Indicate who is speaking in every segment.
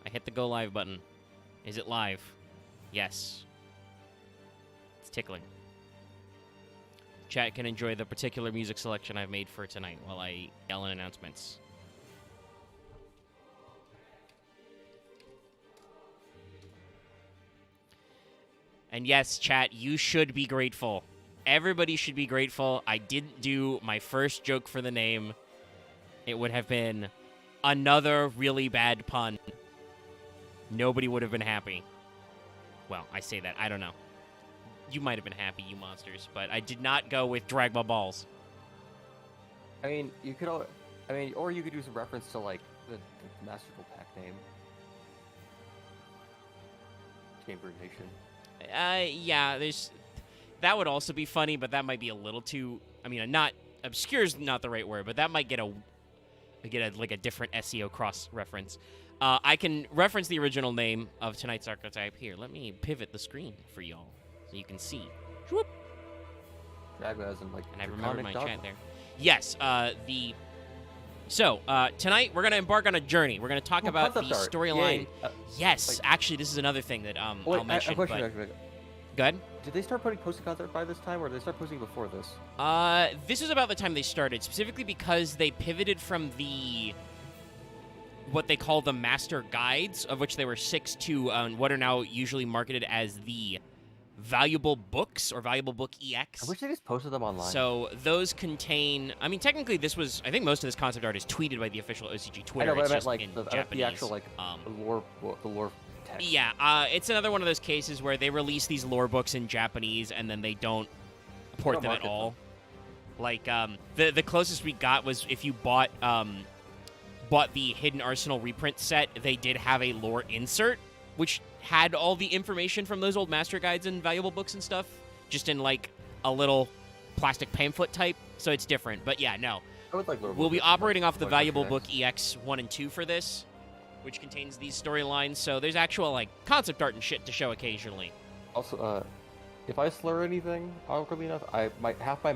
Speaker 1: I hit the go live button. Is it live? Yes. It's tickling. Chat can enjoy the particular music selection I've made for tonight while I yell in announcements. And yes, chat, you should be grateful. Everybody should be grateful. I didn't do my first joke for the name. It would have been another really bad pun. Nobody would have been happy. Well, I say that. I don't know. You might have been happy, you monsters, but I did not go with Dragma balls.
Speaker 2: I mean, you could. Or you could do some reference to like the Masterful Pack name. Chamber Nation.
Speaker 1: Yeah, that would also be funny, but that might be a little too. I mean, not obscure is not the right word, but that might get a different SEO cross reference. I can reference the original name of tonight's archetype here. Let me pivot the screen for y'all so you can see. Whoop.
Speaker 2: Dragma as in like.
Speaker 1: And I remembered my chat there. Yes. So tonight we're gonna embark on a journey. We're gonna talk about the storyline. Yes, actually, this is another thing that I'll mention. Go ahead.
Speaker 2: Did they start putting posting content by this time, or did they start posting before this?
Speaker 1: This is about the time they started, specifically because they pivoted from what they call the master guides, of which there were 6, to what are now usually marketed as the valuable books or valuable book EX.
Speaker 2: I wish they just posted them online.
Speaker 1: So those contain. I mean, technically, this was. I think most of this concept art is tweeted by the official OCG Twitter.
Speaker 2: I know, but
Speaker 1: it's
Speaker 2: I meant
Speaker 1: just
Speaker 2: like
Speaker 1: in
Speaker 2: the
Speaker 1: Japanese.
Speaker 2: actual like the lore text.
Speaker 1: Yeah, it's another one of those cases where they release these lore books in Japanese and then they don't port them at all. Like the closest we got was if you bought the Hidden Arsenal reprint set, they did have a lore insert, which had all the information from those old master guides and valuable books and stuff, just in like a little plastic pamphlet type. So it's different. But yeah, no.
Speaker 2: I would like lore
Speaker 1: we'll be operating off the
Speaker 2: like
Speaker 1: valuable book EX 1 and 2 for this, which contains these storylines. So there's actual like concept art and shit to show occasionally.
Speaker 2: Also, if I slur anything awkwardly enough, half my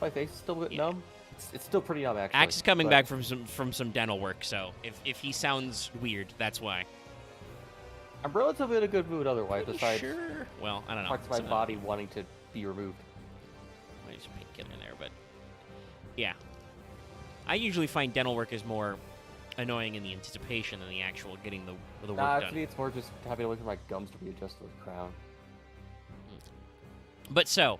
Speaker 2: face is still a bit numb. It's still pretty numb, actually.
Speaker 1: Axe is coming back from some dental work, so if he sounds weird, that's why.
Speaker 2: I'm relatively in a good mood otherwise, besides
Speaker 1: sure. Well, I don't know.
Speaker 2: parts of my body wanting to be removed.
Speaker 1: There's painkiller in there, but yeah. I usually find dental work is more annoying in the anticipation than the actual getting the work done.
Speaker 2: To me, it's more just having to wait for my gums to readjust to the crown.
Speaker 1: But so,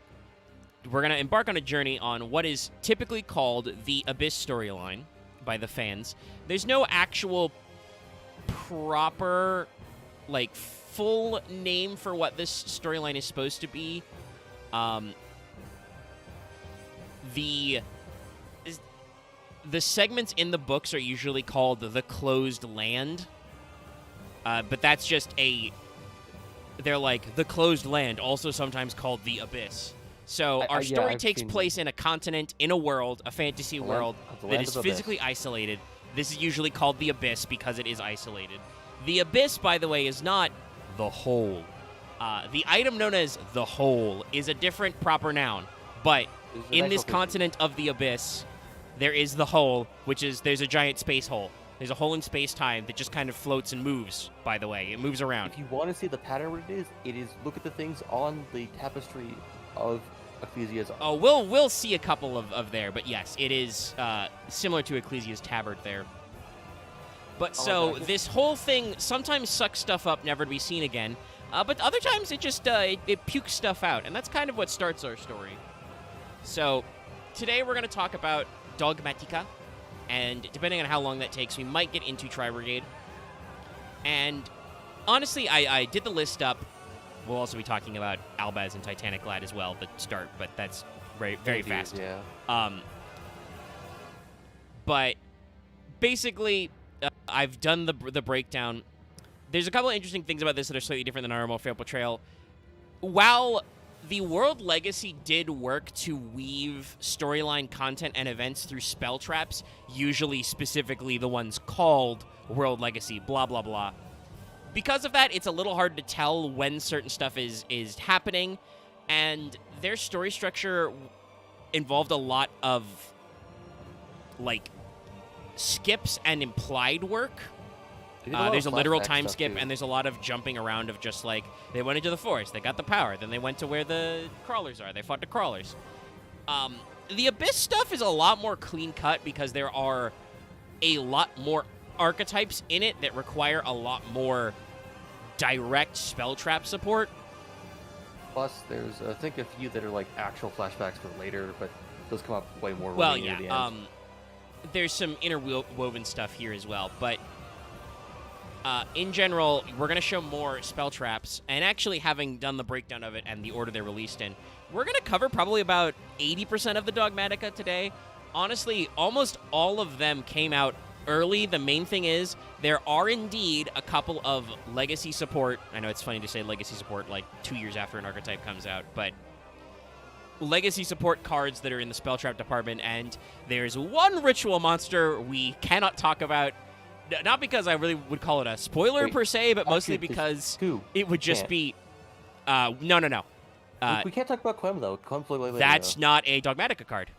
Speaker 1: we're going to embark on a journey on what is typically called the Abyss storyline by the fans. There's no actual proper, like, full name for what this storyline is supposed to be. The segments in the books are usually called the Closed Land, but that's just they're like the Closed Land, also sometimes called the Abyss. So our story takes place in a continent, in a world, a fantasy world that is physically isolated. This is usually called the Abyss because it is isolated. The Abyss, by the way, is not the Hole. The item known as the Hole is a different proper noun, but in this continent of the Abyss, there is the Hole, there's a giant space hole. There's a hole in space-time that just kind of floats and moves, by the way. It moves around.
Speaker 2: If you want to see the pattern what it is look at the things on the tapestry of Ecclesia's.
Speaker 1: Oh, we'll see a couple of there, but yes, it is similar to Ecclesia's tabard there. But so this whole thing sometimes sucks stuff up, never to be seen again, but other times it just it pukes stuff out, and that's kind of what starts our story. So today we're going to talk about Dogmatica, and depending on how long that takes, we might get into Tri-Brigade. And honestly, I did the list up. We'll also be talking about Albaz and Titanic Lad as well, the start, but that's very fast.
Speaker 2: Yeah.
Speaker 1: But basically, I've done the breakdown. There's a couple of interesting things about this that are slightly different than our normal fail portrayal. While the World Legacy did work to weave storyline content and events through spell traps, usually specifically the ones called World Legacy, blah, blah, blah. Because of that, it's a little hard to tell when certain stuff is happening, and their story structure involved a lot of, like, skips and implied work,
Speaker 2: They did a lot
Speaker 1: There's a
Speaker 2: of
Speaker 1: literal
Speaker 2: flashback
Speaker 1: time
Speaker 2: stuff,
Speaker 1: skip,
Speaker 2: too.
Speaker 1: and there's a lot of jumping around of just like they went into the forest, they got the power, then they went to where the crawlers are, they fought the crawlers. The Abyss stuff is a lot more clean cut because there are a lot more archetypes in it that require a lot more direct spell trap support.
Speaker 2: Plus, there's I think a few that are like actual flashbacks for later, but those come up way more.
Speaker 1: Well,
Speaker 2: near the
Speaker 1: yeah.
Speaker 2: end.
Speaker 1: There's some interwoven stuff here as well, but in general, we're going to show more spell traps, and actually having done the breakdown of it and the order they're released in, we're going to cover probably about 80% of the Dogmatica today. Honestly, almost all of them came out early. The main thing is there are indeed a couple of legacy support. I know it's funny to say legacy support like 2 years after an archetype comes out, but legacy support cards that are in the spell trap department, and there's one ritual monster we cannot talk about. Not because I really would call it a spoiler per se, but mostly because it would just be... No.
Speaker 2: We can't talk about Quem, though. Quem's later.
Speaker 1: That's not a Dogmatica card.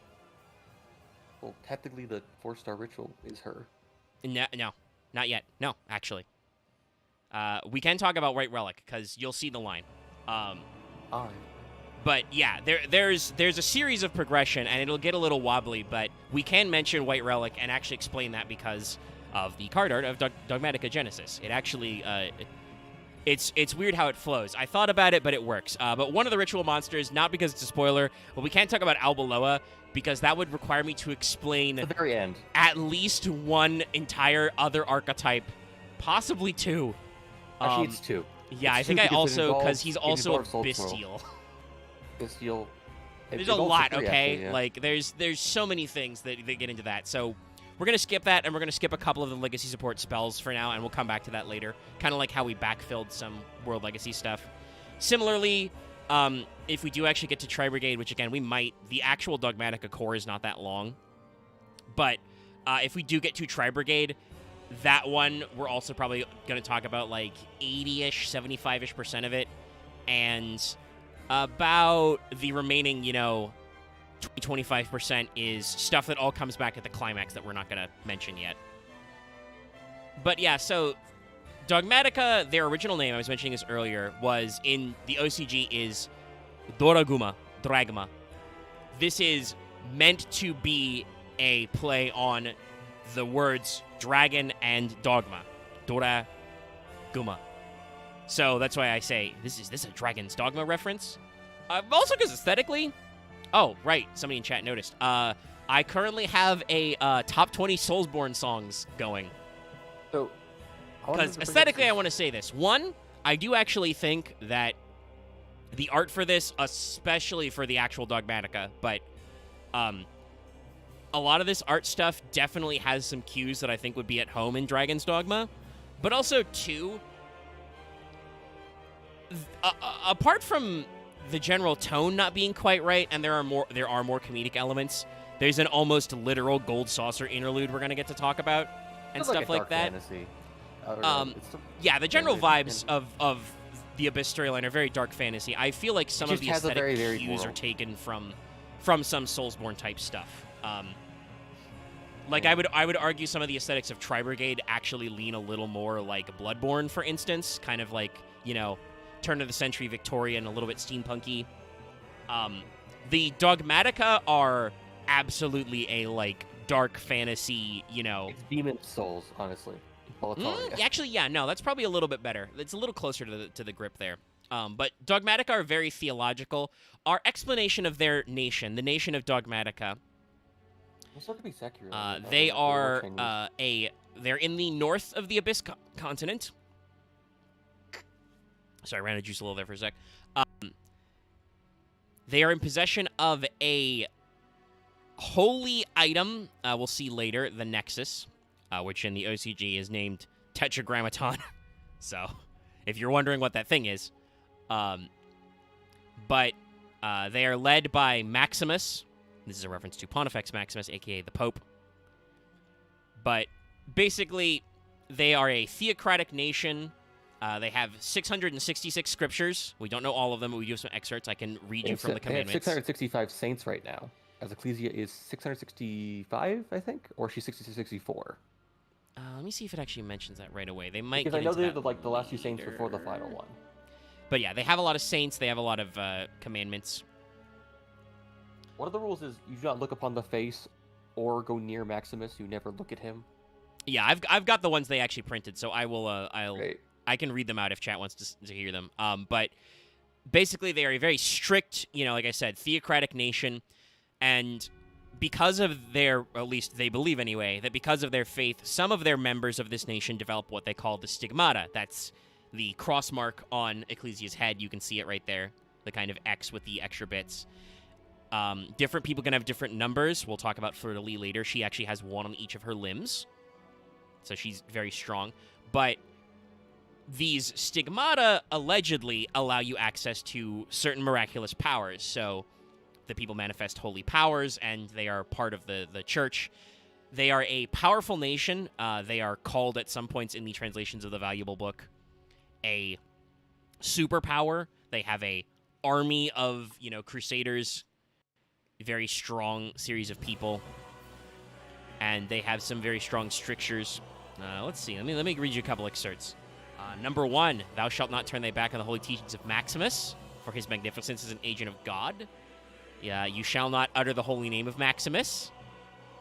Speaker 2: Well, technically, the 4-star ritual is her.
Speaker 1: No, not yet. No, actually. We can talk about White Relic, because you'll see the line.
Speaker 2: Alright.
Speaker 1: But yeah, there's a series of progression, and it'll get a little wobbly, but we can mention White Relic and actually explain that because of the card art of Dogmatica Genesis. It actually, it's weird how it flows. I thought about it, but it works. But one of the ritual monsters, not because it's a spoiler, but we can't talk about Albaloa, because that would require me to explain
Speaker 2: At the very end.
Speaker 1: at least one entire other archetype, possibly two.
Speaker 2: Actually, it's two.
Speaker 1: Yeah,
Speaker 2: It's
Speaker 1: I think
Speaker 2: two
Speaker 1: I
Speaker 2: because
Speaker 1: also, because
Speaker 2: it
Speaker 1: he's
Speaker 2: involves
Speaker 1: also a
Speaker 2: Soul Swirl.
Speaker 1: Bestial.
Speaker 2: Bestial.
Speaker 1: There's a lot, okay? Like, there's so many things that get into that. So we're going to skip that, and we're going to skip a couple of the legacy support spells for now, and we'll come back to that later. Kind of like how we backfilled some World Legacy stuff. Similarly, if we do actually get to Tri-Brigade, which, again, we might, the actual Dogmatica core is not that long. But if we do get to Tri-Brigade, that one, we're also probably going to talk about, like, 80-ish, 75-ish% of it. And about the remaining, 20-25% is stuff that all comes back at the climax that we're not going to mention yet. But yeah, so Dogmatica, their original name, I was mentioning this earlier, was in the OCG is Dragma. This is meant to be a play on the words dragon and dogma. Dragma. So that's why I say, this a Dragon's Dogma reference? Also because aesthetically... Oh, right. Somebody in chat noticed. I currently have a top 20 Soulsborne songs going.
Speaker 2: So,
Speaker 1: because aesthetically, I want to say this. One, I do actually think that the art for this, especially for the actual Dogmatica, but a lot of this art stuff definitely has some cues that I think would be at home in Dragon's Dogma. But also, two, apart from the general tone not being quite right, and there are more comedic elements, there's an almost literal gold saucer interlude we're gonna get to talk about and stuff like that.
Speaker 2: Fantasy.
Speaker 1: Yeah, the general vibes of the Abyss storyline are very dark fantasy. I feel like some of the aesthetic cues are taken from some Soulsborne type stuff. Like I would argue some of the aesthetics of Tri-Brigade actually lean a little more like Bloodborne, for instance, kind of like, turn of the century Victorian, a little bit steampunky. The Dogmatica are absolutely a like dark fantasy,
Speaker 2: It's Demon Souls, honestly.
Speaker 1: Actually, yeah, no, that's probably a little bit better. It's a little closer to the grip there. But Dogmatica are very theological. Our explanation of their nation, the nation of Dogmatica, they are they're in the north of the Abyss continent. Sorry, I ran out of juice a little there for a sec. They are in possession of a holy item. We'll see later, the Nexus, which in the OCG is named Tetragrammaton. So, if you're wondering what that thing is. But they are led by Maximus. This is a reference to Pontifex Maximus, a.k.a. the Pope. But basically, they are a theocratic nation. They have 666 scriptures. We don't know all of them, but we do have some excerpts. I can read you from the commandments.
Speaker 2: They have 665 saints right now. As Ecclesia is 665, I think? Or she's 664?
Speaker 1: Let me see if it actually mentions that right away. They might
Speaker 2: Because
Speaker 1: get
Speaker 2: I know
Speaker 1: into
Speaker 2: they're
Speaker 1: that
Speaker 2: like the last few saints before the
Speaker 1: later.
Speaker 2: final one.
Speaker 1: But yeah, they have a lot of saints. They have a lot of commandments.
Speaker 2: One of the rules is you do not look upon the face or go near Maximus. You never look at him.
Speaker 1: Yeah, I've got the ones they actually printed, so
Speaker 2: Great.
Speaker 1: I can read them out if chat wants to hear them. But basically, they are a very strict, like I said, theocratic nation, and because of their, at least they believe anyway, that because of their faith, some of their members of this nation develop what they call the stigmata. That's the cross mark on Ecclesia's head. You can see it right there, the kind of X with the extra bits. Different people can have different numbers. We'll talk about Fleur de Lis later. She actually has one on each of her limbs, so she's very strong. But these stigmata allegedly allow you access to certain miraculous powers. So the people manifest holy powers, and they are part of the church. They are a powerful nation. They are called at some points in the translations of the valuable book a superpower. They have a army of, crusaders, very strong series of people, and they have some very strong strictures. Let's see. Let me read you a couple excerpts. Number 1, thou shalt not turn thy back on the holy teachings of Maximus, for his magnificence is an agent of God. Yeah, you shall not utter the holy name of Maximus,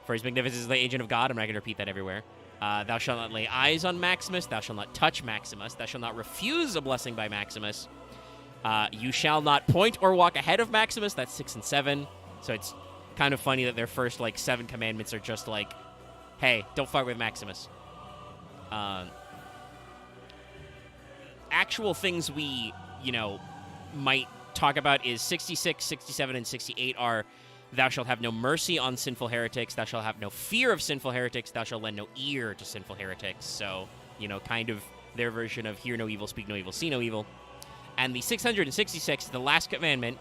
Speaker 1: for his magnificence is the agent of God. I'm not going to repeat that everywhere. Thou shalt not lay eyes on Maximus. Thou shalt not touch Maximus. Thou shalt not refuse a blessing by Maximus. You shall not point or walk ahead of Maximus. That's 6 and 7. So it's kind of funny that their first, 7 commandments are just like, hey, don't fuck with Maximus. Actual things we, might talk about is 66, 67, and 68 are, thou shalt have no mercy on sinful heretics. Thou shalt have no fear of sinful heretics. Thou shalt lend no ear to sinful heretics. So, kind of their version of hear no evil, speak no evil, see no evil. And the 666, the last commandment,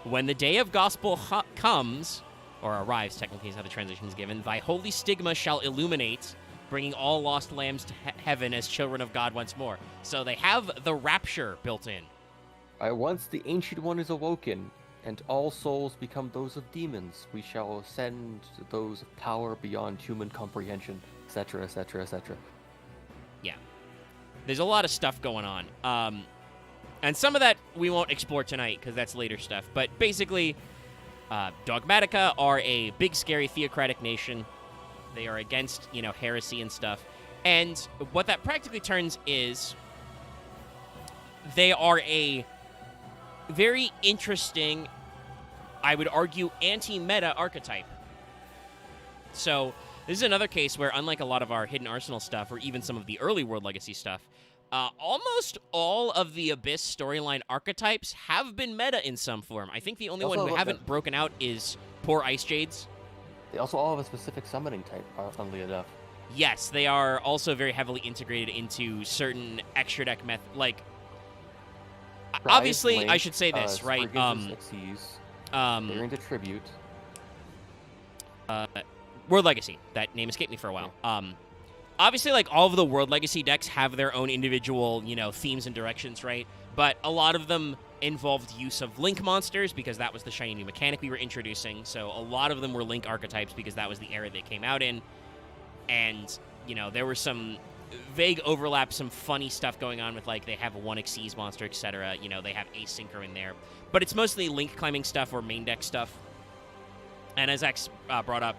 Speaker 1: when the day of gospel comes, or arrives, technically is how the translation is given, thy holy stigma shall illuminate, bringing all lost lambs to heaven as children of God once more. So they have the rapture built in.
Speaker 2: Once the Ancient One is awoken, and all souls become those of demons, we shall ascend to those of power beyond human comprehension, etc., etc., etc.
Speaker 1: Yeah. There's a lot of stuff going on. And some of that we won't explore tonight, because that's later stuff. But basically, Dogmatica are a big, scary, theocratic nation. They are against, heresy and stuff. And what that practically turns is they are a very interesting, I would argue, anti-meta archetype. So this is another case where, unlike a lot of our Hidden Arsenal stuff, or even some of the early World Legacy stuff, almost all of the Abyss storyline archetypes have been meta in some form. I think the only one who haven't broken out is poor Ice Jades.
Speaker 2: They also all have a specific summoning type, funnily enough.
Speaker 1: Yes, they are also very heavily integrated into certain extra deck obviously,
Speaker 2: Link,
Speaker 1: I should say this, right?
Speaker 2: They're into tribute.
Speaker 1: World Legacy. That name escaped me for a while. Obviously, all of the World Legacy decks have their own individual, themes and directions, right? But a lot of them involved use of Link monsters, because that was the shiny new mechanic we were introducing. So a lot of them were Link archetypes, because that was the era they came out in. And, there were some vague overlap, some funny stuff going on with, they have a 1 Xyz monster, etc. They have Asynchro in there. But it's mostly Link climbing stuff or main deck stuff. And as X brought up,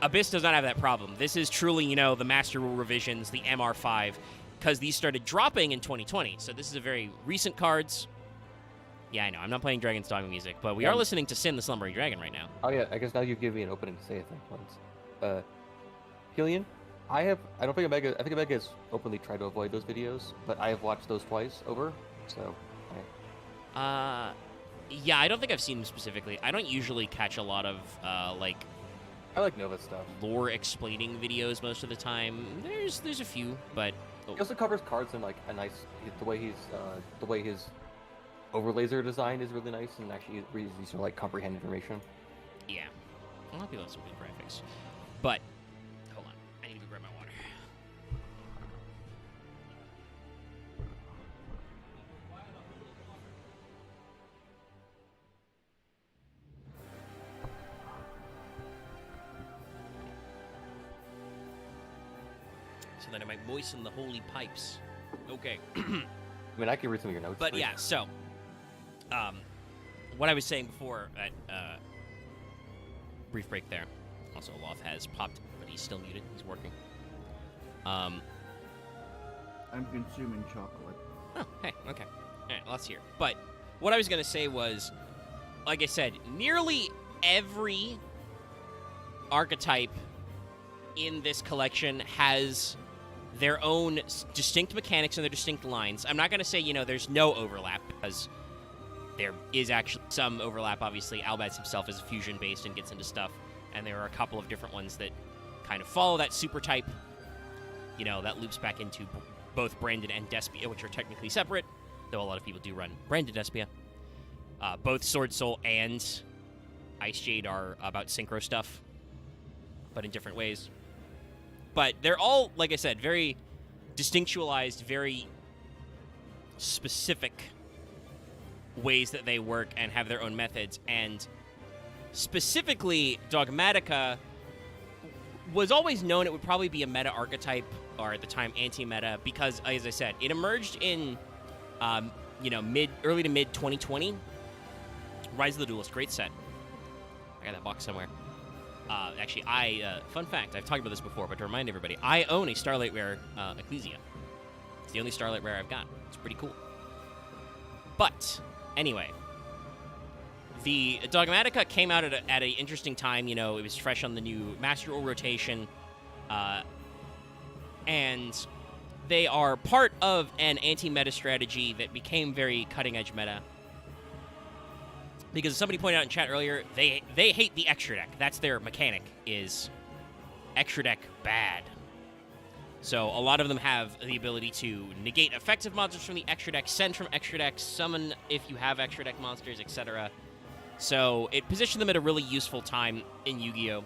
Speaker 1: Abyss does not have that problem. This is truly, the Master Rule revisions, the MR5, because these started dropping in 2020. So this is a very recent cards. Yeah, I know. I'm not playing Dragon's Dogma music, but we are listening to Sin the Slumbering Dragon right now.
Speaker 2: Oh yeah, I guess now you've given me an opening to say a thing once. Helion, I think Omega has openly tried to avoid those videos, but I have watched those twice over, so.
Speaker 1: Yeah, I don't think I've seen them specifically. I don't usually catch a lot of,
Speaker 2: I like Nova stuff.
Speaker 1: Lore explaining videos most of the time. There's a few, but
Speaker 2: he also covers cards in a nice, the way his overlays are designed is really nice, and actually these are comprehend information.
Speaker 1: Yeah, a lot of people have some good graphics, but hold on, I need to go grab my water. so that I might moisten the holy pipes. Okay.
Speaker 2: I mean, I can read some of your notes.
Speaker 1: But
Speaker 2: please.
Speaker 1: yeah, so, what I was saying before, brief break there. Also, Loth has popped, but he's still muted. He's working.
Speaker 3: I'm consuming chocolate.
Speaker 1: Oh, hey, okay. All right, let's hear. But what I was going to say was, like I said, nearly every archetype in this collection has their own distinct mechanics and their distinct lines. I'm not going to say, there's no overlap, because there is actually some overlap. Obviously, Albaz himself is fusion-based and gets into stuff, and there are a couple of different ones that kind of follow that super type, that loops back into both Branded and Despia, which are technically separate, though a lot of people do run Branded Despia. Both Sword Soul and Ice Jade are about synchro stuff, but in different ways. But they're all, like I said, very distinctualized, very specific ways that they work and have their own methods. And specifically, Dogmatica was always known it would probably be a meta archetype, or at the time anti-meta, because, as I said, it emerged in early to mid 2020. Rise of the Duelist, great set. I got that box somewhere. Actually, fun fact, I've talked about this before, but to remind everybody, I own a Starlight Rare Ecclesia. It's the only Starlight Rare I've got. It's pretty cool. But, anyway, the Dogmatica came out at an interesting time. It was fresh on the new Master Duel rotation, and they are part of an anti-meta strategy that became very cutting-edge meta. Because somebody pointed out in chat earlier, they hate the extra deck. That's their mechanic, is extra deck bad. So a lot of them have the ability to negate effective monsters from the extra deck, send from extra deck, summon if you have extra deck monsters, etc. So it positioned them at a really useful time in Yu-Gi-Oh!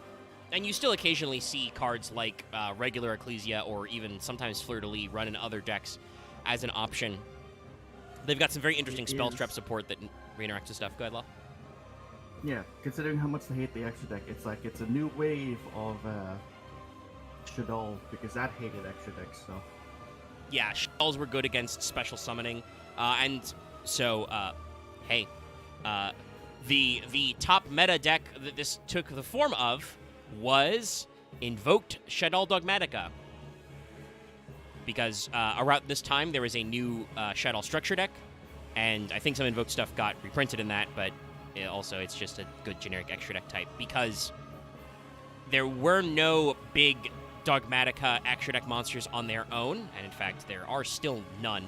Speaker 1: And you still occasionally see cards like regular Ecclesia or even sometimes Fleur-de-Lis run in other decks as an option. They've got some very interesting spell trap support that reinteracts with stuff. Go ahead, Law.
Speaker 3: Yeah, considering how much they hate the extra deck, it's a new wave of Shaddoll, because that hated extra decks, so...
Speaker 1: Yeah, Shaddolls were good against special summoning, and so, the top meta deck that this took the form of was Invoked Shaddol Dogmatica. Because around this time, there was a new Shaddol structure deck, and I think some Invoked stuff got reprinted in that, but also it's just a good generic extra deck type, because there were no big Dogmatica extra deck monsters on their own, and in fact, there are still none,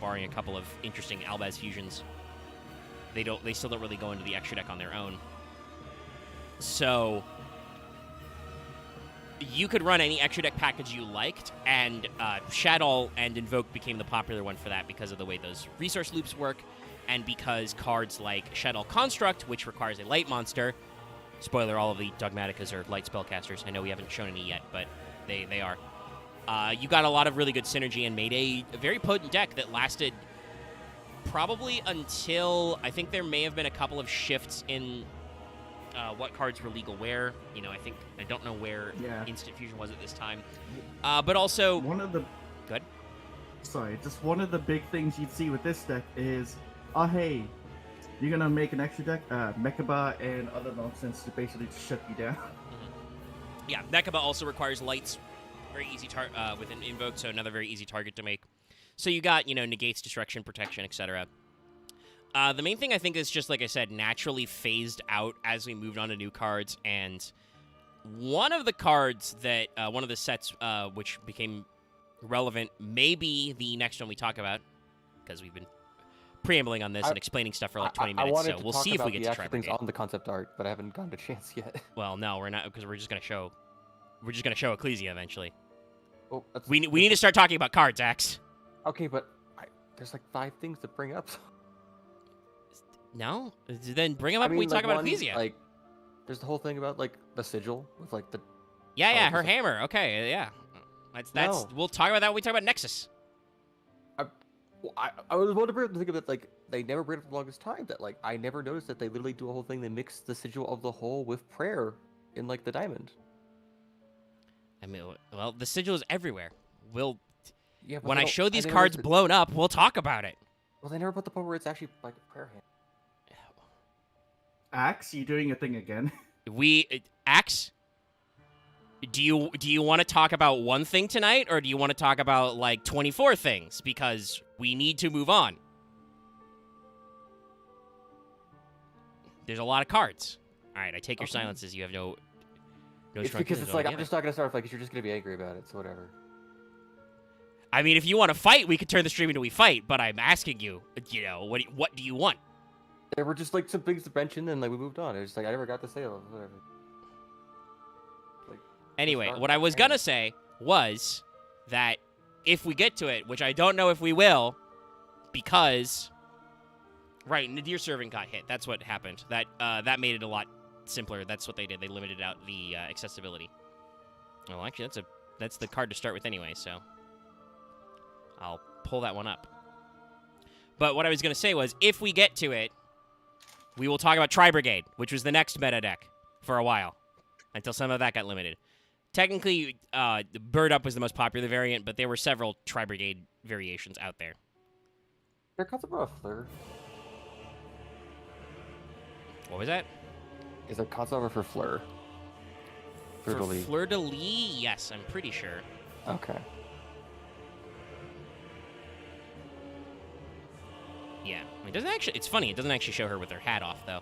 Speaker 1: barring a couple of interesting Albaz fusions. They still don't really go into the extra deck on their own. So you could run any extra deck package you liked, and Shaddol and Invoke became the popular one for that because of the way those resource loops work, and because cards like Shaddol Construct, which requires a light monster, spoiler, all of the Dogmaticas are light spellcasters. I know we haven't shown any yet, but they are. You got a lot of really good synergy and made a very potent deck that lasted probably until, I think there may have been a couple of shifts in what cards were legal where. I don't know where Instant Fusion was at this time. But also... Good?
Speaker 3: Sorry, just one of the big things you'd see with this deck is, hey, you're gonna make an extra deck, Mechaba and other nonsense to basically shut you down.
Speaker 1: Mm-hmm. Yeah, Mechaba also requires lights, very easy with an Invoke, so another very easy target to make. So you got, negates, destruction, protection, etc. The main thing I think is just, like I said, naturally phased out as we moved on to new cards, and one of the cards that, one of the sets which became relevant may be the next one we talk about, because we've been preambling on this and explaining stuff for like 20 minutes, so we'll see if we get to try
Speaker 2: things on the concept art, but I haven't gotten a chance yet.
Speaker 1: Well, no, we're not, because we're just gonna show Ecclesia eventually.
Speaker 2: Oh,
Speaker 1: we need to start talking about cards, Axe.
Speaker 2: Okay, but there's like 5 things to bring up.
Speaker 1: No? Then bring them up when we talk about Ecclesia.
Speaker 2: Like, there's the whole thing about, like, the sigil with, like, the...
Speaker 1: Yeah, her hammer. Okay, yeah. That's
Speaker 2: No.
Speaker 1: We'll talk about that when we talk about Nexus.
Speaker 2: I was wondering to think of it, like, they never bring it up the longest time, that, like, I never noticed that they literally do a whole thing, they mix the sigil of the whole with prayer in, like, the diamond.
Speaker 1: I mean, well, the sigil is everywhere. we'll
Speaker 2: Yeah, but
Speaker 1: when
Speaker 2: they
Speaker 1: I
Speaker 2: don't-
Speaker 1: show these
Speaker 2: they
Speaker 1: cards
Speaker 2: never-
Speaker 1: blown up, we'll talk about it.
Speaker 2: Well, they never put the part where it's actually like a prayer hand.
Speaker 3: Axe, you doing a thing again?
Speaker 1: Axe, do you want to talk about one thing tonight, or do you want to talk about like 24 things? Because we need to move on. There's a lot of cards. All right, I take your
Speaker 3: Okay.
Speaker 1: silences. You have no.
Speaker 2: It's
Speaker 1: strong
Speaker 2: because
Speaker 1: feelings
Speaker 2: it's like I'm
Speaker 1: altogether.
Speaker 2: just not gonna start like you're just gonna be angry about it. So whatever.
Speaker 1: I mean, if you want to fight, we could turn the stream into we fight. But I'm asking you, what do you want?
Speaker 2: There were just like some things to mention, and like we moved on. It was just like I never got to say it. Whatever. Like
Speaker 1: Anyway,
Speaker 2: start
Speaker 1: what I was
Speaker 2: preparing.
Speaker 1: gonna say was that if we get to it, which I don't know if we will, because Nadir Servant got hit. That's what happened. That made it a lot simpler. That's what they did. They limited out the accessibility. Well, actually, that's the card to start with anyway. So I'll pull that one up. But what I was gonna say was, if we get to it, we will talk about Tri-Brigade, which was the next meta deck for a while, until some of that got limited. Technically, Bird Up was the most popular variant, but there were several Tri-Brigade variations out there.
Speaker 2: Here comes a Fleur.
Speaker 1: What was that?
Speaker 2: Is there concept for Fleur?
Speaker 1: For
Speaker 2: Fleur-de-lis.
Speaker 1: Fleur-de-lis, yes, I'm pretty sure.
Speaker 2: Okay.
Speaker 1: Yeah. It doesn't actually. It's funny. It doesn't actually show her with her hat off, though.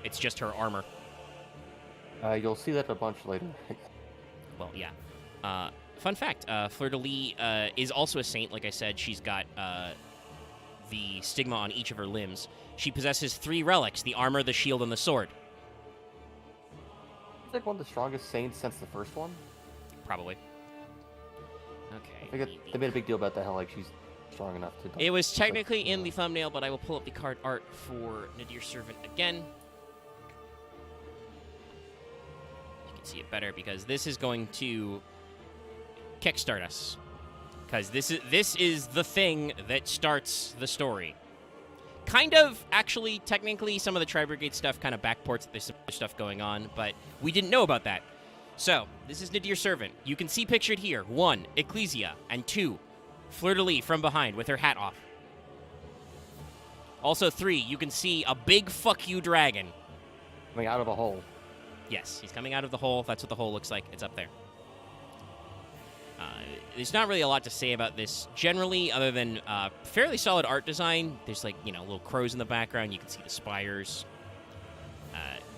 Speaker 1: It's just her armor.
Speaker 2: You'll see that a bunch later.
Speaker 1: Well, yeah. Fun fact, Fleur-de-lis is also a saint. Like I said, she's got the stigma on each of her limbs. She possesses 3 relics: the armor, the shield, and the sword.
Speaker 2: It's like one of the strongest saints since the first one.
Speaker 1: Probably.
Speaker 2: I
Speaker 1: Okay.
Speaker 2: think they made a big deal about that. How like she's strong enough to.
Speaker 1: It was technically in the thumbnail, but I will pull up the card art for Nadir Servant again. You can see it better because this is going to kickstart us. Because this is the thing that starts the story. Kind of, actually, technically, some of the Tri-Brigade stuff kind of backports. There's some other stuff going on, but we didn't know about that. So, this is Nadir Servant. You can see pictured here, 1, Ecclesia, and 2, Fleur-de-lis from behind with her hat off. Also, 3, you can see a big fuck you dragon.
Speaker 2: Coming out of a hole.
Speaker 1: Yes, he's coming out of the hole. That's what the hole looks like. It's up there. There's not really a lot to say about this generally, other than fairly solid art design. There's like, little crows in the background. You can see the spires.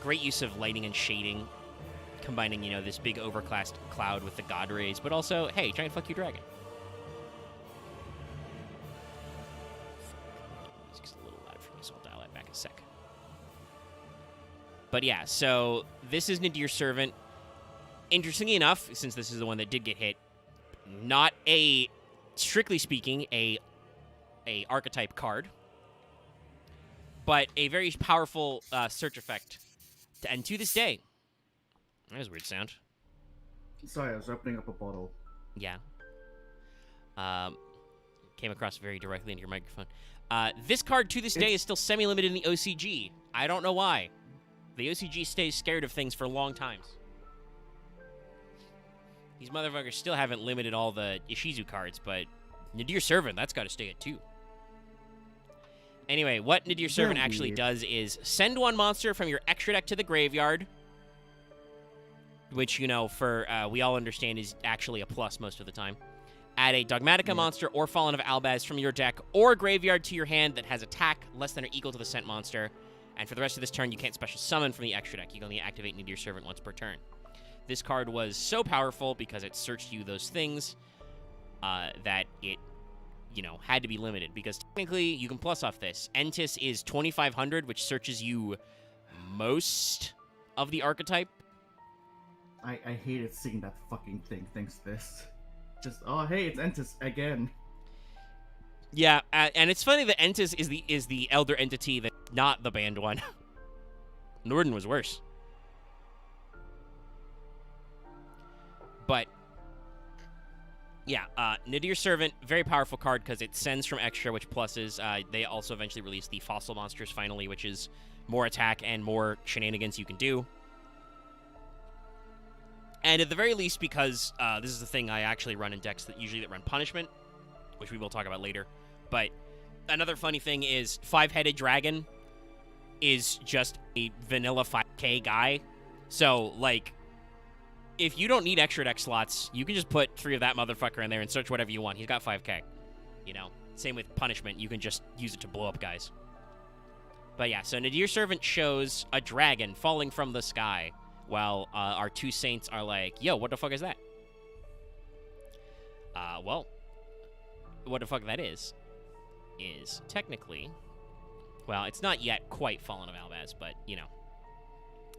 Speaker 1: Great use of lighting and shading, combining, this big overcast cloud with the god rays, but also, hey, giant fuck you dragon. Music's a little loud for me, so I'll dial that back a sec. But yeah, so this is Nadir Servant. Interestingly enough, since this is the one that did get hit, not a, strictly speaking, a archetype card, but a very powerful search effect. And to this day, that was a weird sound.
Speaker 3: Sorry, I was opening up a bottle.
Speaker 1: Yeah. Came across very directly into your microphone. This card to this day is still semi-limited in the OCG. I don't know why. The OCG stays scared of things for long times. These motherfuckers still haven't limited all the Ishizu cards, but Nadir Servant, that's got to stay at 2. Anyway, what Nadir Servant actually does is send 1 monster from your extra deck to the graveyard, which, we all understand is actually a plus most of the time. Add a Dogmatica monster or Fallen of Albaz from your deck or graveyard to your hand that has attack less than or equal to the sent monster. And for the rest of this turn, you can't special summon from the extra deck. You can only activate Nadir Servant once per turn. This card was so powerful because it searched you those things that it, had to be limited. Because technically, you can plus off this. Entis is 2,500, which searches you most of the archetype.
Speaker 3: I hated seeing that fucking thing thanks to this. Just, oh hey, it's Entis again.
Speaker 1: Yeah, and it's funny that Entis is the elder entity that's not the banned one. Norden was worse. But, yeah, Nadir Servant, very powerful card because it sends from extra, which pluses. They also eventually released the Fossil Monsters finally, which is more attack and more shenanigans you can do. And at the very least, because this is the thing I actually run in decks that run punishment, which we will talk about later. But another funny thing is 5-headed dragon is just a vanilla 5k guy. So, like, if you don't need extra deck slots, you can just put 3 of that motherfucker in there and search whatever you want. He's got 5k, you know? Same with punishment. You can just use it to blow up guys. But yeah, so Nadir Servant shows a dragon falling from the sky, while our 2 saints are like, yo, what the fuck is that? Well, what the fuck that is technically, well, it's not yet quite Fallen of Albaz, but, you know.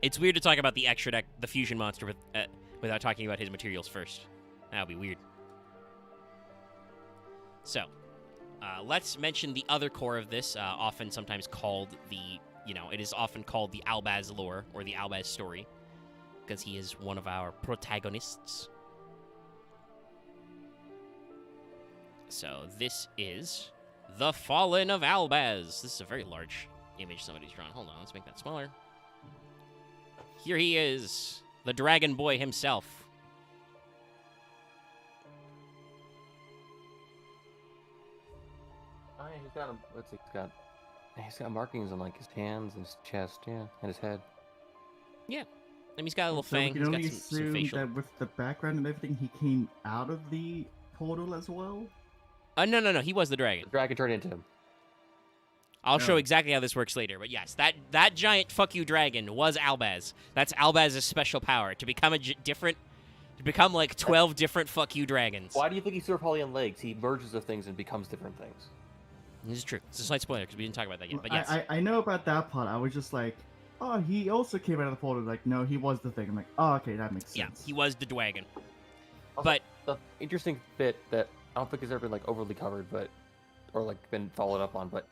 Speaker 1: It's weird to talk about the extra deck, the fusion monster, without talking about his materials first. That would be weird. So, let's mention the other core of this, often sometimes called it is often called the Albaz lore, or the Albaz story, because he is one of our protagonists. So, this is the Fallen of Albaz. This is a very large image somebody's drawn. Hold on, let's make that smaller. Here he is, the Dragon Boy himself.
Speaker 2: Oh, yeah, he's got let's see, he's got markings on like his hands and his chest, yeah, and his head.
Speaker 1: Yeah, and he's got a little
Speaker 3: So
Speaker 1: fang.
Speaker 3: we
Speaker 1: He's
Speaker 3: can
Speaker 1: got
Speaker 3: only
Speaker 1: some
Speaker 3: assume
Speaker 1: facial.
Speaker 3: that with the background and everything, he came out of the portal as well?
Speaker 1: No, he was the dragon.
Speaker 2: The dragon turned into him.
Speaker 1: I'll show
Speaker 3: Oh.
Speaker 1: exactly how this works later, but yes, that giant fuck you dragon was Albaz. That's Albaz's special power, to become become like 12 different fuck you dragons.
Speaker 2: Why do you think he's super poly on legs? He merges of things and becomes different things.
Speaker 1: This is true. It's a slight spoiler because we didn't talk about that yet, but yes.
Speaker 3: I know about that part. I was just like, oh, he also came out of the portal. Like, no, he was the thing. I'm like, oh, okay, that makes sense.
Speaker 1: Yeah, he was the dragon.
Speaker 2: Also,
Speaker 1: But
Speaker 2: the interesting bit that I don't think has ever been like overly covered, or like been followed up on, but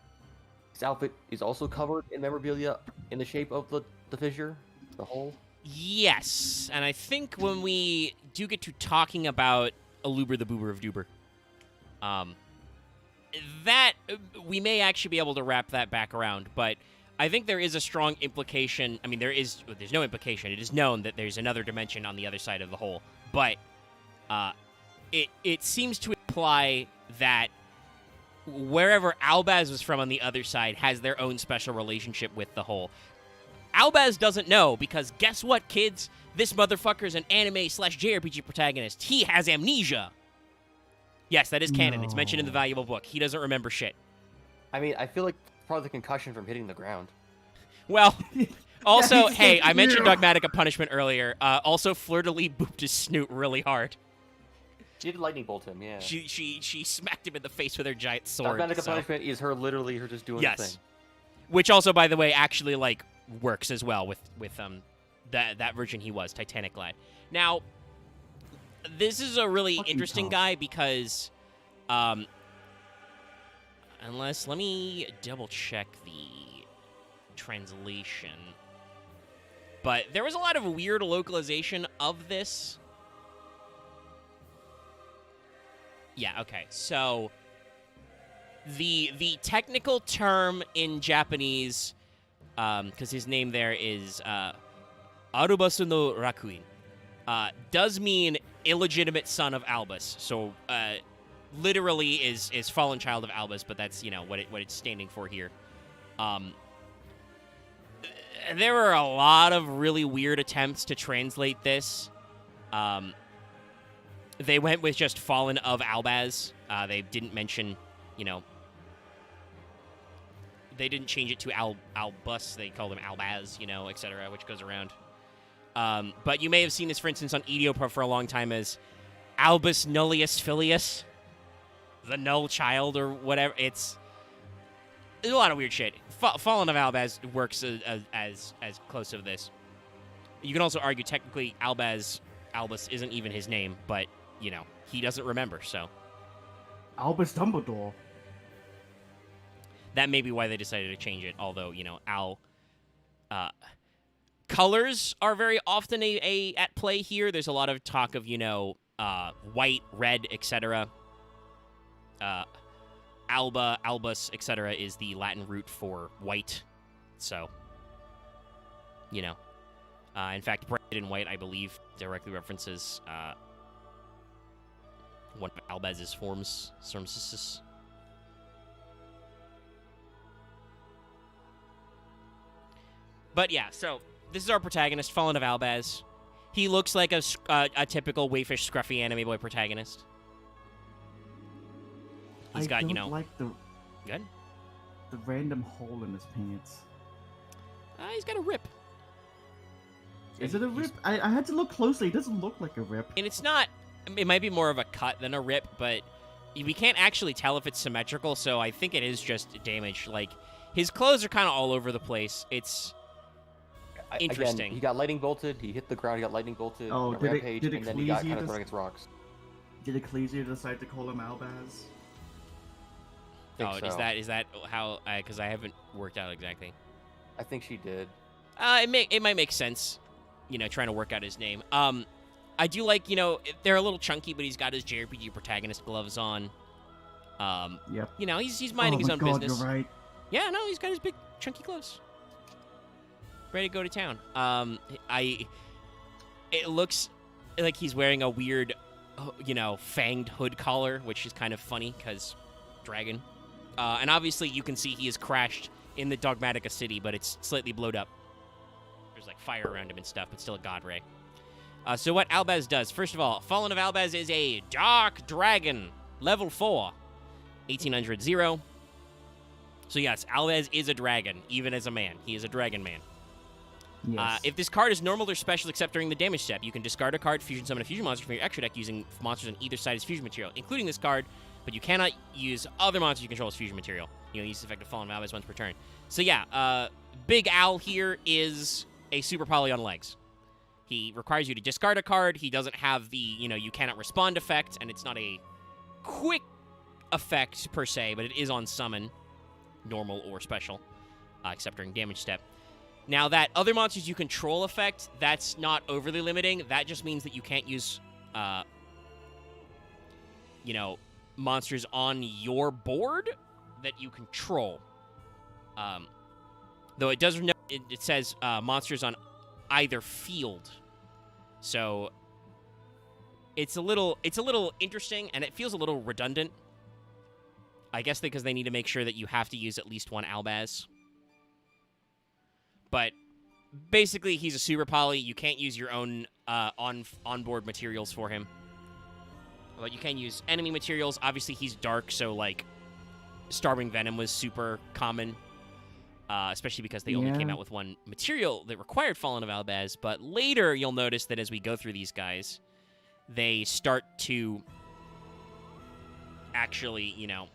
Speaker 2: his outfit is also covered in memorabilia in the shape of the fissure, the hole.
Speaker 1: yes, and I think when we do get to talking about Aluber the Boober of Duber, that we may actually be able to wrap that back around, but I think there is a strong implication. I mean, there's no implication. It is known that there's another dimension on the other side of the hole, but it seems to imply that wherever Albaz was from on the other side has their own special relationship with the hole. Albaz doesn't know, because guess what, kids? This motherfucker's an anime/JRPG protagonist. He has amnesia. Yes, that is canon. It's mentioned in the
Speaker 3: No.
Speaker 1: valuable book. He doesn't remember shit.
Speaker 2: I mean, I feel like probably the concussion from hitting the ground.
Speaker 1: Well, also,
Speaker 3: he's
Speaker 1: hey,
Speaker 3: so
Speaker 1: I mentioned
Speaker 3: cute.
Speaker 1: Dogmatic of Punishment earlier. Also, Fleur de Lis booped his snoot really hard.
Speaker 2: She did lightning bolt him, yeah.
Speaker 1: She smacked him in the face with her giant sword.
Speaker 2: Dogmatic
Speaker 1: so-
Speaker 2: punishment is her just doing the
Speaker 1: Yes.
Speaker 2: thing.
Speaker 1: Which also, by the way, actually like works as well with that version he was, Titanic Glad. Now, this is a really
Speaker 3: Fucking
Speaker 1: interesting
Speaker 3: tough.
Speaker 1: guy because let me double check the translation. But there was a lot of weird localization of this. Yeah, okay. So the technical term in Japanese, because his name there is Arubasu no Rakuin, does mean illegitimate son of Albus. So literally is fallen child of Albus, but that's what it's standing for here. There were a lot of really weird attempts to translate this. They went with just Fallen of Albaz. They didn't mention, they didn't change it to Albus. They called him Albaz, etc., which goes around. But you may have seen this, for instance, on Ediopro for a long time as Albus Nullius Filius, the null child or whatever. There's a lot of weird shit. Fallen of Albaz works as close to this. You can also argue technically Albus isn't even his name, but he doesn't remember, so
Speaker 3: Albus Dumbledore.
Speaker 1: that may be why they decided to change it. Although colors are very often at play here. There's a lot of talk of white, red, etc. Alba, albus, etc. is the Latin root for white, so In fact, Brandon White, I believe, directly references one of Albaz's forms. But yeah, so this is our protagonist, Fallen of Albaz. He looks like a typical wayfish, scruffy anime boy protagonist. He's got, you know,
Speaker 3: like the
Speaker 1: good.
Speaker 3: The random hole in his pants.
Speaker 1: He's got a rip.
Speaker 3: Is it a rip? I had to look closely. It doesn't look like a rip.
Speaker 1: And it's not. It might be more of a cut than a rip, but we can't actually tell if it's symmetrical. So I think it is just damage. Like his clothes are kind of all over the place. It's interesting.
Speaker 2: Again, he got lightning bolted. He hit the ground. He got lightning bolted.
Speaker 3: Oh, did
Speaker 2: rampage,
Speaker 3: it
Speaker 2: and then he got kind of thrown against rocks.
Speaker 3: Did Ecclesia decide to call him Albaz?
Speaker 1: Oh,
Speaker 2: So.
Speaker 1: is that how? Because I haven't worked out exactly.
Speaker 2: I think she did.
Speaker 1: It might make sense, you know, trying to work out his name. I do like, you know, they're a little chunky, but he's got his JRPG protagonist gloves on.
Speaker 3: Yep.
Speaker 1: You know, he's minding his own
Speaker 3: God,
Speaker 1: business.
Speaker 3: You're right.
Speaker 1: Yeah, no, he's got his big chunky gloves. Ready to go to town. It looks like he's wearing a weird, you know, fanged hood collar, which is kind of funny because dragon. And obviously you can see he has crashed in the Dogmatica city, but it's slightly blowed up. There's like fire around him and stuff, but still a god ray. So what Albaz does, first of all, Fallen of Albaz is a dark dragon, level 4, 1800 0. So yes, Albaz is a dragon, even as a man. He is a dragon man.
Speaker 3: Yes.
Speaker 1: If this card is normal or special except during the damage step, you can discard a card, fusion summon a fusion monster from your extra deck using monsters on either side as fusion material, including this card, but you cannot use other monsters you control as fusion material. You know, use the effect of Fallen of Albaz once per turn. So yeah, Big Al here is a super poly on legs. He requires you to discard a card. He doesn't have the, you know, you cannot respond effect, and it's not a quick effect per se, but it is on summon, normal or special, except during damage step. Now, that other monsters you control effect, that's not overly limiting. That just means that you can't use, you know, monsters on your board that you control. Though it does note, it says monsters on either field. So it's a little interesting, and it feels a little redundant. I guess because they need to make sure that you have to use at least one Albaz. But basically, he's a super poly. You can't use your own onboard materials for him. But you can use enemy materials. Obviously, he's dark, so, like, Starving Venom was super common. Especially because they only came out with one material that required Fallen of Albaz. But later, you'll notice that as we go through these guys, they start to actually, you know,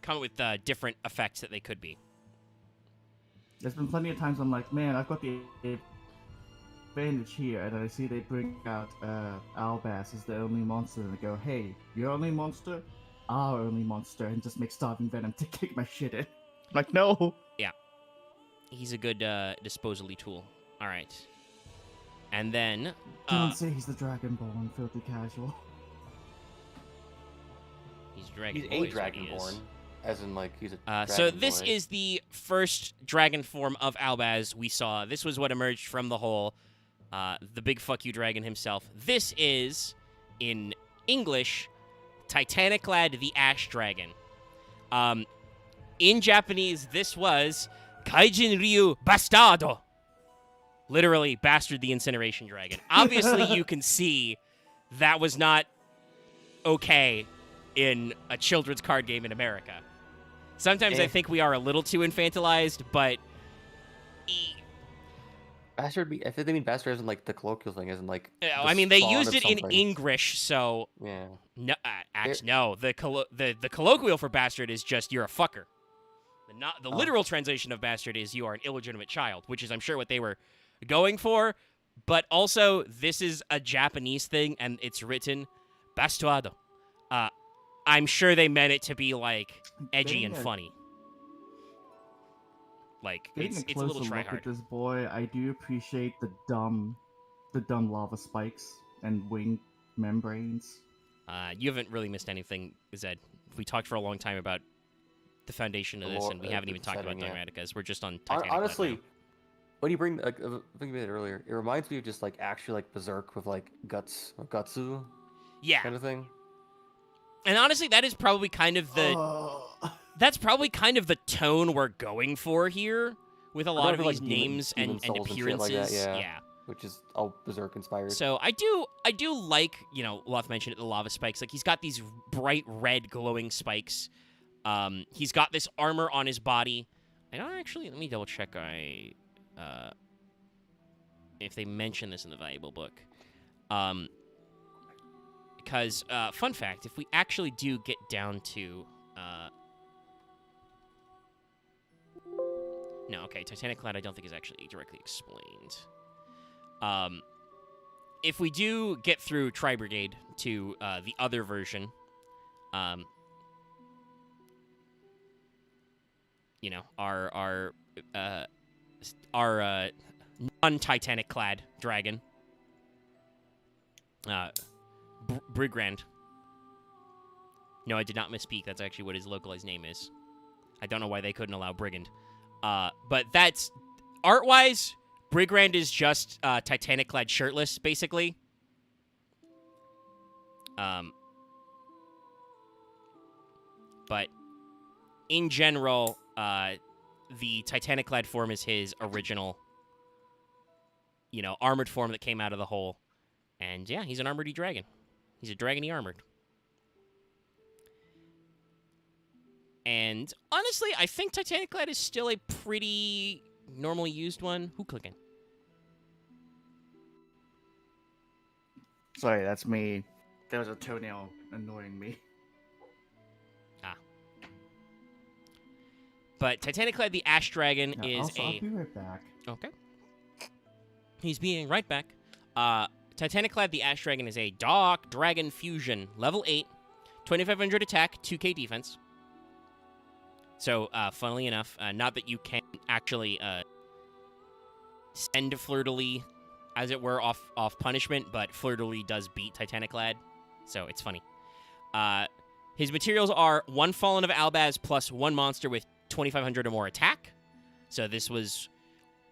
Speaker 1: come up with different effects that they could be.
Speaker 3: There's been plenty of times I'm like, man, I've got the advantage here, and then I see they bring out Albaz as the only monster, and I go, hey, your only monster? Our only monster, and just make Starving Venom to kick my shit in. Like, no!
Speaker 1: Yeah. He's a good disposally tool. Alright. And then...
Speaker 3: Don't say he's the Dragonborn, filthy casual.
Speaker 1: He's
Speaker 2: a Dragonborn. As in, like, he's a dragon
Speaker 1: so this
Speaker 2: boy.
Speaker 1: is the first dragon form of Albaz we saw. This was what emerged from the hole. The big fuck you dragon himself. This is, in English, Titanic Lad the Ash Dragon. In Japanese, this was Kaijin Ryu Bastardo. Literally, Bastard the Incineration Dragon. Obviously, you can see that was not okay in a children's card game in America. Sometimes I think we are a little too infantilized, but...
Speaker 2: Bastard, I think they mean bastard as in, like, the colloquial thing, as in, like...
Speaker 1: I mean, they used it in
Speaker 2: something.
Speaker 1: English, so...
Speaker 2: Yeah.
Speaker 1: No, no. The colloquial for bastard is just, you're a fucker. The literal translation of bastard is, you are an illegitimate child, which is, I'm sure, what they were going for. But also, this is a Japanese thing, and it's written bastardo. I'm sure they meant it to be, like, edgy and funny. Like, it's a little tryhard.
Speaker 3: Look at this boy, I do appreciate the dumb lava spikes and wing membranes.
Speaker 1: You haven't really missed anything, Zed. We talked for a long time about the foundation of
Speaker 2: The
Speaker 1: this,
Speaker 2: lore-
Speaker 1: and we haven't even talked about
Speaker 2: setting, yeah.
Speaker 1: Dogmaticas. We're just on Titanic.
Speaker 2: Honestly, when you bring, like, I think about it earlier, it reminds me of just like actually like Berserk with like Guts or Gutsu
Speaker 1: yeah.
Speaker 2: kind of thing.
Speaker 1: And honestly, that is probably kind of the that's probably kind of the tone we're going for here with a lot of these names and
Speaker 2: Souls
Speaker 1: appearances.
Speaker 2: And shit like that,
Speaker 1: yeah.
Speaker 2: Which is all Berserk inspired.
Speaker 1: So I do like, Loth mentioned it, the lava spikes. Like, he's got these bright red glowing spikes. He's got this armor on his body. I don't actually, let me double check if they mention this in the valuable book. Because, fun fact, if we actually do get down to, no, okay, Titanic Clad I don't think is actually directly explained. If we do get through Tri-Brigade to the other version, our non-Titanic clad dragon, Brigand. No, I did not misspeak. That's actually what his localized name is. I don't know why they couldn't allow Brigand. But that's art-wise, Brigand is just Titanic clad shirtless, basically. But in general, the Titanic clad form is his original, armored form that came out of the hole. And yeah, he's an armored dragon. He's a dragony armored. And honestly, I think Titanic clad is still a pretty normally used one. Who clicking?
Speaker 3: Sorry, that's me. There was a toenail annoying me.
Speaker 1: But Titanic clad the Ash Dragon is
Speaker 3: I'll be right back.
Speaker 1: Okay. He's being right back. Titanic clad the Ash Dragon is a Dark Dragon Fusion, level 8, 2500 attack, 2k defense. So, funnily enough, not that you can actually send Fleur-de-Lis, as it were, off punishment, but Fleur-de-Lis does beat Titanic clad, so it's funny. His materials are 1 Fallen of Albaz plus 1 monster with 2500 or more attack. So this was,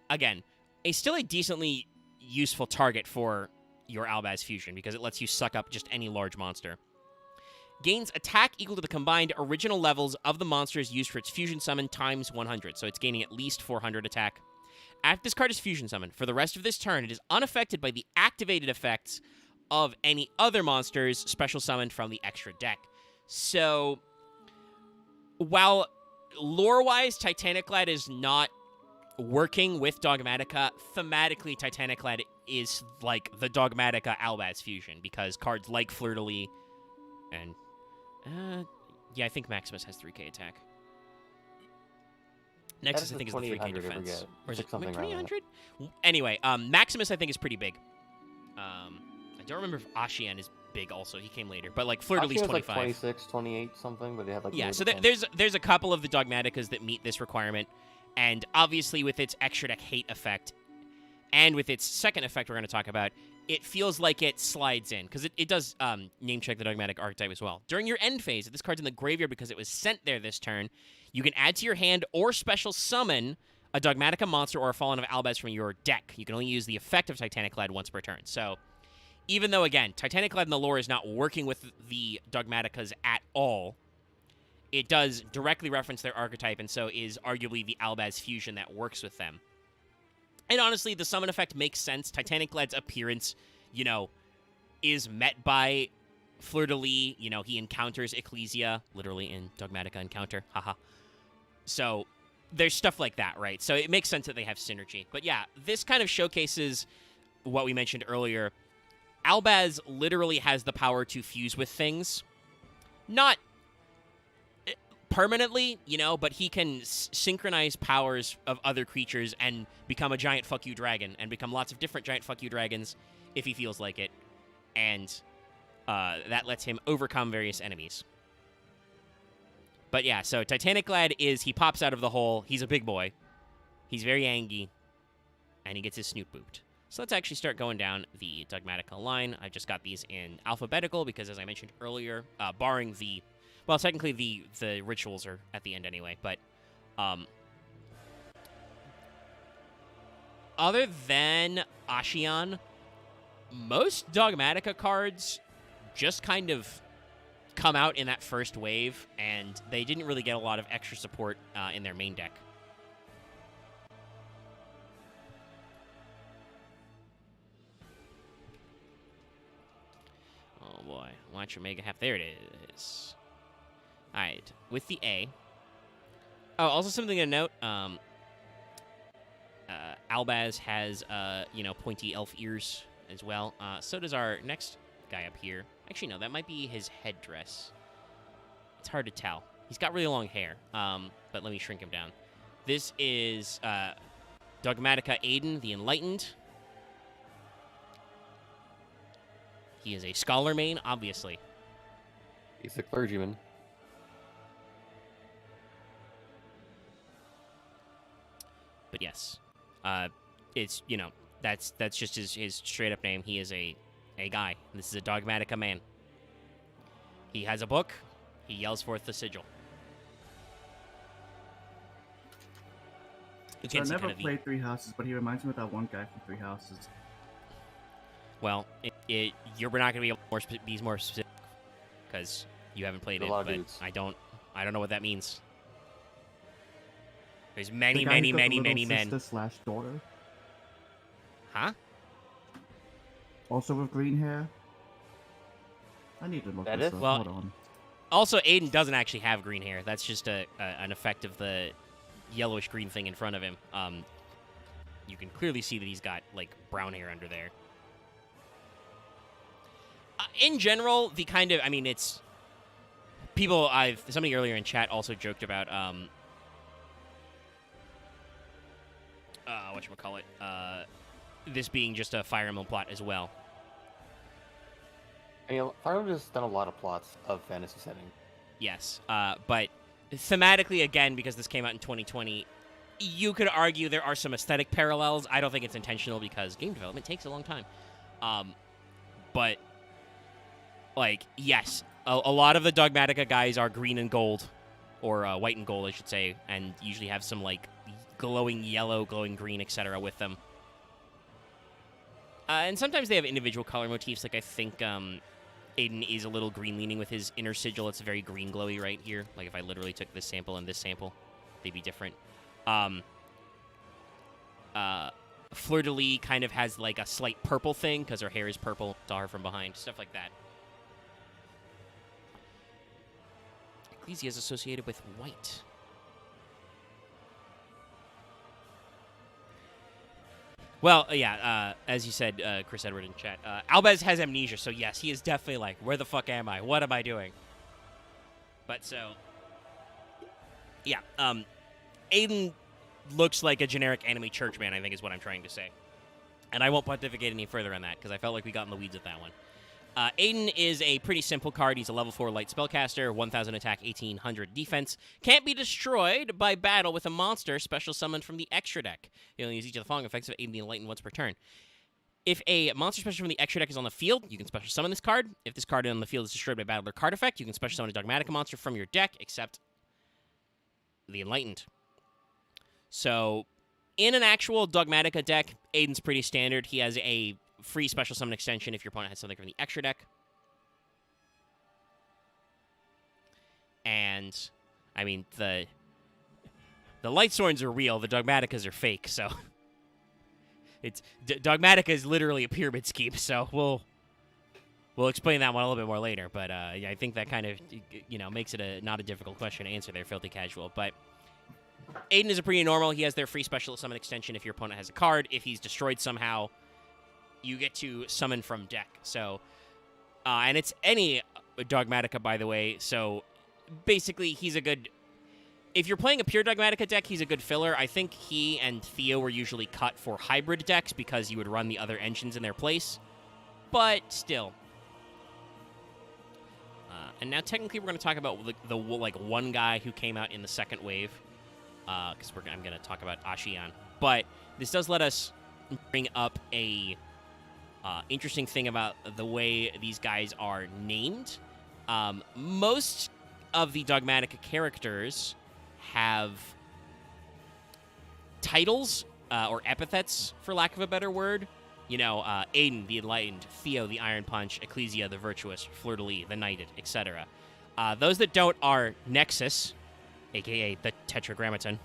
Speaker 1: again, still a decently useful target for your Albaz Fusion, because it lets you suck up just any large monster. Gains attack equal to the combined original levels of the monsters used for its fusion summon times 100, so it's gaining at least 400 attack. After this card is fusion summoned, for the rest of this turn, it is unaffected by the activated effects of any other monsters special summoned from the extra deck. So, while lore-wise, Titanic Clad is not working with Dogmatica, thematically, Titanic Clad is like the Dogmatica Albaz fusion, because cards like Fleur-de-Lis and, I think Maximus has 3k attack. Nexus, I think, is the 3k defense. Or is it 300? Anyway, Maximus, I think, is pretty big. I don't remember if Ashian is big also. He came later. But, like, Fleur-de-Lis 25.
Speaker 2: Like 26, 28, something, but they have, like...
Speaker 1: Yeah, so there's a couple of the Dogmaticas that meet this requirement. And obviously, with its extra deck hate effect, and with its second effect we're going to talk about, it feels like it slides in, because it does name-check the Dogmatic archetype as well. During your end phase, if this card's in the graveyard because it was sent there this turn, you can add to your hand or special summon a Dogmatica monster or a Fallen of Albaz from your deck. You can only use the effect of Titanic Clad once per turn. So, even though, again, Titanic Clad in the lore is not working with the Dogmaticas at all, it does directly reference their archetype, and so is arguably the Albaz fusion that works with them. And honestly, the summon effect makes sense. Titanic Clad's appearance, is met by Fleur-de-Lis. He encounters Ecclesia, literally in Dogmatica Encounter. Haha. So, there's stuff like that, right? So it makes sense that they have synergy. But yeah, this kind of showcases what we mentioned earlier. Albaz literally has the power to fuse with things. Not permanently, but he can synchronize powers of other creatures and become a giant fuck you dragon and become lots of different giant fuck you dragons if he feels like it. And that lets him overcome various enemies. But yeah, so Titanic Clad he pops out of the hole. He's a big boy. He's very angry. And he gets his snoot booped. So let's actually start going down the Dogmatica line. I've just got these in alphabetical because, as I mentioned earlier, barring the Well, technically the rituals are at the end anyway, but other than Ashion, most Dogmatica cards just kind of come out in that first wave, and they didn't really get a lot of extra support in their main deck. Oh boy, watch Omega half. There it is. All right, with the A. Oh, also something to note. Albaz has pointy elf ears as well. So does our next guy up here. Actually, no, that might be his headdress. It's hard to tell. He's got really long hair. But let me shrink him down. This is Dogmatica Aiden, the Enlightened. He is a scholar main, obviously.
Speaker 2: He's a clergyman.
Speaker 1: But yes, it's, that's just his straight up name. He is a guy. This is a Dogmatica man. He has a book. He yells forth the sigil. You
Speaker 3: So I
Speaker 1: can see
Speaker 3: never
Speaker 1: kind of
Speaker 3: played Three Houses, but he reminds me of that one guy from Three Houses.
Speaker 1: Well, we're not going to be able to be more specific because you haven't played
Speaker 2: A
Speaker 1: it.
Speaker 2: lot of
Speaker 1: But
Speaker 2: dudes.
Speaker 1: I don't know what that means. There's many,
Speaker 3: The guy who's
Speaker 1: many,
Speaker 3: got the
Speaker 1: many,
Speaker 3: little
Speaker 1: many men.
Speaker 3: sister/daughter,
Speaker 1: Huh?
Speaker 3: also with green hair. I need to look
Speaker 2: That
Speaker 3: this
Speaker 2: is-
Speaker 3: up.
Speaker 1: Well,
Speaker 3: Hold on.
Speaker 1: Also, Aiden doesn't actually have green hair. That's just an effect of the yellowish green thing in front of him. You can clearly see that he's got like brown hair under there. In general, the kind of, it's people. Somebody earlier in chat also joked about whatchamacallit, this being just a Fire Emblem plot as well.
Speaker 2: Fire Emblem has done a lot of plots of fantasy setting.
Speaker 1: Yes, but thematically, again, because this came out in 2020, you could argue there are some aesthetic parallels. I don't think it's intentional because game development takes a long time. But, yes, a lot of the Dogmatica guys are green and gold, or white and gold, I should say, and usually have some, glowing yellow, glowing green, etc. with them. And sometimes they have individual color motifs, I think Aiden is a little green-leaning with his inner sigil. It's very green glowy right here. If I literally took this sample and this sample, they'd be different. Fleur de Lis kind of has, a slight purple thing, because her hair is purple. Saw her from behind. Stuff like that. Ecclesia is associated with white. Well, yeah, as you said, Chris Edward in chat, Albaz has amnesia, so yes, he is definitely where the fuck am I? What am I doing? But so, yeah, Aiden looks like a generic anime churchman, I think is what I'm trying to say. And I won't pontificate any further on that, because I felt like we got in the weeds with that one. Aiden is a pretty simple card. He's a level 4 light spellcaster, 1,000 attack, 1,800 defense. Can't be destroyed by battle with a monster special summoned from the extra deck. You only use each of the following effects of Aiden the Enlightened once per turn. If a monster special from the extra deck is on the field, you can special summon this card. If this card on the field is destroyed by battle or card effect, you can special summon a Dogmatica monster from your deck, except the Enlightened. So, in an actual Dogmatica deck, Aiden's pretty standard. He has a free special summon extension if your opponent has something from the extra deck. And, the Light Sworns are real, the Dogmaticas are fake, so... Dogmatica is literally a pyramid scheme, so we'll explain that one a little bit more later, but yeah, I think that kind of, makes it not a difficult question to answer there, Filthy Casual, but... Aiden is a pretty normal. He has their free special summon extension if your opponent has a card. If he's destroyed somehow, you get to summon from deck. So, and it's any Dogmatica, by the way. So, basically, he's a good... If you're playing a pure Dogmatica deck, he's a good filler. I think he and Theo were usually cut for hybrid decks because you would run the other engines in their place. But, still. And now, technically, we're going to talk about the one guy who came out in the second wave. Because I'm going to talk about Ashion. But this does let us bring up a interesting thing about the way these guys are named. Most of the Dogmatica characters have titles or epithets, for lack of a better word. You know, Aiden, the Enlightened, Theo, the Iron Punch, Ecclesia, the Virtuous, Fleur-de-Lis, the Knighted, etc. Those that don't are Nexus, a.k.a. the Tetragrammaton,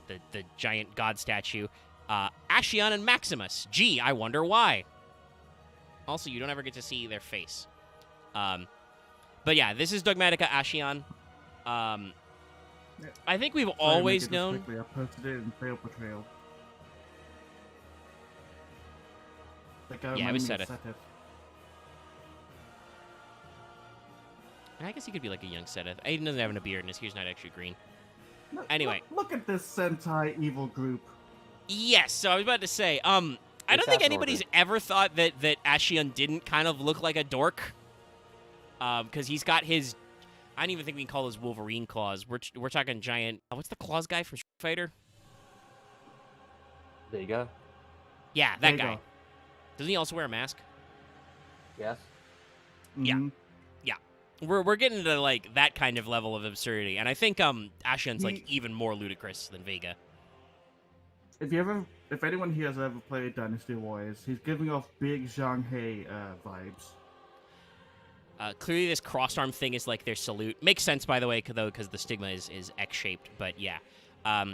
Speaker 1: the giant god statue, Ashion and Maximus. Gee, I wonder why. Also, you don't ever get to see their face. But yeah, this is Dogmatica Ashion. I think we've always known...
Speaker 3: Quickly, I posted it in Portrayal.
Speaker 1: Yeah, it was Seth. I guess he could be like a young Seth. Aiden doesn't have a beard, and his hair's not actually green. Anyway.
Speaker 3: Look at this Sentai evil group.
Speaker 1: Yes, so I was about to say, I don't think anybody's ever thought that Ashion didn't kind of look like a dork. Because he's got his... I don't even think we can call those Wolverine claws. We're talking giant... what's the claws guy from Street Fighter?
Speaker 2: Vega?
Speaker 1: Yeah, that
Speaker 3: Vega.
Speaker 1: guy. Doesn't he also wear a mask?
Speaker 2: Yes.
Speaker 3: Mm-hmm.
Speaker 1: Yeah. We're getting to, like, that kind of level of absurdity. And I think Ashion's, like, even more ludicrous than Vega.
Speaker 3: If anyone here has ever played Dynasty Warriors, he's giving off big Zhang He vibes.
Speaker 1: Clearly this cross-arm thing is, like, their salute. Makes sense, by the way, though, because the stigma is X-shaped. But, yeah.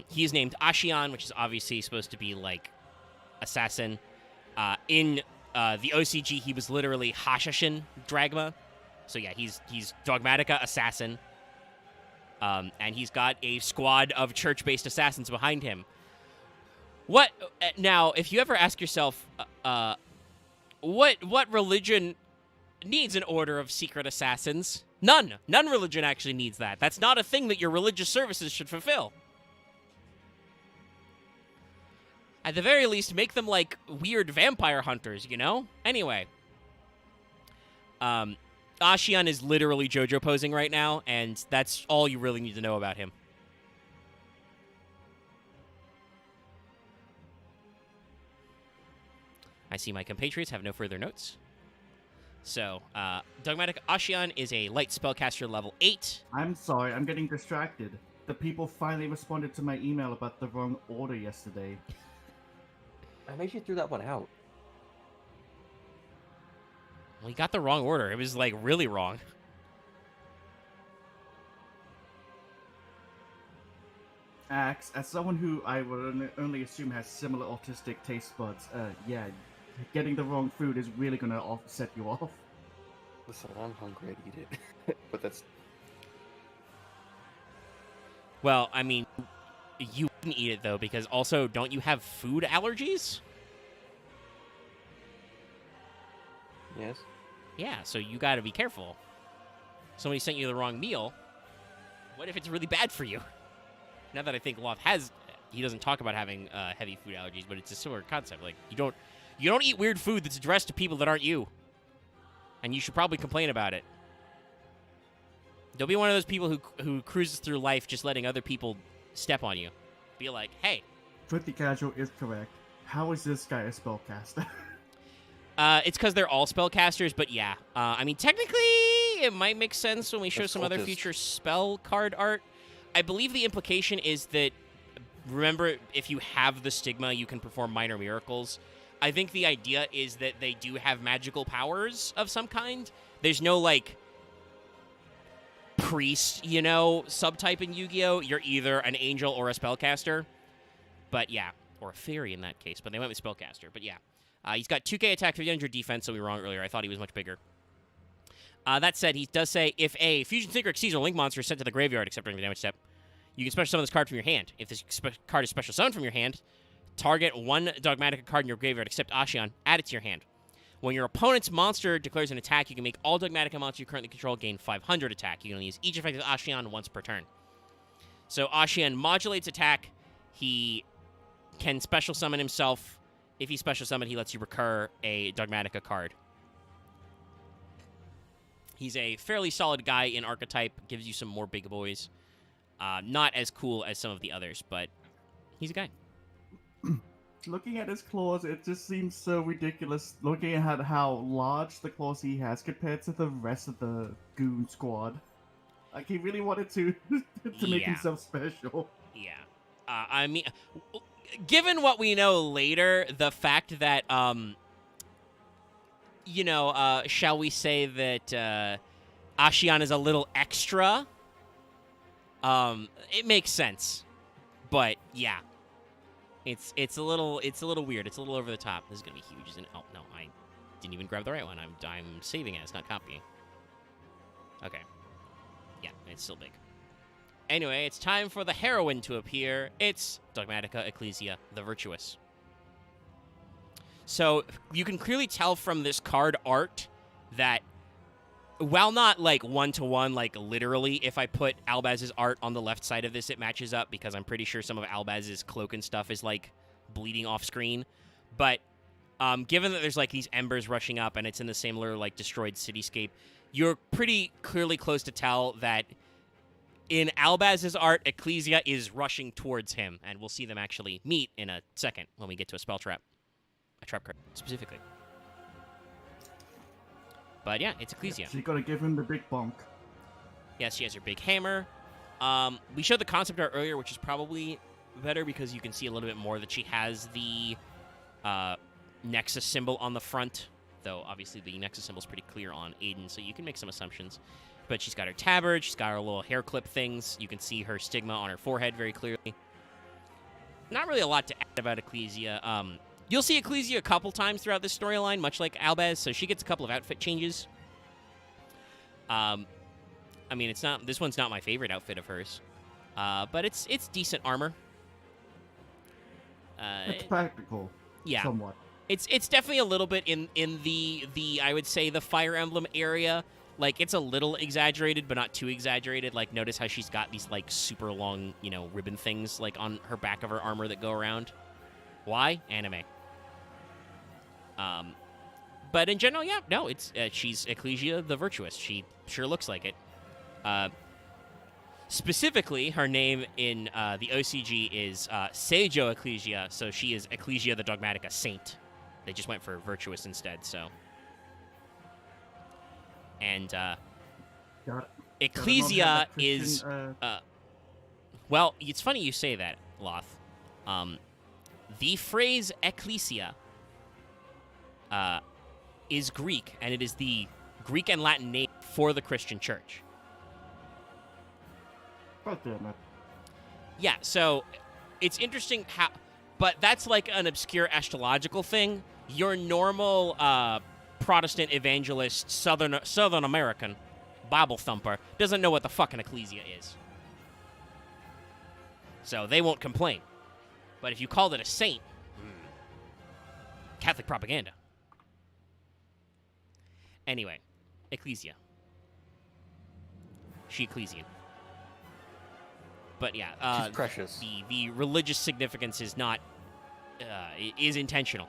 Speaker 1: He's named Ashion, which is obviously supposed to be, like, assassin. In the OCG, he was literally Hashashin Dragma. So, yeah, he's Dogmatica Assassin. And he's got a squad of church-based assassins behind him. What... now, if you ever ask yourself, what religion needs an order of secret assassins? None. None religion actually needs that. That's not a thing that your religious services should fulfill. At the very least, make them like weird vampire hunters, you know? Anyway. Ashion is literally JoJo posing right now, and that's all you really need to know about him. I see my compatriots have no further notes. So, Dogmatic Ashion is a light spellcaster level 8.
Speaker 3: I'm sorry, I'm getting distracted. The people finally responded to my email about the wrong order yesterday.
Speaker 2: I made you threw that one out.
Speaker 1: Well, you got the wrong order. It was, like, really wrong.
Speaker 3: Axe, as someone who I would only assume has similar autistic taste buds, yeah, getting the wrong food is really gonna set you off.
Speaker 2: Listen, I'm hungry, I'd eat it. But that's...
Speaker 1: Well, I mean, you wouldn't eat it, though, because also, don't you have food allergies?
Speaker 2: Yes.
Speaker 1: Yeah, so you gotta be careful. Somebody sent you the wrong meal. What if it's really bad for you? Now that I think Loth has... He doesn't talk about having heavy food allergies, but it's a similar concept. Like, you don't eat weird food that's addressed to people that aren't you. And you should probably complain about it. Don't be one of those people who cruises through life just letting other people step on you. Be like, hey.
Speaker 3: Pretty casual is correct. How is this guy a spellcaster?
Speaker 1: It's because they're all spellcasters, but yeah. I mean, technically, it might make sense when we show some other future spell card art. I believe the implication is that, remember, if you have the stigma, you can perform minor miracles. I think the idea is that they do have magical powers of some kind. There's no, like, priest, you know, subtype in Yu-Gi-Oh! You're either an angel or a spellcaster. But yeah, or a fairy in that case, but they went with spellcaster. But yeah, he's got 2k attack, 300 defense, so we were wrong earlier. I thought he was much bigger. That said, he does say, if a Fusion Thinker Xyz or Link monster is sent to the graveyard, except during the damage step, you can special summon this card from your hand. If this card is special summoned from your hand, target one Dogmatica card in your graveyard except Ashion, add it to your hand. When your opponent's monster declares an attack, you can make all Dogmatica monsters you currently control gain 500 attack. You can only use each effect of Ashion once per turn. So Ashion modulates attack. He can special summon himself. If he's special summoned, he lets you recur a Dogmatica card. He's a fairly solid guy in archetype, gives you some more big boys. Not as cool as some of the others, but he's a guy.
Speaker 3: Looking at his claws, it just seems so ridiculous looking at how large the claws he has compared to the rest of the goon squad. Like he really wanted to make
Speaker 1: Yeah.
Speaker 3: himself special.
Speaker 1: Yeah. I mean, given what we know later, the fact that, shall we say that Ashion is a little extra, it makes sense. But yeah, it's a little weird. It's a little over the top. This is gonna be huge, isn't it? Oh no, I didn't even grab the right one. I'm saving it. It's not copying. Okay. Yeah, it's still big. Anyway, it's time for the heroine to appear. It's Dogmatica Ecclesia, the Virtuous. So you can clearly tell from this card art that, while not like one-to-one, like literally, if I put Albaz's art on the left side of this, it matches up because I'm pretty sure some of Albaz's cloak and stuff is like bleeding off screen. But given that there's like these embers rushing up and it's in the similar like destroyed cityscape, you're pretty clearly close to tell that in Albaz's art, Ecclesia is rushing towards him, and we'll see them actually meet in a second when we get to a spell trap. A trap card, specifically. But yeah, it's Ecclesia.
Speaker 3: She's gonna give him the big bonk.
Speaker 1: Yes, she has her big hammer. We showed the concept art earlier, which is probably better because you can see a little bit more that she has the Nexus symbol on the front, though obviously the Nexus symbol is pretty clear on Aiden, so you can make some assumptions. But she's got her tabard, she's got her little hair clip things. You can see her stigma on her forehead very clearly. Not really a lot to add about Ecclesia. You'll see Ecclesia a couple times throughout this storyline, much like Albaz, so she gets a couple of outfit changes. I mean, this one's not my favorite outfit of hers, but it's decent armor.
Speaker 3: It's practical.
Speaker 1: Yeah.
Speaker 3: Somewhat.
Speaker 1: It's definitely a little bit in the I would say the Fire Emblem area. Like, it's a little exaggerated, but not too exaggerated. Like, notice how she's got these, like, super long, ribbon things, like, on her back of her armor that go around. Why? Anime. But in general, yeah, no, she's Ecclesia the Virtuous. She sure looks like it. Specifically, her name in the OCG is Seijo Ecclesia, so she is Ecclesia the Dogmatica Saint. They just went for Virtuous instead, so... And Ecclesia is well, it's funny you say that, Loth. The phrase Ecclesia is Greek, and it is the Greek and Latin name for the Christian church.
Speaker 3: God damn it.
Speaker 1: Yeah, so it's interesting how, but that's like an obscure astrological thing. Your normal Protestant evangelist, Southern American Bible thumper doesn't know what the fucking ecclesia is. So they won't complain. But if you called it a saint, Catholic propaganda. Anyway, ecclesia. She ecclesian. But yeah,
Speaker 2: She's precious.
Speaker 1: The religious significance is not is intentional.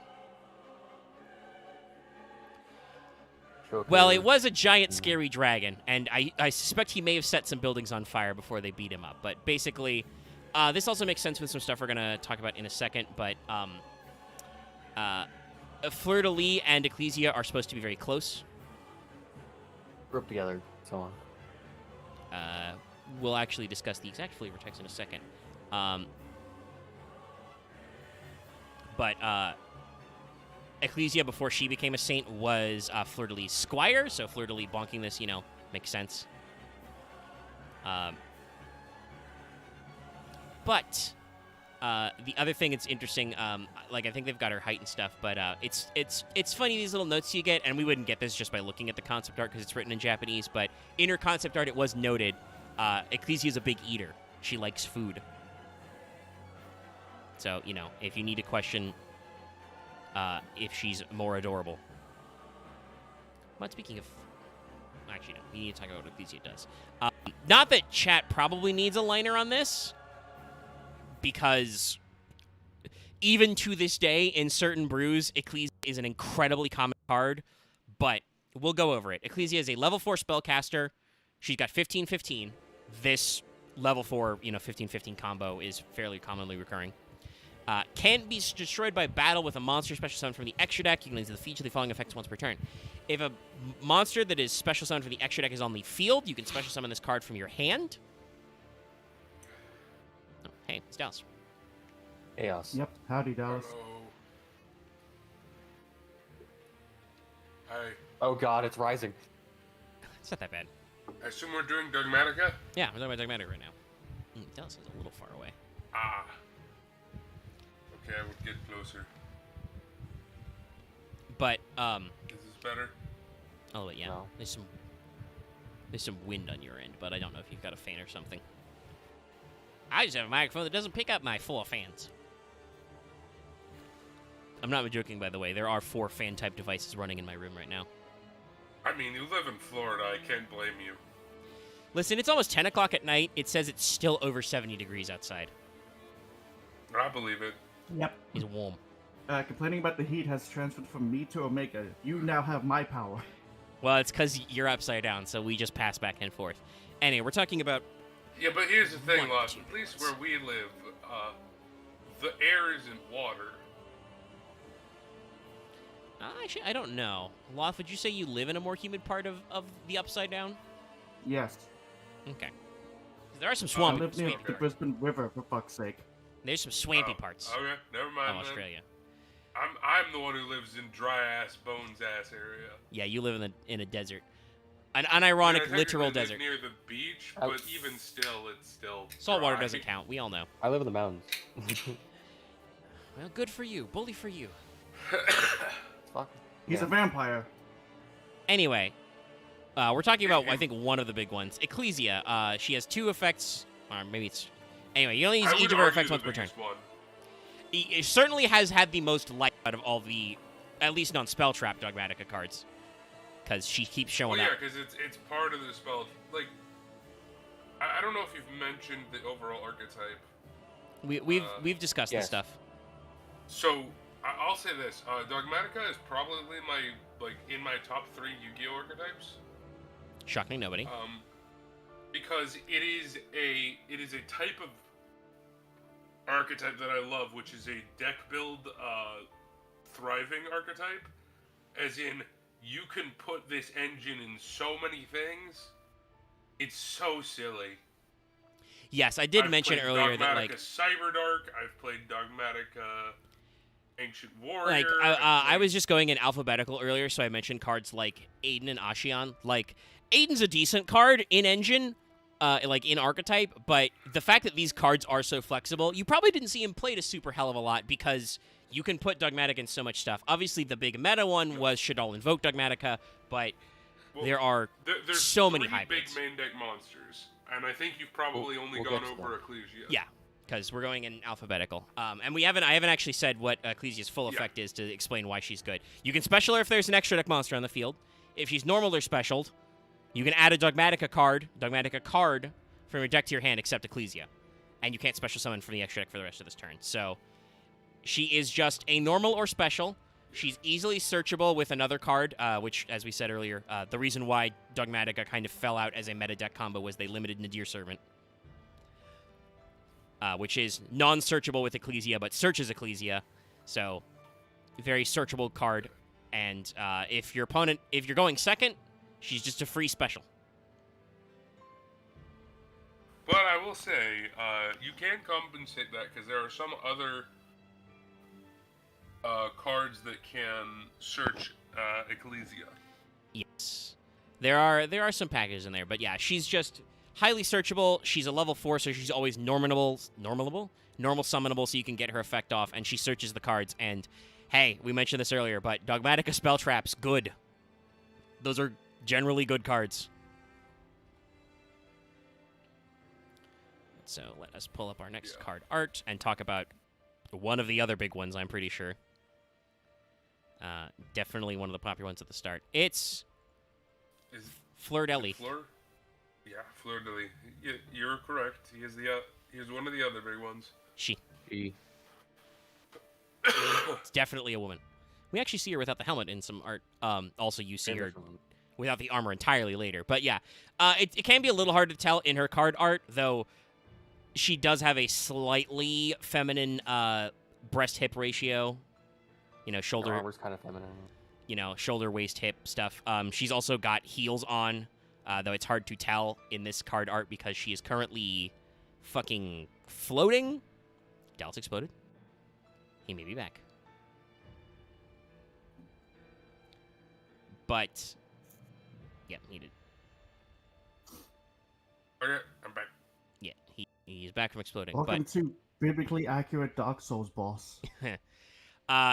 Speaker 1: Well, it was a giant, scary dragon, and I suspect he may have set some buildings on fire before they beat him up. But basically, this also makes sense with some stuff we're going to talk about in a second. But Fleur-de-Lis and Ecclesia are supposed to be very close.
Speaker 2: Grew up together, so on.
Speaker 1: We'll actually discuss the exact flavor text in a second. But Ecclesia, before she became a saint, was Fleur-de-Lis' squire, so Fleur-de-Lis bonking this, makes sense. But the other thing that's interesting, I think they've got her height and stuff, but it's funny, these little notes you get, and we wouldn't get this just by looking at the concept art because it's written in Japanese, but in her concept art it was noted, Ecclesia is a big eater. She likes food. So, if you need to question if she's more adorable. But speaking of... Actually, no. We need to talk about what Ecclesia does. Not that chat probably needs a liner on this, because even to this day, in certain brews, Ecclesia is an incredibly common card, but we'll go over it. Ecclesia is a level 4 spellcaster. She's got 15-15. This level 4, 15-15 combo is fairly commonly recurring. Can't be destroyed by battle with a monster special summon from the extra deck. You can use the feature the following effects once per turn. If a monster that is special summoned from the extra deck is on the field, you can special summon this card from your hand. Oh, hey, it's Dallas.
Speaker 2: Chaos.
Speaker 3: Yep. Howdy, Dallas.
Speaker 4: Hello. Hi.
Speaker 2: Oh god, it's rising.
Speaker 1: It's not that bad.
Speaker 4: I assume we're doing Dogmatica?
Speaker 1: Yeah, we're talking about Dragma right now. Dallas is a little far away.
Speaker 4: Ah. Okay, I would get closer.
Speaker 1: But,
Speaker 4: Is this better?
Speaker 1: oh, yeah,
Speaker 2: No.
Speaker 1: there's some wind on your end, but I don't know if you've got a fan or something. I just have a microphone that doesn't pick up my full of fans. I'm not joking, by the way. There are 4 fan-type devices running in my room right now.
Speaker 4: I mean, you live in Florida. I can't blame you.
Speaker 1: Listen, it's almost 10 o'clock at night. It says it's still over 70 degrees outside.
Speaker 4: I believe it.
Speaker 3: Yep.
Speaker 1: It's warm.
Speaker 3: Complaining about the heat has transferred from me to Omega. You now have my power.
Speaker 1: Well, it's because you're upside down, so we just pass back and forth. Anyway, we're talking about...
Speaker 4: Yeah, but here's the thing,
Speaker 1: One,
Speaker 4: Lost.
Speaker 1: two,
Speaker 4: At least
Speaker 1: three.
Speaker 4: where we live, the air isn't water.
Speaker 1: Actually, I don't know. Loth, would you say you live in a more humid part of the upside down?
Speaker 3: Yes.
Speaker 1: Okay. There are some
Speaker 3: I
Speaker 1: swampy...
Speaker 3: live near
Speaker 4: okay.
Speaker 3: the Brisbane River, for fuck's sake.
Speaker 1: There's some swampy
Speaker 4: Oh,
Speaker 1: parts
Speaker 4: Okay, never mind.
Speaker 1: of
Speaker 4: then.
Speaker 1: Australia.
Speaker 4: I'm the one who lives in dry ass bones ass area.
Speaker 1: Yeah, you live in a desert. An unironic,
Speaker 4: I mean, I
Speaker 1: literal
Speaker 4: technically live
Speaker 1: desert.
Speaker 4: near the beach,
Speaker 2: Oh.
Speaker 4: but even still, it's still
Speaker 1: Saltwater
Speaker 4: dry.
Speaker 1: doesn't count. We all know.
Speaker 2: I live in the mountains.
Speaker 1: Well, good for you. Bully for you.
Speaker 2: Fuck.
Speaker 3: He's
Speaker 2: Yeah.
Speaker 3: a vampire.
Speaker 1: Anyway, we're talking about, I think, one of the big ones. Ecclesia. She has 2 effects. Or maybe it's... Anyway, you only use
Speaker 4: I
Speaker 1: each
Speaker 4: would
Speaker 1: of her
Speaker 4: argue
Speaker 1: effects
Speaker 4: the
Speaker 1: once per turn.
Speaker 4: biggest one.
Speaker 1: It certainly has had the most life out of all the, at least non-spell trap Dogmatica cards. Because she keeps
Speaker 4: Well,
Speaker 1: showing
Speaker 4: yeah,
Speaker 1: up.
Speaker 4: because it's part of the spell. Like, I don't know if you've mentioned the overall archetype.
Speaker 1: We've discussed this
Speaker 2: yes.
Speaker 1: stuff.
Speaker 4: So I'll say this: Dogmatica is probably in my top 3 Yu-Gi-Oh archetypes.
Speaker 1: Shocking nobody.
Speaker 4: Because it is a type of archetype that I love, which is a deck build thriving archetype. As in, you can put this engine in so many things. It's so silly.
Speaker 1: Yes, I did
Speaker 4: I've
Speaker 1: mention
Speaker 4: played
Speaker 1: earlier that,
Speaker 4: Dogmatica
Speaker 1: like...
Speaker 4: Cyberdark. I've played Dogmatica Ancient Warrior.
Speaker 1: Like,
Speaker 4: I've
Speaker 1: I
Speaker 4: played-
Speaker 1: was just going in alphabetical earlier, so I mentioned cards like Aiden and Ashion. Like, Aiden's a decent card in Engine, like in Archetype, but the fact that these cards are so flexible, you probably didn't see him played a super hell of a lot because you can put Dogmatic in so much stuff. Obviously, the big meta one was Shaddoll Invoke Dogmatica, but
Speaker 4: Well,
Speaker 1: there are
Speaker 4: there's
Speaker 1: so many
Speaker 4: 3
Speaker 1: hybrids.
Speaker 4: big main deck monsters, and I think you've probably only
Speaker 2: we'll
Speaker 4: gone
Speaker 2: get to
Speaker 4: over
Speaker 2: them.
Speaker 4: Ecclesia.
Speaker 1: Yeah, because we're going in alphabetical. And I haven't actually said what Ecclesia's full
Speaker 4: Yeah.
Speaker 1: effect is to explain why she's good. You can special her if there's an extra deck monster on the field. If she's normal or specialed, you can add a Dogmatica card from your deck to your hand except Ecclesia. And you can't special summon from the extra deck for the rest of this turn. So she is just a normal or special. She's easily searchable with another card, which, as we said earlier, the reason why Dogmatica kind of fell out as a meta deck combo was they limited Nadir Servant. Which is non-searchable with Ecclesia, but searches Ecclesia. So, very searchable card. And if you're going second, she's just a free special.
Speaker 4: But I will say, you can compensate that because there are some other cards that can search Ecclesia.
Speaker 1: Yes, there are some packages in there, but yeah, she's just highly searchable. She's a level 4, so she's always normal summonable, so you can get her effect off, and she searches the cards. And hey, we mentioned this earlier, but Dogmatica Spell Traps, good. Those are generally good cards. So let us pull up our next
Speaker 4: Yeah.
Speaker 1: card art and talk about one of the other big ones, I'm pretty sure. Definitely one of the popular ones at the start. It's
Speaker 4: Is
Speaker 1: Fleur-de-Lis.
Speaker 4: Fleur? Yeah, Fleur de Lis. You're correct. He is one of the other big ones.
Speaker 1: She.
Speaker 2: E.
Speaker 1: It's definitely a woman. We actually see her without the helmet in some art. Also, you see her without the armor entirely later. But yeah, it can be a little hard to tell in her card art, though she does have a slightly feminine breast-hip ratio. You know,
Speaker 2: Her
Speaker 1: shoulder,
Speaker 2: armor's kind of feminine.
Speaker 1: shoulder, waist, hip stuff. She's also got heels on, though it's hard to tell in this card art because she is currently fucking floating. Dallas exploded. He may be back. But, yeah, he did.
Speaker 4: Okay, I'm back.
Speaker 1: Yeah, he's back from exploding.
Speaker 3: Welcome to biblically accurate Dark Souls boss.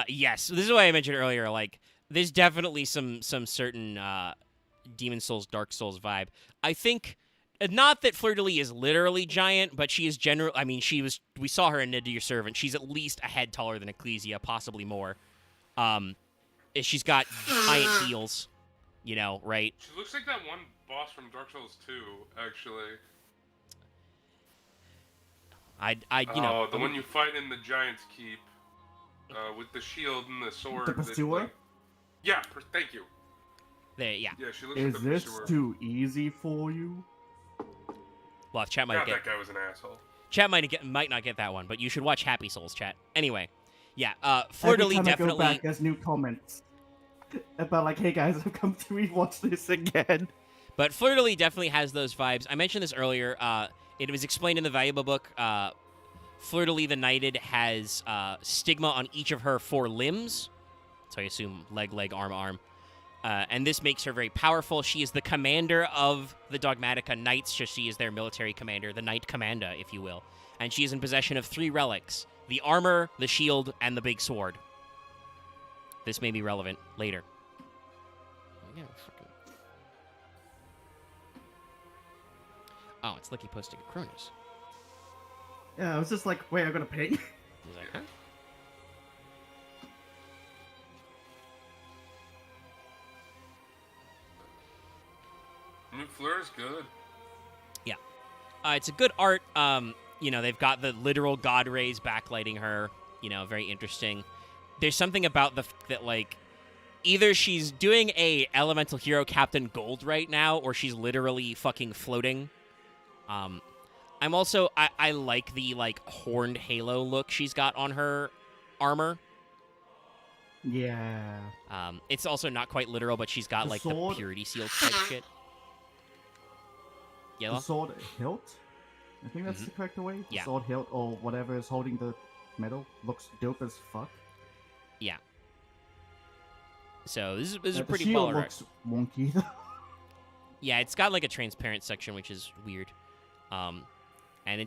Speaker 1: Yes, so this is why I mentioned earlier, like, there's definitely some certain Demon Souls, Dark Souls vibe. I think, not that Fleur-de-Lis is literally giant, but she is I mean, we saw her in Nid to Your Servant. She's at least a head taller than Ecclesia, possibly more. She's got giant heels, right?
Speaker 4: She looks like that one boss from Dark Souls 2, actually. The one you fight in the Giant's Keep, with the shield and the sword.
Speaker 3: The Pursuer?
Speaker 4: Yeah, thank you.
Speaker 1: Yeah.
Speaker 4: Yeah, she looks
Speaker 3: Is
Speaker 4: like the
Speaker 3: this
Speaker 4: Pursuer.
Speaker 3: too easy for you?
Speaker 1: Well, chat might
Speaker 4: God,
Speaker 1: get
Speaker 4: that guy was an asshole.
Speaker 1: chat might not get that one, but you should watch Happy Souls, chat. Anyway, yeah, Fleur-de-Lis
Speaker 3: Every time I go
Speaker 1: definitely.
Speaker 3: back, there's new comments about like, hey guys, I've come to rewatch this again.
Speaker 1: But Fleur-de-Lis definitely has those vibes. I mentioned this earlier. It was explained in the valuable book. Fleur-de-Lis the Knighted has stigma on each of her 4 limbs. So I assume leg, arm. And this makes her very powerful. She is the commander of the Dogmatica Knights. So she is their military commander, the Knight Commander, if you will. And she is in possession of 3 relics: the armor, the shield, and the big sword. This may be relevant later. Yeah, fucking... Oh, it's Licky posting a Cronus.
Speaker 3: Yeah, I was just like, wait, I'm gonna ping.
Speaker 1: He's like, huh?
Speaker 4: Fleur is good.
Speaker 1: Yeah. It's a good art. They've got the literal god rays backlighting her. Very interesting. There's something about the fact that, like, either she's doing a elemental hero Captain Gold right now, or she's literally fucking floating. I'm also, I like the, like, horned halo look she's got on her armor.
Speaker 3: Yeah.
Speaker 1: It's also not quite literal, but she's got,
Speaker 3: The
Speaker 1: like,
Speaker 3: sword-
Speaker 1: the purity seal type shit. Yellow?
Speaker 3: The sword hilt? I think that's the correct way. The
Speaker 1: Yeah.
Speaker 3: sword hilt or whatever is holding the metal looks dope as fuck.
Speaker 1: Yeah. So this is a
Speaker 3: The
Speaker 1: pretty
Speaker 3: shield
Speaker 1: well
Speaker 3: looks wonky though.
Speaker 1: Yeah, it's got like a transparent section, which is weird. And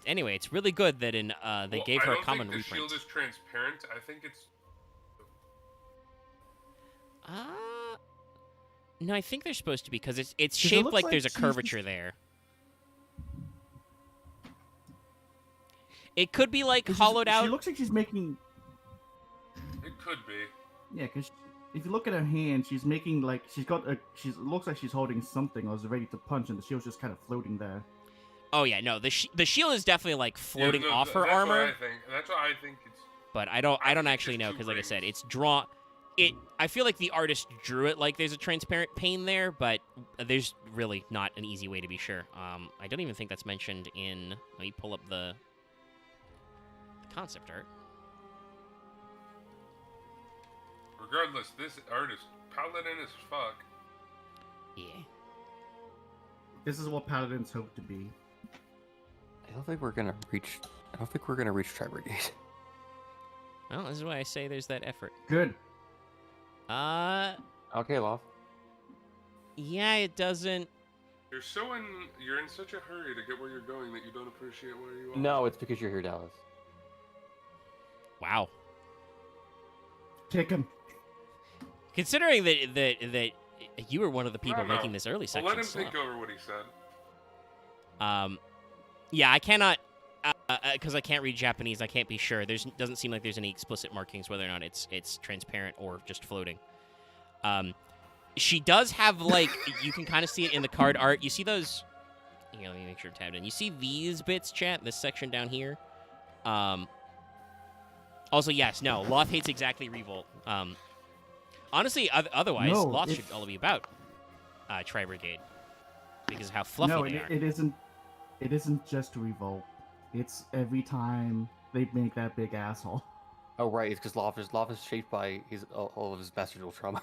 Speaker 1: anyway, it's really good that they gave her a common
Speaker 4: I don't think the
Speaker 1: reprint.
Speaker 4: shield is transparent. I think it's...
Speaker 1: No, I think they're supposed to be because it's
Speaker 3: 'Cause it
Speaker 1: shaped
Speaker 3: looks
Speaker 1: like
Speaker 3: like
Speaker 1: there's a
Speaker 3: she's
Speaker 1: curvature there. It could be like hollowed out.
Speaker 3: She looks like she's making.
Speaker 4: It could be.
Speaker 3: Yeah, because if you look at her hand, she's making like she's got a. She looks like she's holding something or is ready to punch, and the shield's just kind of floating there.
Speaker 1: Oh yeah, no, the shield is definitely like floating
Speaker 4: Yeah, no,
Speaker 1: off her
Speaker 4: that's
Speaker 1: armor.
Speaker 4: What I think. That's what I think it's...
Speaker 1: But I don't
Speaker 4: think
Speaker 1: actually
Speaker 4: it's
Speaker 1: know
Speaker 4: 2
Speaker 1: because, like I said,
Speaker 4: rings.
Speaker 1: it's drawn. I feel like the artist drew it like there's a transparent pane there, but there's really not an easy way to be sure. I don't even think that's mentioned in. Let me pull up the concept art.
Speaker 4: Regardless, this artist, paladin as fuck.
Speaker 1: Yeah.
Speaker 3: This is what paladins hope to be.
Speaker 2: I don't think we're gonna reach Tri Brigade.
Speaker 1: Well, this is why I say there's that effort.
Speaker 3: Good.
Speaker 2: Okay, Loth.
Speaker 1: Yeah, it doesn't.
Speaker 4: You're in such a hurry to get where you're going that you don't appreciate where you are.
Speaker 2: No, it's because you're here, Dallas.
Speaker 1: Wow.
Speaker 3: Kick him.
Speaker 1: Considering that you were one of the people
Speaker 4: No.
Speaker 1: making this early
Speaker 4: Well,
Speaker 1: section.
Speaker 4: let him
Speaker 1: slow.
Speaker 4: think over what he said.
Speaker 1: Yeah, I cannot, because I can't read Japanese. I can't be sure. Doesn't seem like there's any explicit markings whether or not it's transparent or just floating. She does have like you can kind of see it in the card art. You see those? Let me make sure I'm tabbed in. You see these bits, chat? This section down here. Also, yes, no. Loth hates exactly Revolt. Honestly, otherwise,
Speaker 3: No,
Speaker 1: Loth
Speaker 3: it's-
Speaker 1: should all be about Tri Brigade because of how fluffy
Speaker 3: No,
Speaker 1: they are.
Speaker 3: it isn't. It isn't just Revolt. It's every time they make that big asshole.
Speaker 2: Oh right, it's because lava's shaped by all of his bestial trauma.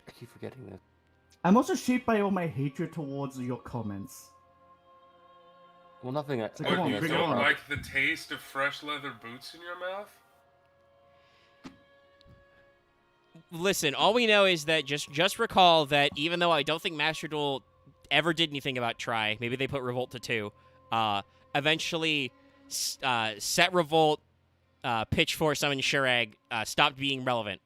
Speaker 2: I keep forgetting this.
Speaker 3: I'm also shaped by all my hatred towards your comments.
Speaker 2: Well, nothing.
Speaker 3: So
Speaker 4: Oh,
Speaker 3: come on,
Speaker 4: you
Speaker 3: bring it
Speaker 4: don't
Speaker 3: on.
Speaker 4: like the taste of fresh leather boots in your mouth?
Speaker 1: Listen, all we know is that just recall that even though I don't think Master Duel ever did anything about Try, maybe they put Revolt to 2, eventually Set Revolt, Pitchforce, Summon Shurag stopped being relevant.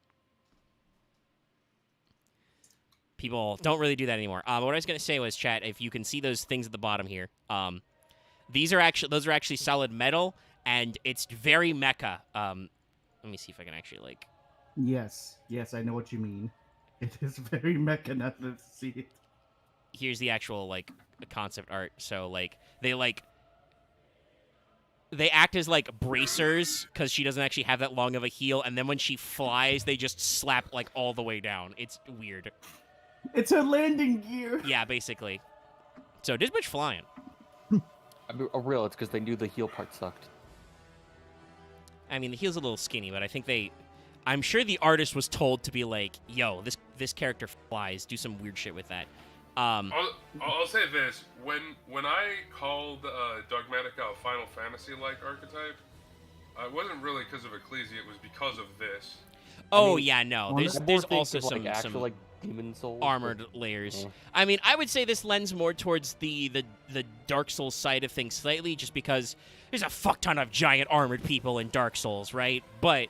Speaker 1: People don't really do that anymore. What I was going to say was, chat, if you can see those things at the bottom here, those are actually solid metal, and it's very mecha. Let me see if I can actually, like...
Speaker 3: Yes, I know what you mean. It is very mechanized to see it.
Speaker 1: Here's the actual, like, concept art. So, like, they act as, like, bracers, because she doesn't actually have that long of a heel, and then when she flies, they just slap, like, all the way down. It's weird.
Speaker 3: It's her landing gear!
Speaker 1: Yeah, basically. So, this bitch flying.
Speaker 2: I mean, real, it's because they knew the heel part sucked.
Speaker 1: I mean, the heel's a little skinny, but I think I'm sure the artist was told to be like, yo, this character flies. Do some weird shit with that.
Speaker 4: I'll say this: when I called Dogmatica a Final Fantasy-like archetype, it wasn't really because of Ecclesia. It was because of this.
Speaker 1: Oh,
Speaker 2: mean,
Speaker 1: yeah, no.
Speaker 3: one
Speaker 1: There's
Speaker 2: More
Speaker 1: also
Speaker 2: things of,
Speaker 1: some
Speaker 2: actual like demon souls,
Speaker 1: armored layers.
Speaker 2: Yeah.
Speaker 1: I mean, I would say this lends more towards the Dark Souls side of things slightly, just because there's a fuck ton of giant armored people in Dark Souls, right? But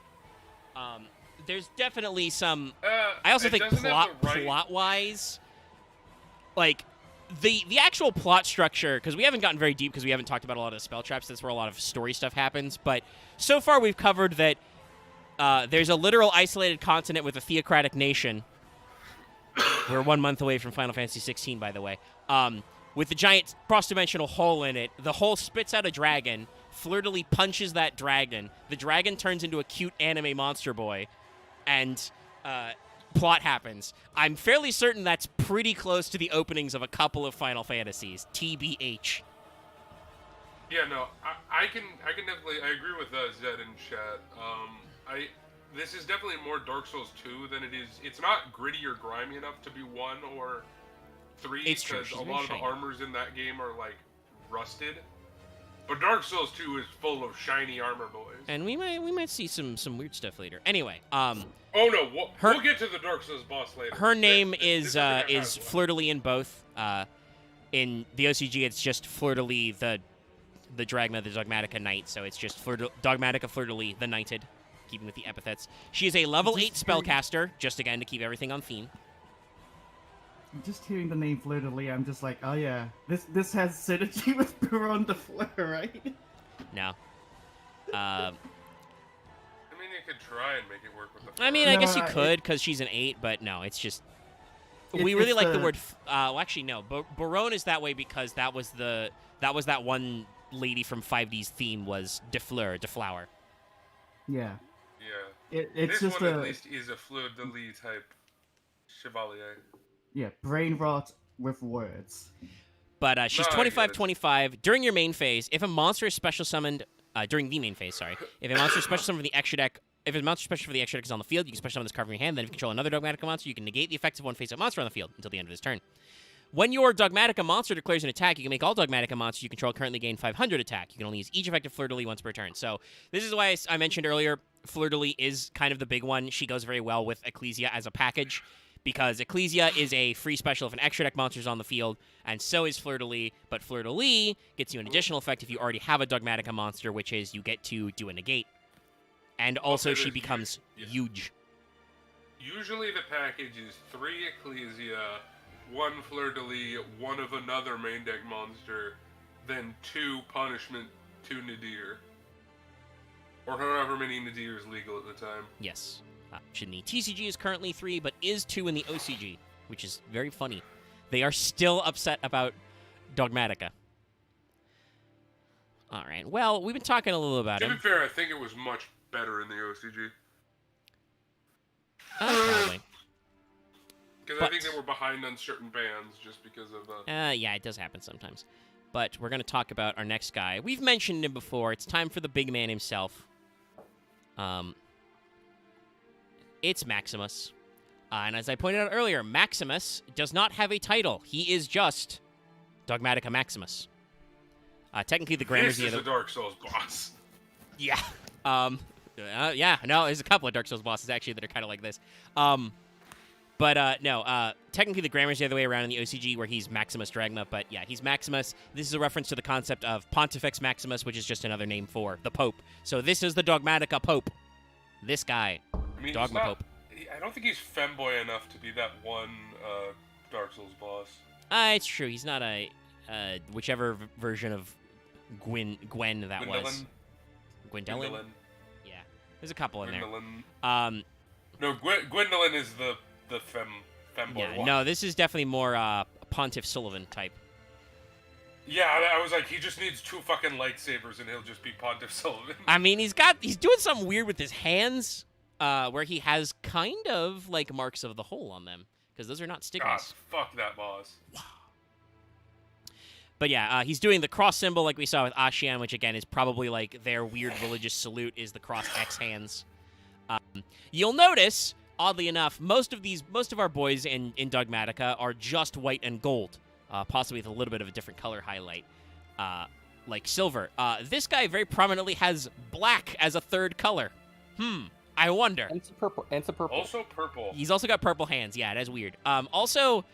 Speaker 1: there's definitely some. I also
Speaker 4: it
Speaker 1: think
Speaker 4: doesn't have the right-
Speaker 1: plot-wise, like the actual plot structure, because we haven't gotten very deep because we haven't talked about a lot of the spell traps. That's where a lot of story stuff happens. But so far, we've covered that there's a literal isolated continent with a theocratic nation. We're 1 month away from Final Fantasy 16, by the way. With the giant cross-dimensional hole in it, the hole spits out a dragon. Fleur-de-lis punches that dragon. The dragon turns into a cute anime monster boy, and plot happens. I'm fairly certain that's pretty close to the openings of a couple of Final Fantasies. TBH.
Speaker 4: Yeah, no, I can definitely agree with Zed in chat. This is definitely more Dark Souls 2 than it is. It's not gritty or grimy enough to be 1 or 3
Speaker 1: It's true,
Speaker 4: because
Speaker 1: she's
Speaker 4: a
Speaker 1: very
Speaker 4: lot of the
Speaker 1: shiny.
Speaker 4: armors in that game are like rusted. But Dark Souls 2 is full of shiny armor boys.
Speaker 1: And we might see some weird stuff later. Anyway,
Speaker 4: Oh no,
Speaker 1: her-
Speaker 4: we'll get to the Dark Souls boss later.
Speaker 1: her name
Speaker 4: This
Speaker 1: is
Speaker 4: I have one.
Speaker 1: Fleur-de-lis in both. In the OCG, it's just Fleur-de-lis, the Dragma, the Dogmatica Knight. So it's just Dogmatica Fleur-de-lis, the Knighted, keeping with the epithets. She is a level 8 spellcaster, just again to keep everything on theme.
Speaker 3: Just hearing the name Fleur-de-lis, I'm just like, oh yeah, this has synergy with Baron de Fleur, right?
Speaker 1: No.
Speaker 4: I mean, you could try and make it work with the.
Speaker 1: I mean, I
Speaker 3: No,
Speaker 1: guess you
Speaker 3: it-
Speaker 1: could, because she's an 8, but no, it's just... we
Speaker 3: It's
Speaker 1: really like the
Speaker 3: the-
Speaker 1: word... well, actually, no. Baron is that way because that was that one lady from 5D's theme was de Flower.
Speaker 3: Yeah.
Speaker 4: Yeah.
Speaker 3: It's
Speaker 4: This
Speaker 3: just
Speaker 4: one
Speaker 3: a
Speaker 4: at least is a Fleur de Lis type Chevalier.
Speaker 3: yeah brain rot with words.
Speaker 1: But she's
Speaker 4: No, I get it.
Speaker 1: 25-25. During your main phase, if a monster is special summoned... during the main phase, sorry. If a monster is special summoned from the extra deck... If a monster special for the extra deck is on the field, you can special summon this card from your hand. Then if you control another Dogmatica monster, you can negate the effects of one face-up monster on the field until the end of his turn. When your Dogmatica monster declares an attack, you can make all Dogmatica monsters you control currently gain 500 attack. You can only use each effective Fleur-de-lis once per turn. So this is why I mentioned earlier, Fleur-de-lis is kind of the big one. She goes very well with Ecclesia as a package, because Ecclesia is a free special if an extra deck monster is on the field, and so is Fleur-de-lis, but Fleur-de-lis gets you an additional effect if you already have a Dogmatica monster, which is you get to do a negate. And also
Speaker 4: Okay,
Speaker 1: she
Speaker 4: there's
Speaker 1: becomes huge.
Speaker 4: Usually the package is 3 Ecclesia, 1 Fleur-de-Lis, 1 of another main deck monster, then 2 Punishment, 2 Nadir. Or however many Nadir is legal at the time.
Speaker 1: Yes. In the TCG is currently 3, but is 2 in the OCG, which is very funny. They are still upset about Dogmatica. All right. Well, we've been talking a little about
Speaker 4: To be
Speaker 1: him.
Speaker 4: fair, I think it was much better in the OCG.
Speaker 1: Probably.
Speaker 4: Because
Speaker 1: But-
Speaker 4: I think they were behind on certain bans just because of
Speaker 1: Yeah, it does happen sometimes. But we're going to talk about our next guy. We've mentioned him before. It's time for the big man himself. It's Maximus. And as I pointed out earlier, Maximus does not have a title. He is just Dogmatica Maximus. Technically, the Grammars
Speaker 4: This is a Dark Souls boss.
Speaker 1: Yeah. Yeah. No, there's a couple of Dark Souls bosses actually that are kind of like this. No. Technically, the Grammar's the other way around in the OCG, where he's Maximus Dragma. But yeah, he's Maximus. This is a reference to the concept of Pontifex Maximus, which is just another name for the Pope. So this is the Dogmatica Pope. This guy,
Speaker 4: I mean,
Speaker 1: Dogma Pope.
Speaker 4: I don't think he's femboy enough to be that one Dark Souls boss.
Speaker 1: It's true. He's not a whichever version of Gwen that was. Gwendolyn? Yeah. There's a couple in there.
Speaker 4: No, Gwendolyn is the femboy
Speaker 1: yeah,
Speaker 4: one.
Speaker 1: no, this is definitely more Pontiff Sullivan type.
Speaker 4: Yeah, I was like, he just needs 2 fucking lightsabers and he'll just be Pontiff Sullivan.
Speaker 1: I mean, he's doing something weird with his hands, where he has kind of like marks of the hole on them, because those are not
Speaker 4: God,
Speaker 1: stigmas.
Speaker 4: fuck that boss.
Speaker 1: But yeah, he's doing the cross symbol like we saw with Ashian, which again is probably like their weird religious salute is the cross X hands. You'll notice, oddly enough, most of our boys in Dogmatica are just white and gold, possibly with a little bit of a different color highlight, like silver. This guy very prominently has black as a third color. I wonder.
Speaker 2: And some purple.
Speaker 4: Also purple.
Speaker 1: He's also got purple hands. Yeah, that's weird. Also,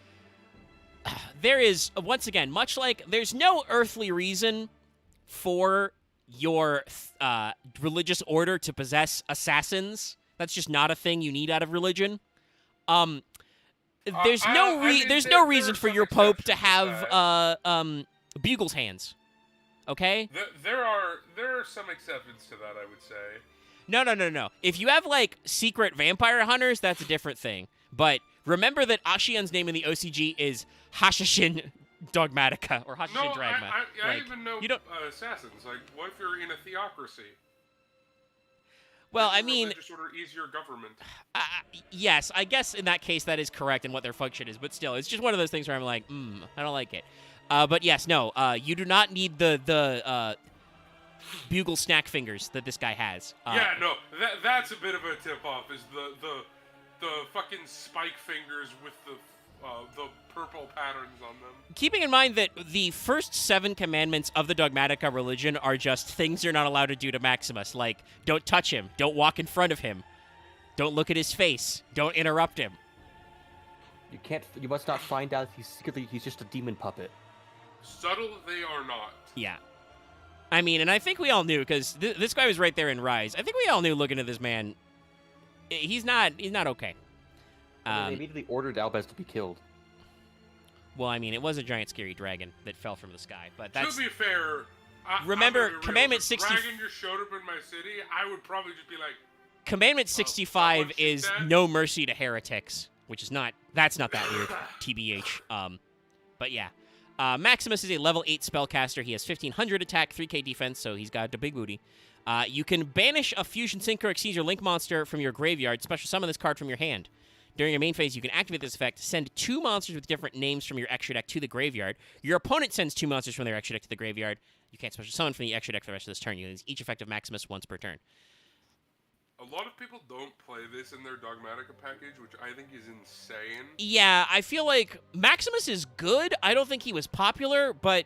Speaker 1: there is, once again, much like there's no earthly reason for your religious order to possess assassins. That's just not a thing you need out of religion. There's no reason for your pope to have Bugle's hands. Okay?
Speaker 4: There are some exceptions to that, I would say.
Speaker 1: No. If you have, like, secret vampire hunters, that's a different thing. But remember that Ashian's name in the OCG is Hashashin Dogmatica, or Hashashin Dragma.
Speaker 4: I even know assassins. Like, what if you're in a theocracy?
Speaker 1: Well,
Speaker 4: Is
Speaker 1: I
Speaker 4: your
Speaker 1: mean...
Speaker 4: religious order easier government?
Speaker 1: Yes, I guess in that case that is correct in what their function is, but still, it's just one of those things where I'm like, I don't like it. But yes, no, you do not need the bugle snack fingers that this guy has.
Speaker 4: Yeah, no, that's a bit of a tip-off, is the fucking spike fingers with the purple patterns on them.
Speaker 1: Keeping in mind that the first 7 commandments of the Dogmatica religion are just things you're not allowed to do to Maximus, like don't touch him, don't walk in front of him, don't look at his face, don't interrupt him.
Speaker 2: You must not find out he's just a demon puppet.
Speaker 4: Subtle they are not.
Speaker 1: Yeah. I mean, and I think we all knew, because this guy was right there in Rise. I think we all knew looking at this man, he's not okay.
Speaker 2: They immediately ordered Albaz to be killed.
Speaker 1: Well, I mean, it was a giant scary dragon that fell from the sky, but that's...
Speaker 4: To be fair,
Speaker 1: remember,
Speaker 4: I'm
Speaker 1: Commandment
Speaker 4: if
Speaker 1: 60...
Speaker 4: dragon just showed up in my city, I would probably just be like...
Speaker 1: Commandment 65
Speaker 4: someone shoot
Speaker 1: is
Speaker 4: that?
Speaker 1: no mercy to heretics, which is not... That's not that weird, TBH. But yeah. Maximus is a level 8 spellcaster. He has 1,500 attack, 3k defense, so he's got a big booty. You can banish a Fusion Synchro Exceeds your Link monster from your graveyard, special summon this card from your hand. During your main phase, you can activate this effect, send 2 monsters with different names from your extra deck to the graveyard. Your opponent sends 2 monsters from their extra deck to the graveyard. You can't special summon from the extra deck for the rest of this turn. You use each effect of Maximus once per turn.
Speaker 4: A lot of people don't play this in their Dogmatica package, which I think is insane.
Speaker 1: Yeah, I feel like Maximus is good. I don't think he was popular, but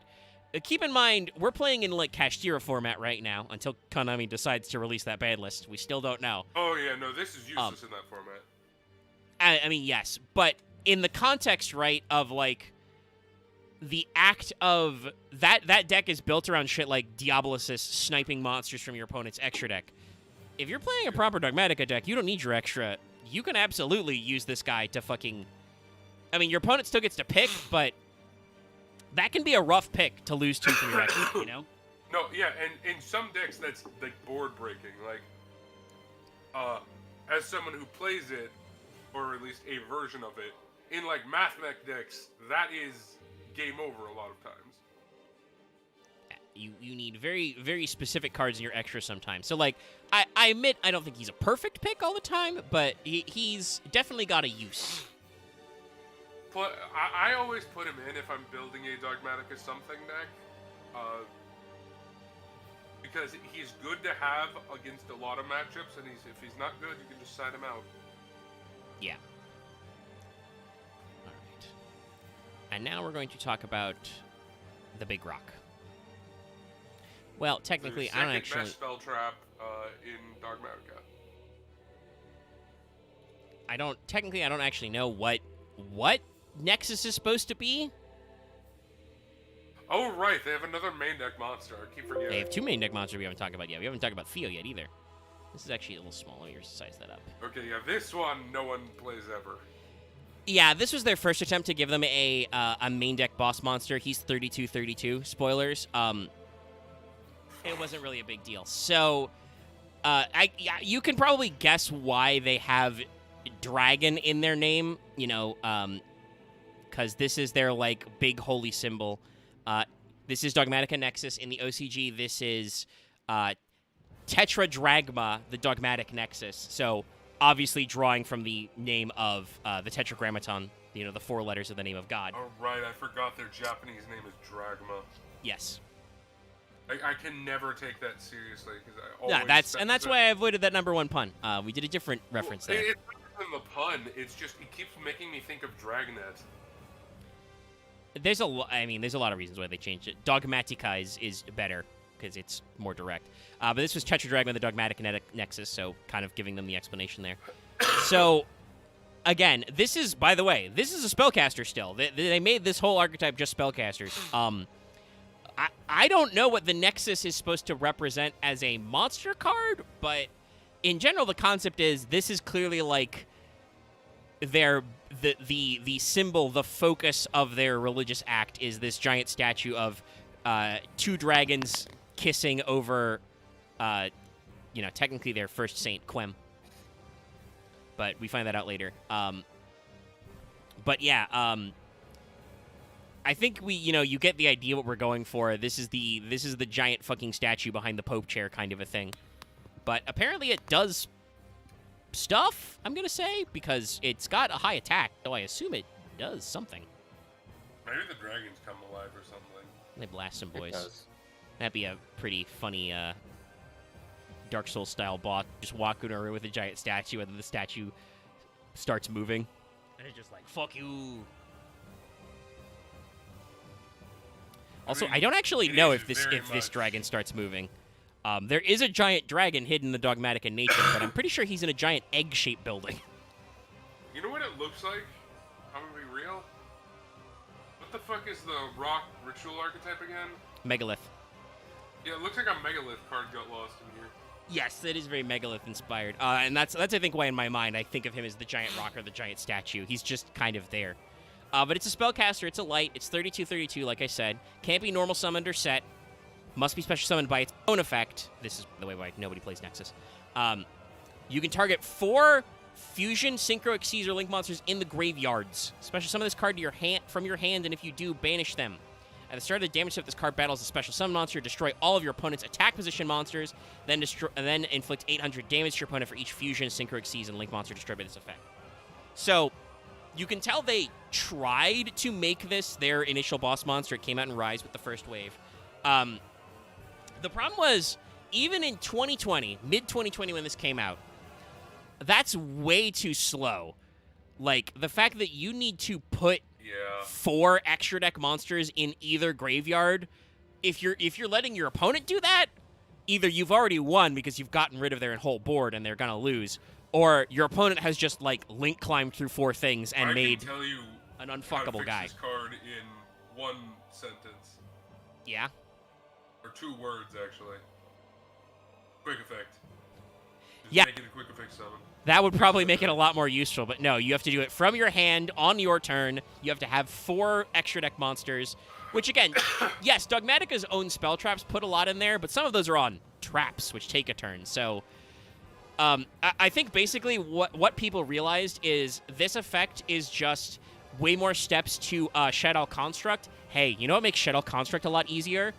Speaker 1: keep in mind, we're playing in, like, Kashtira format right now until Konami decides to release that ban list. We still don't know.
Speaker 4: Oh, yeah, no, this is useless in that format.
Speaker 1: I mean, yes, but in the context, right, of, like, the act of... That deck is built around shit like Diabolisis sniping monsters from your opponent's extra deck. If you're playing a proper Dogmatica deck, you don't need your extra. You can absolutely use this guy to fucking... I mean, your opponent still gets to pick, but that can be a rough pick to lose 2 from your extra, you know?
Speaker 4: No, yeah, and in some decks, that's, like, board-breaking. Like, as someone who plays it, or at least a version of it, in, like, Mathmech decks, that is game over a lot of times.
Speaker 1: You need very, very specific cards in your extra sometimes. So, like, I admit I don't think he's a perfect pick all the time, but he's definitely got a use.
Speaker 4: But I always put him in if I'm building a Dogmatica something deck. Because he's good to have against a lot of matchups, and if he's not good, you can just side him out.
Speaker 1: Yeah. All right. And now we're going to talk about the Big Rock. Well, technically, I don't actually.
Speaker 4: Best spell trap in Dogmatica.
Speaker 1: Technically, I don't actually know what Nexus is supposed to be.
Speaker 4: Oh, right. They have another main deck monster. I keep forgetting.
Speaker 1: They have two main deck monsters we haven't talked about yet. We haven't talked about Theo yet either. This is actually a little small. Let me size that up.
Speaker 4: Okay, yeah, this one no one plays ever.
Speaker 1: Yeah, this was their first attempt to give them a main deck boss monster. He's 32-32. Spoilers. It wasn't really a big deal. So, you can probably guess why they have dragon in their name. You know, because this is their like big holy symbol. This is Dogmatica Nexus. In the OCG, this is Tetra Dragma, the Dogmatic Nexus. So, obviously drawing from the name of the Tetragrammaton, you know, the 4 letters of the name of God.
Speaker 4: Oh, right. I forgot their Japanese name is Dragma.
Speaker 1: Yes.
Speaker 4: I can never take that seriously because I always.
Speaker 1: Yeah, that's why I avoided that number 1 pun. We did a different reference there.
Speaker 4: It's not even the pun. It's just it keeps making me think of Dragnet.
Speaker 1: There's a lot of reasons why they changed it. Dogmatica is better because it's more direct. But this was Tetradragma, the Dogmatic Nexus, so kind of giving them the explanation there. So, again, this is, by the way, this is a spellcaster still. They made this whole archetype just spellcasters. I don't know what the Nexus is supposed to represent as a monster card, but in general, the concept is this is clearly like the symbol, the focus of their religious act is this giant statue of 2 dragons kissing over, technically their first saint, Quem. But we find that out later. But yeah, I think you get the idea what we're going for. This is the giant fucking statue behind the Pope chair kind of a thing. But apparently it does stuff, I'm gonna say, because it's got a high attack, so I assume it does something.
Speaker 4: Maybe the dragons come alive or something.
Speaker 1: They blast some
Speaker 2: It
Speaker 1: boys.
Speaker 2: does.
Speaker 1: That'd be a pretty funny Dark Souls style boss. Just walk in a room with a giant statue, and then the statue starts moving, and it's just like, fuck you. Also, I don't actually know if this dragon starts moving. There is a giant dragon hidden in the Dogmatica nature, but I'm pretty sure he's in a giant egg-shaped building.
Speaker 4: You know what it looks like? I'm gonna be real. What the fuck is the rock ritual archetype again?
Speaker 1: Megalith.
Speaker 4: Yeah, it looks like a megalith card got lost in here.
Speaker 1: Yes, it is very Megalith inspired. And that's I think why in my mind I think of him as the giant rock or the giant statue. He's just kind of there. But it's a spellcaster, it's a light, it's 32-32, like I said. Can't be normal summoned or set. Must be special summoned by its own effect. This is the way why nobody plays Nexus. You can target 4 fusion, synchro, exceeds, or link monsters in the graveyards. Special summon this card to your hand from your hand, and if you do, banish them. At the start of the damage step, this card battles a special summon monster. Destroy all of your opponent's attack position monsters, then inflict 800 damage to your opponent for each fusion, synchro, exceeds, and link monster destroyed by this effect. So, you can tell they tried to make this their initial boss monster. It came out in Rise with the first wave. The problem was, even in 2020, mid-2020 when this came out, that's way too slow. Like, the fact that you need to put 4 extra deck monsters in either graveyard, if you're letting your opponent do that, either you've already won because you've gotten rid of their whole board and they're gonna lose, or your opponent has just, like, link climbed through 4 things and made an unfuckable guy.
Speaker 4: This card in 1 sentence.
Speaker 1: Yeah?
Speaker 4: Or 2 words, actually. Quick effect. Just
Speaker 1: yeah.
Speaker 4: make it a quick effect summon.
Speaker 1: That would probably make it a lot more useful, but no, you have to do it from your hand on your turn. You have to have 4 extra deck monsters, which again, yes, Dogmatica's own spell traps put a lot in there, but some of those are on traps, which take a turn. So, I think basically what people realized is this effect is just way more steps to Shadow Construct. Hey, you know what makes Shadow Construct a lot easier?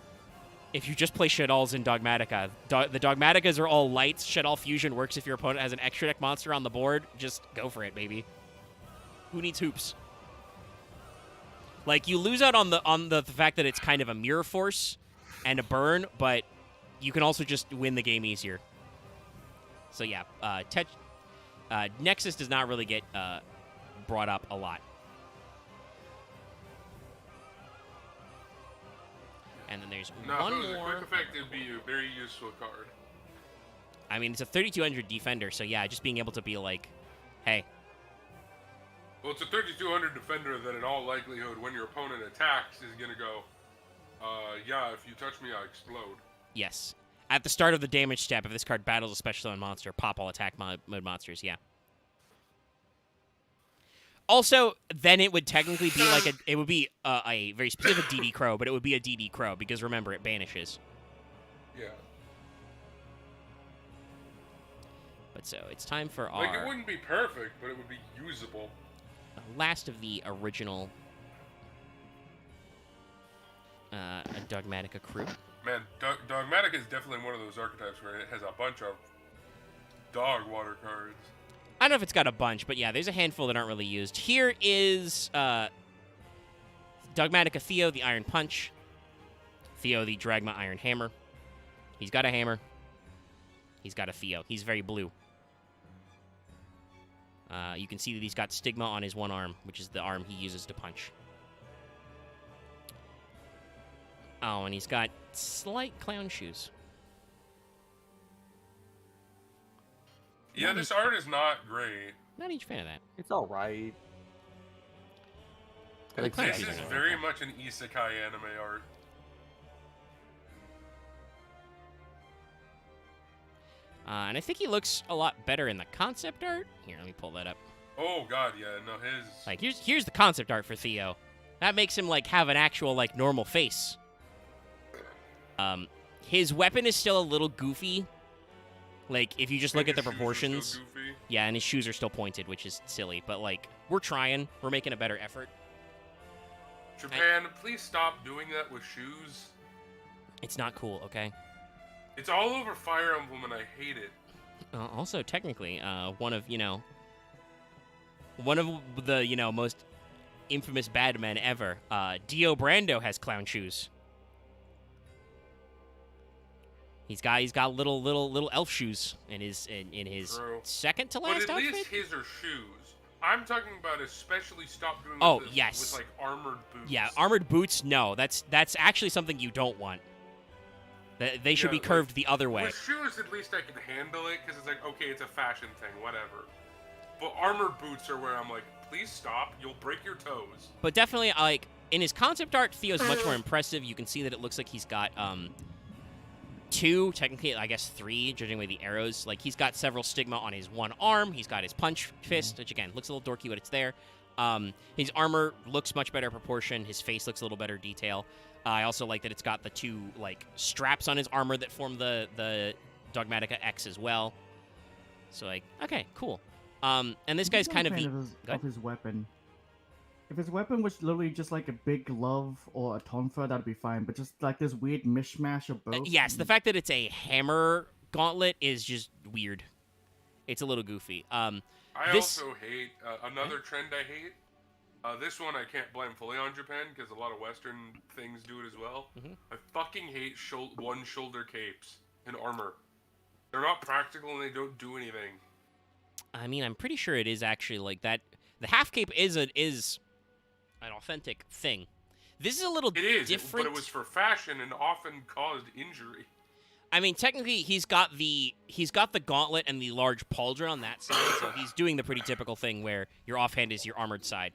Speaker 1: If you just play Shaddolls in Dogmatica. The Dogmaticas are all lights. Shaddol Fusion works if your opponent has an extra deck monster on the board. Just go for it, baby. Who needs hoops? Like, you lose out on the fact that it's kind of a mirror force and a burn, but you can also just win the game easier. So yeah, Nexus does not really get brought up a lot. And then there's
Speaker 4: Now,
Speaker 1: one
Speaker 4: if it was
Speaker 1: more.
Speaker 4: a quick effect, it'd be a very useful card.
Speaker 1: I mean, it's a 3200 defender, so yeah, just being able to be like, hey.
Speaker 4: Well, it's a 3200 defender that in all likelihood, when your opponent attacks, is going to go, yeah, if you touch me, I explode.
Speaker 1: Yes. At the start of the damage step, if this card battles a special summon monster, pop all attack mode monsters, yeah. Also, then it would technically be like it would be a very specific DD Crow, but it would be a DD Crow, because remember, it banishes.
Speaker 4: Yeah.
Speaker 1: But so, it's time for
Speaker 4: Like,
Speaker 1: our
Speaker 4: it wouldn't be perfect, but it would be usable.
Speaker 1: last of the original Dogmatica crew.
Speaker 4: Man, Dogmatic is definitely one of those archetypes where it has a bunch of dog water cards.
Speaker 1: I don't know if it's got a bunch, but yeah, there's a handful that aren't really used. Here is Dogmatica Theo, the Iron Punch. Theo, the Dragma Iron Hammer. He's got a hammer. He's got a Theo. He's very blue. You can see that he's got stigma on his one arm, which is the arm he uses to punch. Oh, and he's got slight clown shoes.
Speaker 4: Yeah, this art is not great.
Speaker 1: Not a huge fan of that.
Speaker 2: It's all right.
Speaker 1: The
Speaker 2: Like,
Speaker 1: clown
Speaker 4: This
Speaker 1: shoes
Speaker 4: is
Speaker 1: are not
Speaker 4: very
Speaker 1: bad.
Speaker 4: much an isekai anime art.
Speaker 1: And I think he looks a lot better in the concept art. Here, let me pull that up.
Speaker 4: Oh god, yeah, no, his...
Speaker 1: Like, here's the concept art for Theo. That makes him, like, have an actual, like, normal face. His weapon is still a little goofy. Like, if you just look at the
Speaker 4: his shoes are still
Speaker 1: proportions.
Speaker 4: goofy.
Speaker 1: Yeah, and his shoes are still pointed, which is silly. But, like, we're trying. We're making a better effort.
Speaker 4: Japan, please stop doing that with shoes.
Speaker 1: It's not cool, okay?
Speaker 4: It's all over Fire Emblem and I hate it.
Speaker 1: Also, technically, one of the, most infamous bad men ever, Dio Brando has clown shoes. He's got little elf shoes in his
Speaker 4: True.
Speaker 1: second to
Speaker 4: But
Speaker 1: last
Speaker 4: at
Speaker 1: outfit.
Speaker 4: least his are shoes. I'm talking about especially stop doing
Speaker 1: Oh,
Speaker 4: this
Speaker 1: yes.
Speaker 4: with like armored boots.
Speaker 1: Yeah, armored boots. No, that's actually something you don't want. They should
Speaker 4: Yeah,
Speaker 1: be curved the other way.
Speaker 4: With shoes, at least I can handle it because it's like, okay, it's a fashion thing, whatever. But armored boots are where I'm like, please stop, you'll break your toes.
Speaker 1: But definitely, like, in his concept art, Theo's much more impressive. You can see that it looks like he's got two, technically, I guess three, judging by the arrows. Like, he's got several stigma on his one arm. He's got his punch fist, which, again, looks a little dorky, but it's there. His armor looks much better proportion. His face looks a little better detail. I also like that it's got the two, like, straps on his armor that form the Dogmatica X as well. So, like, okay, cool. And this guy's kind of the...
Speaker 3: of his weapon. If his weapon was literally just like a big glove or a tonfa, that'd be fine. But just like this weird mishmash of both.
Speaker 1: Yes, the fact that it's a hammer gauntlet is just weird. It's a little goofy.
Speaker 4: I
Speaker 1: This-
Speaker 4: also hate, another trend I hate, this one I can't blame fully on Japan because a lot of Western things do it as well.
Speaker 1: Mhm.
Speaker 4: I fucking hate one-shoulder capes and armor. They're not practical and they don't do anything.
Speaker 1: I mean, I'm pretty sure it is actually like that. The half cape is an authentic thing. This is a little
Speaker 4: It is,
Speaker 1: different.
Speaker 4: but it was for fashion and often caused injury.
Speaker 1: I mean, technically, he's got the gauntlet and the large pauldron on that side, so he's doing the pretty typical thing where your offhand is your armored side.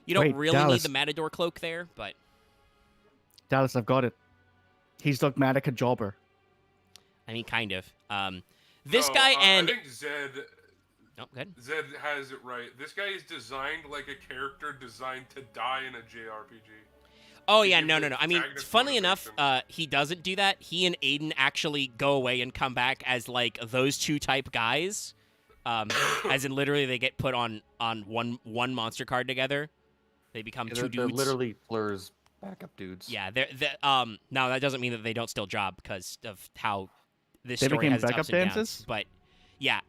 Speaker 1: You don't
Speaker 3: Wait,
Speaker 1: really
Speaker 3: Dallas.
Speaker 1: need the Matador cloak there, but
Speaker 3: Dallas, I've got it. He's Dogmatica Jobber.
Speaker 1: I mean, kind of. This
Speaker 4: No,
Speaker 1: guy and
Speaker 4: I think
Speaker 1: oh, good.
Speaker 4: Zed has it right. This guy is designed like a character designed to die in a JRPG.
Speaker 1: Oh
Speaker 4: to
Speaker 1: yeah,
Speaker 4: give
Speaker 1: no.
Speaker 4: it
Speaker 1: I mean,
Speaker 4: protagonist
Speaker 1: funnily enough,
Speaker 4: motivation.
Speaker 1: he doesn't do that. He and Aiden actually go away and come back as like those two type guys. As in, literally, they get put on one monster card together. They become
Speaker 2: Yeah,
Speaker 1: two
Speaker 2: they're
Speaker 1: dudes.
Speaker 2: literally Flur's backup dudes.
Speaker 1: Yeah, now that doesn't mean that they don't still job because of how this
Speaker 3: They
Speaker 1: story
Speaker 3: became
Speaker 1: has its
Speaker 3: backup
Speaker 1: ups and downs.
Speaker 3: dancers?
Speaker 1: But yeah,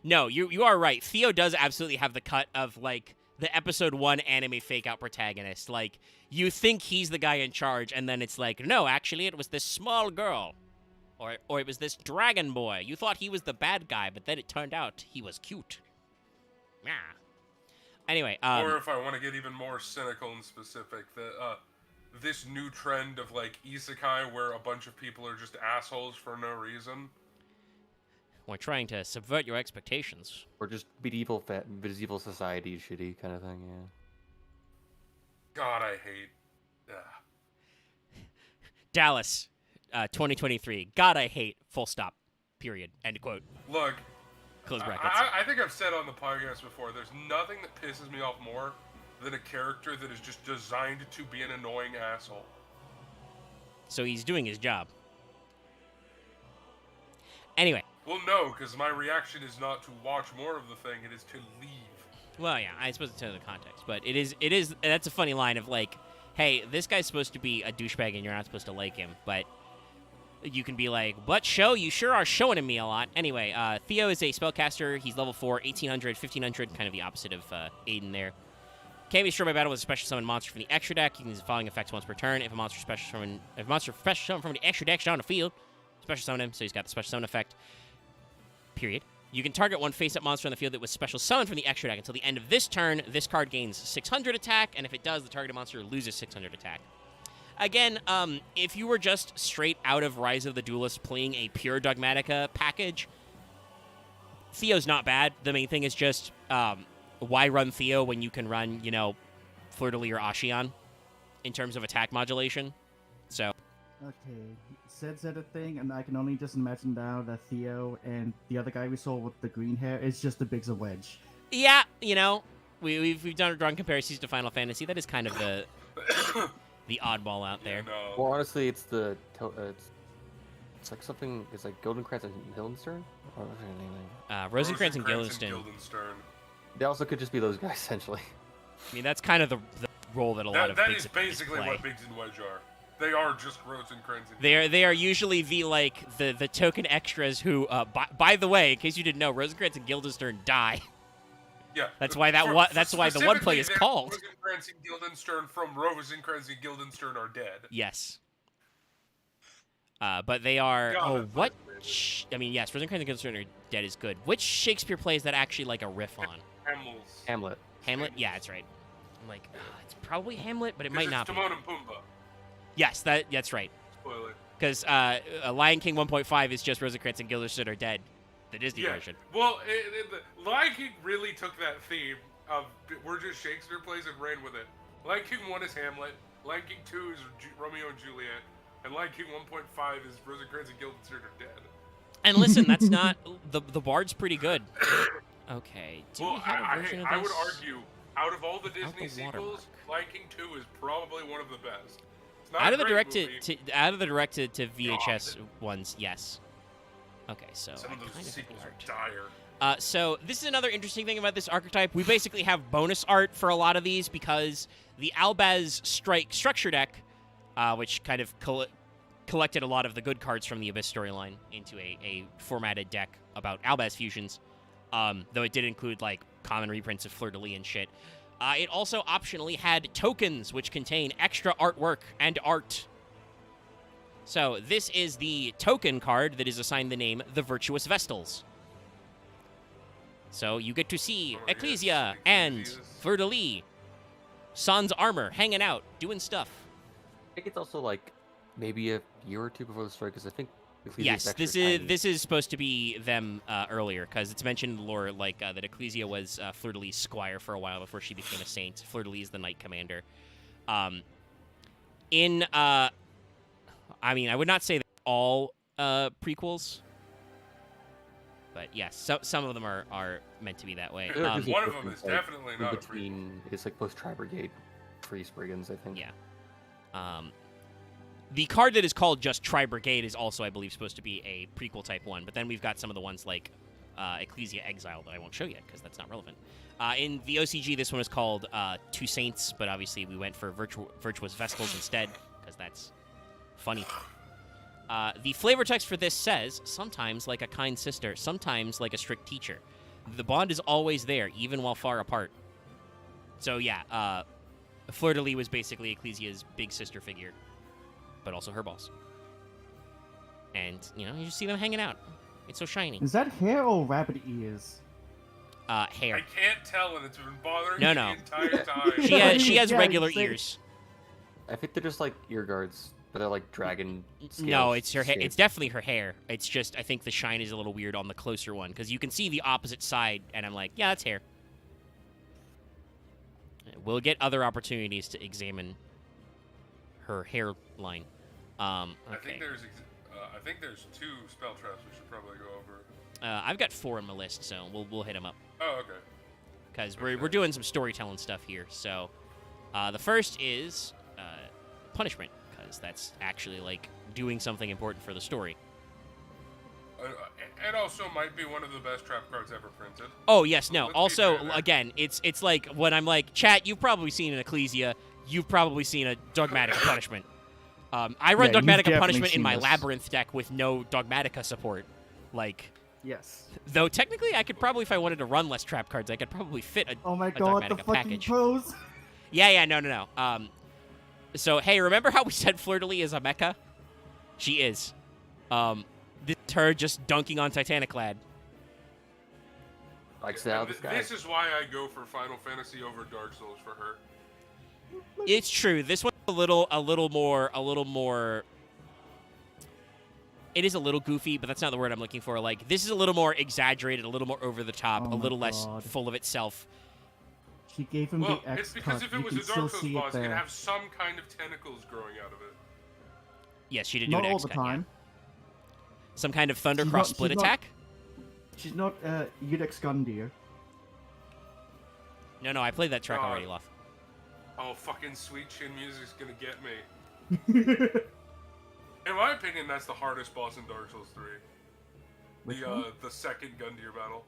Speaker 1: no, you are right. Theo does absolutely have the cut of like the episode 1 anime fake out protagonist. Like, you think he's the guy in charge, and then it's like, no, actually, it was this small girl. Or it was this dragon boy. You thought he was the bad guy, but then it turned out he was cute. Yeah. Anyway,
Speaker 4: or if I want to get even more cynical and specific, this new trend of like isekai where a bunch of people are just assholes for no reason.
Speaker 1: we're trying to subvert your expectations.
Speaker 2: Or just medieval society shitty kind of thing, yeah.
Speaker 4: God, I hate.
Speaker 1: Dallas, 2023. God, I hate. Full stop. Period. End quote.
Speaker 4: Look,
Speaker 1: Close brackets.
Speaker 4: I think I've said on the podcast before, there's nothing that pisses me off more than a character that is just designed to be an annoying asshole.
Speaker 1: So he's doing his job. Anyway.
Speaker 4: Well, no, because my reaction is not to watch more of the thing, it is to leave.
Speaker 1: Well, yeah, I suppose it's in the context, but it is. That's a funny line of like, hey, this guy's supposed to be a douchebag and you're not supposed to like him, but you can be like, what show? You sure are showing him me a lot. Anyway, Theo is a spellcaster. He's level 4, 1800, 1500, kind of the opposite of Aiden there. Can't be destroyed by battle with a special summon monster from the extra deck. You can use the following effects once per turn. If a monster special summon from the extra deck is on the field, special summon him, so he's got the special summon effect. Period. You can target one face-up monster on the field that was special summoned from the extra deck until the end of this turn. This card gains 600 attack, and if it does, the targeted monster loses 600 attack. Again, if you were just straight out of Rise of the Duelist playing a pure Dogmatica package, Theo's not bad. The main thing is just, why run Theo when you can run, Fleur-de-Lis or Ashion in terms of attack modulation? So.
Speaker 3: Okay, said a thing, and I can only just imagine now that Theo and the other guy we saw with the green hair is just a bigger wedge.
Speaker 1: Yeah, we've done drawn comparisons to Final Fantasy. That is kind of the oddball out there.
Speaker 4: No.
Speaker 2: Well, honestly, it's like something. It's like Goldenkrantz and Guildenstern. Or what's her name?
Speaker 1: Rosencrantz and Guildenstern.
Speaker 2: They also could just be those guys, essentially.
Speaker 1: I mean, that's kind of the role that a lot of
Speaker 4: that
Speaker 1: Bigs
Speaker 4: is
Speaker 1: and
Speaker 4: basically
Speaker 1: play.
Speaker 4: what Biggs and Wedge are. They are just Rosencrantz and
Speaker 1: They are usually the token extras who, by the way, in case you didn't know, Rosencrantz and Guildenstern die.
Speaker 4: Yeah,
Speaker 1: that's why that's why the one play is called.
Speaker 4: Rosencrantz and Guildenstern from Rosencrantz and Guildenstern are dead.
Speaker 1: Yes. But they are.
Speaker 4: God,
Speaker 1: What? I mean, yes, Rosencrantz and Guildenstern are dead is good. Which Shakespeare play is that actually like a riff on?
Speaker 2: Hamlet.
Speaker 1: Hamlet? Yeah, that's right. I'm like, it's probably Hamlet, but it might not be.
Speaker 4: Timon and Pumbaa.
Speaker 1: Yes, that's right.
Speaker 4: Spoiler.
Speaker 1: Because Lion King 1.5 is just Rosencrantz and Guildenstern are dead. The Disney version.
Speaker 4: Well, the Lion King really took that theme of we're just Shakespeare plays and ran with it. Lion King 1 is Hamlet, Lion King 2 is Romeo and Juliet, and Lion King 1.5 is Rosencrantz and Guildenstern are dead.
Speaker 1: And listen, that's not the Bard's pretty good. Okay. Do we have a version of this?
Speaker 4: I would argue, out of all the Disney
Speaker 1: the
Speaker 4: sequels,
Speaker 1: watermark.
Speaker 4: Lion King 2 is probably one of the best. It's not
Speaker 1: Out
Speaker 4: a
Speaker 1: of the
Speaker 4: great
Speaker 1: directed
Speaker 4: movie.
Speaker 1: to VHS ones, yes. Okay, so
Speaker 4: Some
Speaker 1: I
Speaker 4: of those
Speaker 1: kind of
Speaker 4: sequels
Speaker 1: art.
Speaker 4: are dire.
Speaker 1: So this is another interesting thing about this archetype. We basically have bonus art for a lot of these because the Albaz Strike structure deck, which kind of collected a lot of the good cards from the Abyss storyline into a formatted deck about Albaz fusions, though it did include like common reprints of Fleur-de-Lis and shit. It also optionally had tokens which contain extra artwork and art. So this is the token card that is assigned the name the Virtuous Vestals. So you get to see
Speaker 4: Oh,
Speaker 1: Ecclesia
Speaker 4: yes,
Speaker 1: and
Speaker 4: Jesus.
Speaker 1: Fleur-de-Lis, sans armor, hanging out, doing stuff.
Speaker 2: I think it's also like maybe a year or two before the story, because I think Ecclesia's
Speaker 1: Yes,
Speaker 2: extra
Speaker 1: this
Speaker 2: tiny.
Speaker 1: is supposed to be them earlier, because it's mentioned in the lore like that Ecclesia was Fleur-de-Lis' squire for a while before she became a saint. Fleur-de-Lis is the knight commander. I mean, I would not say that all prequels, but yes, some of them are meant to be that way.
Speaker 2: They're just
Speaker 4: One of
Speaker 2: different,
Speaker 4: them is
Speaker 2: like,
Speaker 4: definitely
Speaker 2: in
Speaker 4: not a
Speaker 2: between. It's like post Tri-Brigade, Priest Brigands, I think.
Speaker 1: Yeah. The card that is called just Tri-Brigade is also, I believe, supposed to be a prequel type one, but then we've got some of the ones like Ecclesia Exile that I won't show yet because that's not relevant. In the OCG, this one is called Two Saints, but obviously we went for Virtuous Vestals instead because that's funny. The flavor text for this says, sometimes like a kind sister, sometimes like a strict teacher. The bond is always there, even while far apart. So yeah, Fleur-de-Lis was basically Ecclesia's big sister figure, but also her boss. And, you know, you just see them hanging out. It's so shiny.
Speaker 3: Is that hair or rabbit ears?
Speaker 1: Hair.
Speaker 4: I can't tell, and it's been bothering
Speaker 1: No,
Speaker 4: me
Speaker 1: no.
Speaker 4: the entire time.
Speaker 1: She has
Speaker 3: Yeah,
Speaker 1: regular
Speaker 3: same.
Speaker 1: ears.
Speaker 2: I think they're just like ear guards, but they're like dragon scales.
Speaker 1: No, it's her hair.
Speaker 2: shaped.
Speaker 1: It's definitely her hair. It's just, I think the shine is a little weird on the closer one, because you can see the opposite side, and I'm like, yeah, that's hair. We'll get other opportunities to examine her hairline.
Speaker 4: I
Speaker 1: Okay.
Speaker 4: think there's 2 spell traps we should probably go over.
Speaker 1: I've got 4 on my list, so we'll hit them up.
Speaker 4: Oh, okay.
Speaker 1: Because we're doing some storytelling stuff here. So, the first is punishment, because that's actually like doing something important for the story.
Speaker 4: It also might be one of the best trap cards ever printed.
Speaker 1: Oh yes, no.
Speaker 4: Let's be
Speaker 1: Also,
Speaker 4: fair there.
Speaker 1: again, it's like when I'm like, chat, you've probably seen an Ecclesia, you've probably seen a Dogmatica Punishment. I run
Speaker 3: Yeah, you've
Speaker 1: Dogmatica
Speaker 3: definitely
Speaker 1: Punishment in
Speaker 3: seen
Speaker 1: my
Speaker 3: this.
Speaker 1: Labyrinth deck with no Dogmatica support. Like,
Speaker 3: Yes.
Speaker 1: though technically I could probably, if I wanted to run less trap cards, I could probably fit a
Speaker 3: Oh my
Speaker 1: a
Speaker 3: god, the
Speaker 1: Dogmatica
Speaker 3: fucking
Speaker 1: package.
Speaker 3: pose.
Speaker 1: Yeah, no. So, hey, remember how we said Fleur de Lis is a mecha? She is. This is her just dunking on Titaniclad.
Speaker 2: Like sit out of the sky.
Speaker 4: This is why I go for Final Fantasy over Dark Souls for her.
Speaker 1: It's true. This one's a little more. It is a little goofy, but that's not the word I'm looking for. Like, this is a little more exaggerated, a little more over the top,
Speaker 3: Oh
Speaker 1: a
Speaker 3: my
Speaker 1: little less
Speaker 3: God.
Speaker 1: full of itself.
Speaker 3: She gave him
Speaker 4: Well,
Speaker 3: the X
Speaker 4: it's because
Speaker 3: cut.
Speaker 4: if it
Speaker 3: You
Speaker 4: was
Speaker 3: can
Speaker 4: a
Speaker 3: still
Speaker 4: Dark Souls
Speaker 3: see
Speaker 4: boss,
Speaker 3: it
Speaker 4: it'd
Speaker 3: there.
Speaker 4: have some kind of tentacles growing out of it.
Speaker 1: Yes, she did do
Speaker 3: Not
Speaker 1: an
Speaker 3: all
Speaker 1: X
Speaker 3: the
Speaker 1: cut, yeah.
Speaker 3: time.
Speaker 1: Some kind of Thundercross
Speaker 3: not-
Speaker 1: split
Speaker 3: she's not-
Speaker 1: attack?
Speaker 3: She's not Udex Gundyr.
Speaker 1: No, I played that track
Speaker 4: God.
Speaker 1: already, Loth.
Speaker 4: Oh, fucking Sweet Chin music's gonna get me. In my opinion, that's the hardest boss in Dark Souls 3.
Speaker 3: Which one?
Speaker 4: The second Gundyr battle.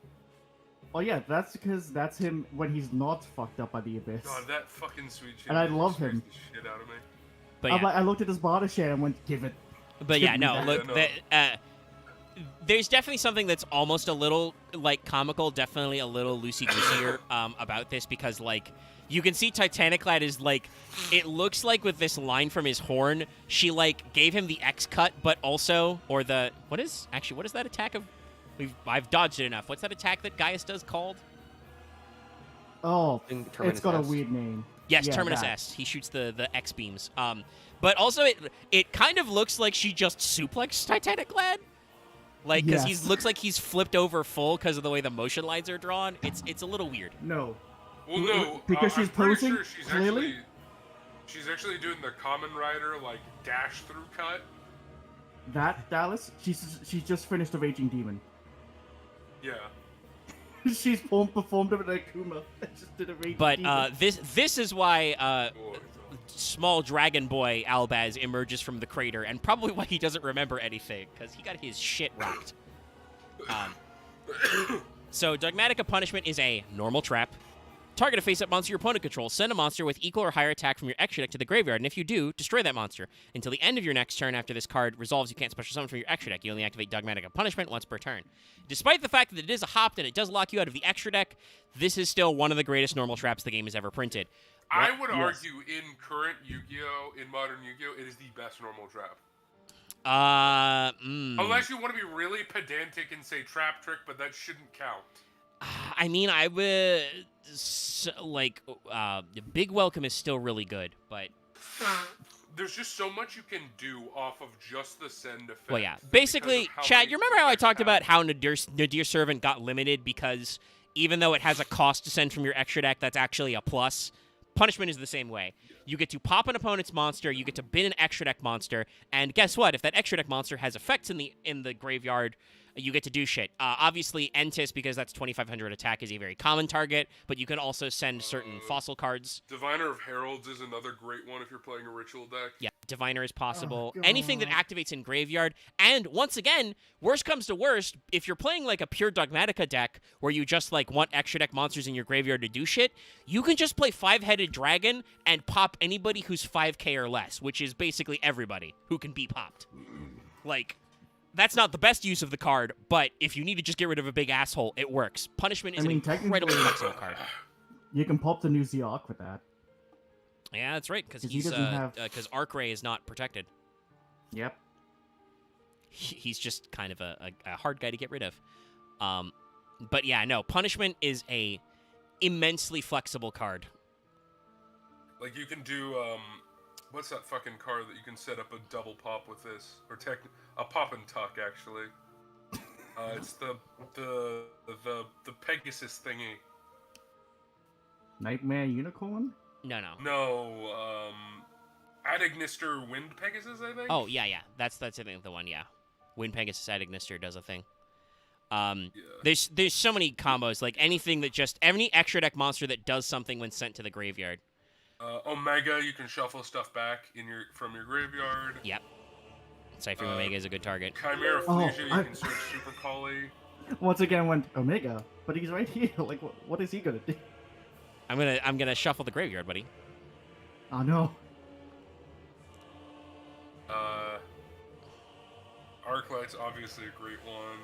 Speaker 3: Oh yeah, that's because that's him when he's not fucked up by the abyss.
Speaker 4: God, that fucking Sweet Chin
Speaker 3: And I
Speaker 4: music
Speaker 3: love
Speaker 4: scares
Speaker 3: him.
Speaker 4: the shit out of me.
Speaker 1: But
Speaker 3: I'm
Speaker 1: yeah,
Speaker 3: like, I looked at his barter share and went, give it.
Speaker 1: but yeah,
Speaker 3: give me
Speaker 1: no.
Speaker 3: that.
Speaker 1: Look,
Speaker 4: Yeah, no.
Speaker 1: there's definitely something that's almost a little like comical, definitely a little loosey gooseier about this, because like you can see Titaniclad is like, it looks like with this line from his horn, she like gave him the X cut, but also, or the what is that attack of? I've dodged it enough. What's that attack that Gaius does called?
Speaker 3: Oh,
Speaker 2: think
Speaker 3: it's
Speaker 2: Terminus
Speaker 3: got a
Speaker 2: S.
Speaker 3: weird name.
Speaker 1: Yes,
Speaker 3: Yeah,
Speaker 1: Terminus
Speaker 3: that.
Speaker 1: S. He shoots the X beams. But also it kind of looks like she just suplexed Titaniclad. Like, because
Speaker 3: Yes.
Speaker 1: he looks like he's flipped over full because of the way the motion lines are drawn. It's a little weird.
Speaker 3: No.
Speaker 4: Well, no,
Speaker 3: Because she's
Speaker 4: I'm pretty
Speaker 3: posing,
Speaker 4: sure
Speaker 3: clearly?
Speaker 4: she's actually doing the Common Rider like dash through cut.
Speaker 3: That Dallas, she's just finished the Raging Demon.
Speaker 4: Yeah.
Speaker 3: She's performed it with Akuma. Just did a Raging
Speaker 1: But
Speaker 3: Demon.
Speaker 1: this is why
Speaker 4: Boy,
Speaker 1: small dragon boy Albaz emerges from the crater, and probably why he doesn't remember anything, because he got his shit rocked. So Dogmatica Punishment is a normal trap. Target a face-up monster your opponent controls. Send a monster with equal or higher attack from your extra deck to the graveyard, and if you do, destroy that monster. Until the end of your next turn after this card resolves, you can't special summon from your extra deck. You only activate Dogmatica Punishment once per turn. Despite the fact that it is a hop and it does lock you out of the extra deck, this is still one of the greatest normal traps the game has ever printed.
Speaker 4: I would
Speaker 3: Yes.
Speaker 4: argue in current Yu-Gi-Oh, in modern Yu-Gi-Oh, it is the best normal trap. Unless you want to be really pedantic and say trap trick, but that shouldn't count.
Speaker 1: I mean, I would Big Welcome is still really good, but
Speaker 4: There's just so much you can do off of just the send effect.
Speaker 1: well, yeah.
Speaker 4: because
Speaker 1: Basically,
Speaker 4: of how
Speaker 1: Chad,
Speaker 4: many
Speaker 1: you remember how I
Speaker 4: effects
Speaker 1: talked
Speaker 4: have.
Speaker 1: about how Nadir Servant got limited because even though it has a cost to send from your extra deck, that's actually a plus. Punishment is the same way. You get to pop an opponent's monster, you get to bin an extra deck monster, and guess what? If that extra deck monster has effects in the graveyard, you get to do shit. Obviously, Entis, because that's 2,500 attack, is a very common target, but you can also send certain fossil cards.
Speaker 4: Diviner of Heralds is another great one if you're playing a ritual deck.
Speaker 1: Yeah, Diviner is possible.
Speaker 3: Oh,
Speaker 1: Anything that
Speaker 3: God.
Speaker 1: activates in graveyard. And once again, worst comes to worst, if you're playing like a pure Dogmatica deck where you just like want extra deck monsters in your graveyard to do shit, you can just play 5-headed dragon and pop anybody who's 5k or less, which is basically everybody who can be popped. Like, that's not the best use of the card, but if you need to just get rid of a big asshole, it works. Punishment is
Speaker 3: I mean,
Speaker 1: an incredibly
Speaker 3: technically-
Speaker 1: flexible card.
Speaker 3: You can pop the new Ziark with that.
Speaker 1: Yeah, that's right, because
Speaker 3: 'Cause he
Speaker 1: he's
Speaker 3: doesn't have-
Speaker 1: because Arc Ray is not protected.
Speaker 3: Yep.
Speaker 1: he's just kind of a hard guy to get rid of. But yeah, no, Punishment is a immensely flexible card.
Speaker 4: Like you can do what's that fucking card that you can set up a double pop with this, or a pop and tuck actually. It's the Pegasus thingy.
Speaker 3: Nightmare Unicorn?
Speaker 4: No, Adignister Wind Pegasus, I think.
Speaker 1: Oh yeah, that's I think the one. Yeah, Wind Pegasus Adignister does a thing. There's so many combos, like anything that just any extra deck monster that does something when sent to the graveyard.
Speaker 4: Omega, you can shuffle stuff back from your graveyard.
Speaker 1: Yep. Cypher Omega is a good target.
Speaker 4: Chimera Flesia, you can search Super Collie.
Speaker 3: Once again went Omega, but he's right here. Like, what is he gonna do?
Speaker 1: I'm gonna shuffle the graveyard, buddy.
Speaker 3: Oh no.
Speaker 4: Arclight's obviously a great one.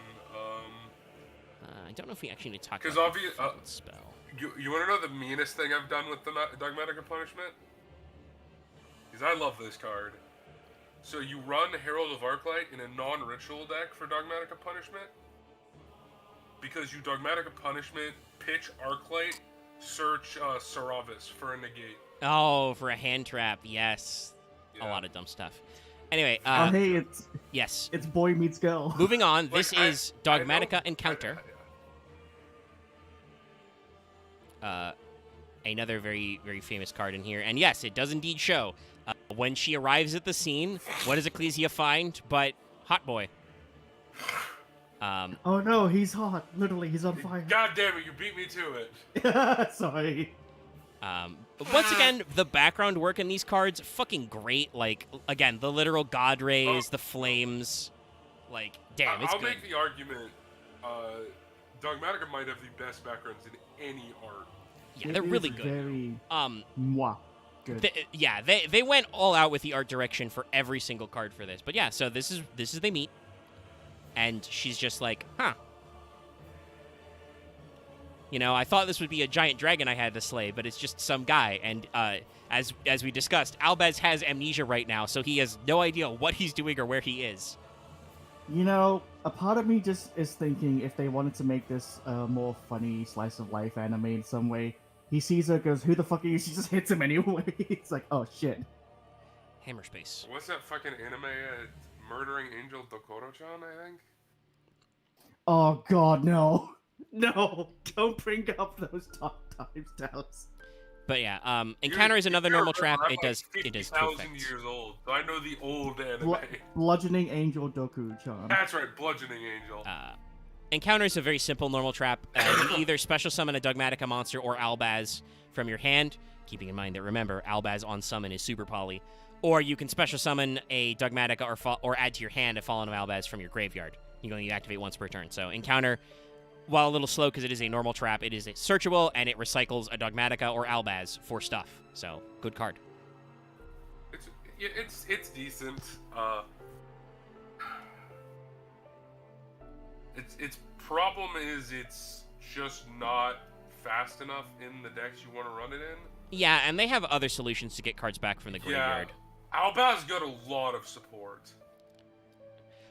Speaker 1: I don't know if we actually need to talk
Speaker 4: 'cause
Speaker 1: about
Speaker 4: obvious-
Speaker 1: the fold spell.
Speaker 4: You want to know the meanest thing I've done with the Dogmatic of Punishment? Because I love this card. So you run Herald of Arclight in a non-ritual deck for Dogmatic of Punishment. Because you Dogmatic of Punishment, pitch Arclight, search Saravis for a negate.
Speaker 1: Oh, for a hand trap, yes.
Speaker 4: Yeah.
Speaker 1: A lot of dumb stuff. Anyway,
Speaker 3: Hey,
Speaker 1: yes.
Speaker 3: it's boy meets girl.
Speaker 1: Moving on,
Speaker 4: Like,
Speaker 1: this is Dogmatica
Speaker 4: I
Speaker 1: Encounter. Another very, very famous card in here. And yes, it does indeed show. When she arrives at the scene, what does Ecclesia find but Hot Boy?
Speaker 3: Oh no, he's hot. Literally, he's on fire.
Speaker 4: God damn it, you beat me to it.
Speaker 3: Sorry.
Speaker 1: But once again, the background work in these cards, fucking great. Like, again, the literal god rays, the flames. Like, damn, it's
Speaker 4: I'll
Speaker 1: good.
Speaker 4: make the argument, Dogmatica might have the best backgrounds in any art.
Speaker 1: Yeah, they're
Speaker 3: It
Speaker 1: really
Speaker 3: is
Speaker 1: good.
Speaker 3: Very good.
Speaker 1: They went all out with the art direction for every single card for this. But yeah, so this is they meet, and she's just like, huh. You know, I thought this would be a giant dragon I had to slay, but it's just some guy. And as we discussed, Albaz has amnesia right now, so he has no idea what he's doing or where he is.
Speaker 3: You know, a part of me just is thinking if they wanted to make this a more funny slice of life anime in some way, he sees her, goes, "Who the fuck are you?" She just hits him anyway. It's like, oh shit.
Speaker 1: Hammer space.
Speaker 4: What's that fucking anime? Murdering Angel Dokoro-chan, I think?
Speaker 3: Oh god, no. No, don't bring up those top times, Dallas.
Speaker 1: But yeah, Encounter is another normal trap.
Speaker 4: I'm
Speaker 1: It does two
Speaker 4: 50,000
Speaker 1: effects.
Speaker 4: years old, so I know the old anime.
Speaker 3: Bludgeoning Angel Doku-chan.
Speaker 4: That's right, Bludgeoning Angel.
Speaker 1: Encounter is a very simple normal trap. You either special summon a Dogmatica monster or Albaz from your hand, keeping in mind that, remember, Albaz on summon is super poly. Or you can special summon a Dogmatica or add to your hand a Fallen of Albaz from your graveyard. You can only activate once per turn. So Encounter, while a little slow because it is a normal trap, it is searchable, and it recycles a Dogmatica or Albaz for stuff. So, good card.
Speaker 4: It's decent. Its problem is it's just not fast enough in the decks you want to run it in.
Speaker 1: Yeah, and they have other solutions to get cards back from the graveyard.
Speaker 4: Yeah, Albaz got a lot of support.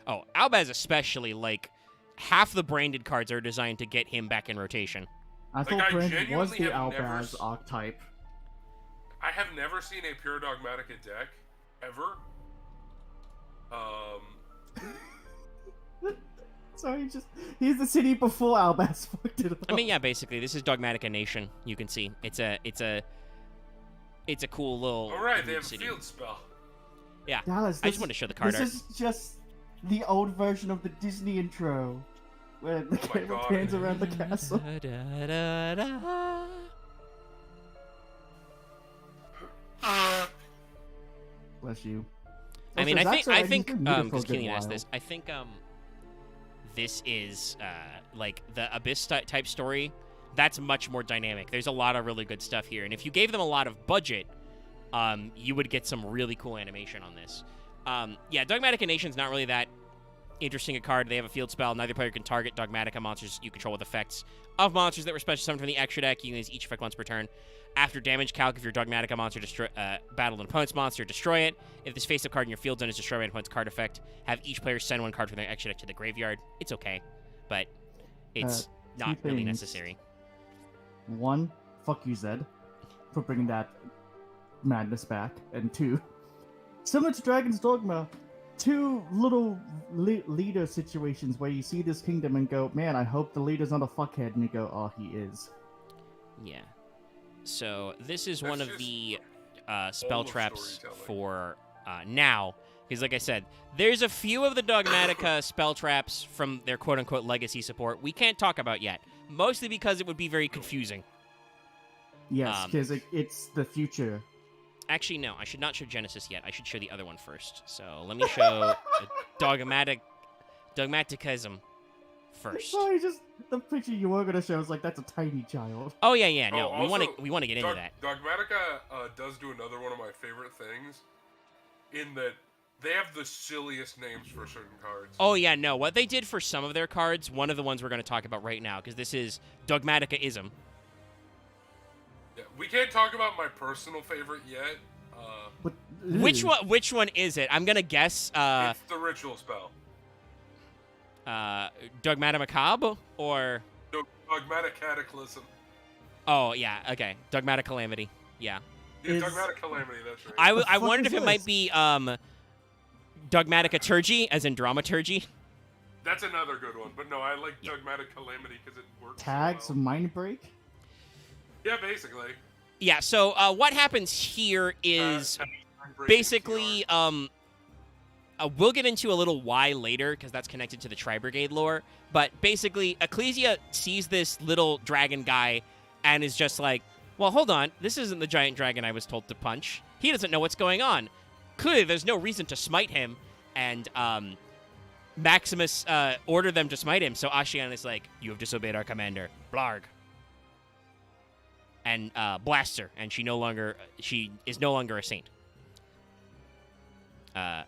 Speaker 1: Oh, Albaz especially, like, half the branded cards are designed to get him back in rotation.
Speaker 3: I
Speaker 4: Like,
Speaker 3: thought
Speaker 4: I
Speaker 3: Brandon was
Speaker 4: genuinely
Speaker 3: the
Speaker 4: have never
Speaker 3: Albaz archetype.
Speaker 4: I have never seen a pure Dogmatica deck, ever.
Speaker 3: Sorry, he's the city before Albaz fucked it up.
Speaker 1: I mean, yeah, basically, this is Dogmatica Nation. You can see it's a cool little.
Speaker 4: Alright, they have a
Speaker 1: city.
Speaker 4: field spell.
Speaker 1: Yeah,
Speaker 3: Dallas,
Speaker 1: I just want to show the card art.
Speaker 3: This is just the old version of the Disney intro, where the camera
Speaker 4: God.
Speaker 3: pans around the castle. Bless you.
Speaker 1: I mean,
Speaker 3: Also,
Speaker 1: I
Speaker 3: Zach's
Speaker 1: think
Speaker 3: already been muted for a
Speaker 1: because
Speaker 3: good
Speaker 1: Killian asked
Speaker 3: while.
Speaker 1: this. I think this is like the Abyss type story. That's much more dynamic. There's a lot of really good stuff here, and if you gave them a lot of budget, you would get some really cool animation on this. Yeah, Dogmatica Nation's not really that interesting a card. They have a field spell. Neither player can target Dogmatica monsters you control with effects of monsters that were special summoned from the extra deck. You can use each effect once per turn. After damage calc, if your Dogmatica monster battled an opponent's monster, destroy it. If this face-up card in your field zone is destroyed by an opponent's card effect, have each player send one card from their extra deck to the graveyard. It's okay, but it's not really necessary.
Speaker 3: One, fuck you, Zed, for bringing that madness back. And two, similar to Dragon's Dogma, two little leader situations where you see this kingdom and go, man, I hope the leader's not a fuckhead, and you go, oh, he is.
Speaker 1: Yeah. So this is one of the spell traps for now. Because like I said, there's a few of the Dogmatica spell traps from their quote-unquote legacy support we can't talk about yet. Mostly because it would be very confusing.
Speaker 3: Yes, because it's the future.
Speaker 1: Actually, no. I should not show Genesis yet. I should show the other one first. So let me show Dogmaticism first.
Speaker 3: Sorry, just the picture you were gonna show is like, that's a tiny child.
Speaker 1: Oh yeah. No,
Speaker 4: Oh,
Speaker 1: we want to get into that.
Speaker 4: Dogmatica does do another one of my favorite things, in that they have the silliest names for certain cards.
Speaker 1: Oh yeah, no. What they did for some of their cards, one of the ones we're going to talk about right now, because this is Dogmaticaism.
Speaker 4: Yeah, we can't talk about my personal favorite yet.
Speaker 3: But,
Speaker 1: Which one is it? I'm gonna guess.
Speaker 4: It's the ritual spell.
Speaker 1: Dogmata Macabre or
Speaker 4: Dogmatic Cataclysm.
Speaker 1: Oh yeah, okay. Dogmatic Calamity. Yeah.
Speaker 4: Yeah, Dogmatic Calamity. That's right.
Speaker 1: I wondered if it might be Dogmaticaturgy, as in dramaturgy.
Speaker 4: That's another good one, but no, I like Dogmatic Calamity because it works.
Speaker 3: Tags
Speaker 4: so
Speaker 3: of Mind Break?
Speaker 4: Yeah, basically.
Speaker 1: Yeah, so what happens here is basically, we'll get into a little why later, because that's connected to the Tri-Brigade lore, but basically, Ecclesia sees this little dragon guy and is just like, well, hold on, this isn't the giant dragon I was told to punch. He doesn't know what's going on. Clearly, there's no reason to smite him, and Maximus ordered them to smite him, so Ashian is like, you have disobeyed our commander. Blarg. And blasts her, and she is no longer a saint. But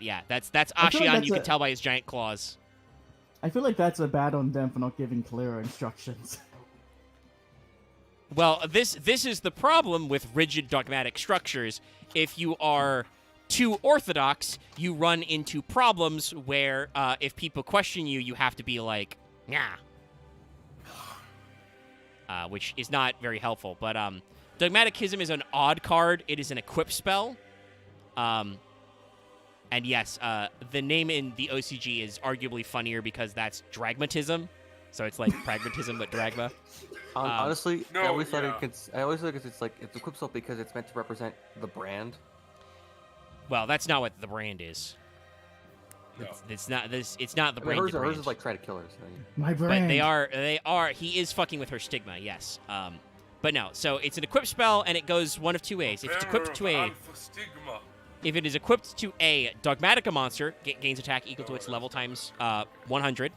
Speaker 1: yeah, that's Ashian.
Speaker 3: Like
Speaker 1: you can tell by his giant claws.
Speaker 3: I feel like that's a bad on them for not giving clearer instructions.
Speaker 1: Well, this is the problem with rigid dogmatic structures. If you are too orthodox, you run into problems where if people question you, you have to be like, nah. Which is not very helpful. But Dogmaticism is an odd card. It is an equip spell. And yes, the name in the OCG is arguably funnier because that's Dragmatism. So it's like pragmatism, but Dragma.
Speaker 2: Honestly,
Speaker 4: no,
Speaker 2: I always thought
Speaker 4: yeah.
Speaker 2: I always thought it's like it's equip spell because it's meant to represent the brand.
Speaker 1: Well, that's not what the brand is.
Speaker 4: No.
Speaker 1: It's not this. It's not the
Speaker 2: I mean,
Speaker 1: brand.
Speaker 2: hers is like try to kill her. So,
Speaker 3: My brain.
Speaker 1: But they are. He is fucking with her stigma. Yes. But no. So it's an equip spell, and it goes one of two ways. If it's equipped to a,
Speaker 4: Stigma.
Speaker 1: if it is equipped to a Dogmatica monster, gains attack equal to its level times 100.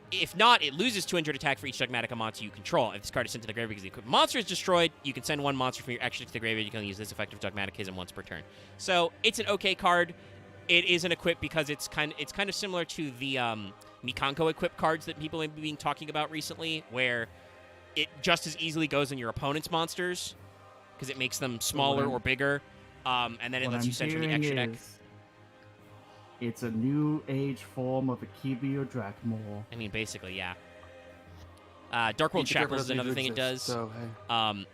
Speaker 1: If not, it loses 200 attack for each Dogmatica monster you control. If this card is sent to the graveyard because the equipped monster is destroyed, you can send one monster from your extra to the graveyard. You can only use this effect of Dogmaticism once per turn. So it's an okay card. It is an equip because it's kind of similar to the Mikanko equip cards that people have been talking about recently, where it just as easily goes on your opponent's monsters because it makes them smaller or bigger, and then it lets you send from the extra deck.
Speaker 3: It's a new age form of Akibio Dragma.
Speaker 1: I mean, basically, yeah. Dark World Shackles is another thing it does.
Speaker 2: So, hey.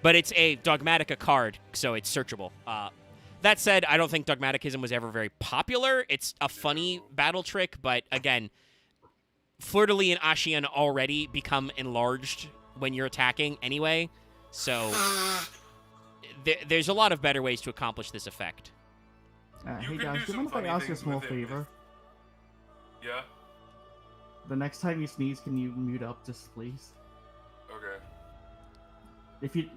Speaker 1: But it's a Dogmatica card, so it's searchable. That said, I don't think Dogmaticism was ever very popular. It's a funny battle trick, but again, Fleur-de-Lis and Ashian already become enlarged when you're attacking anyway, so there's a lot of better ways to accomplish this effect.
Speaker 3: Hey guys, do you mind if I ask you a small favor?
Speaker 4: Yeah?
Speaker 3: The next time you sneeze, can you mute up, just please?
Speaker 4: Okay.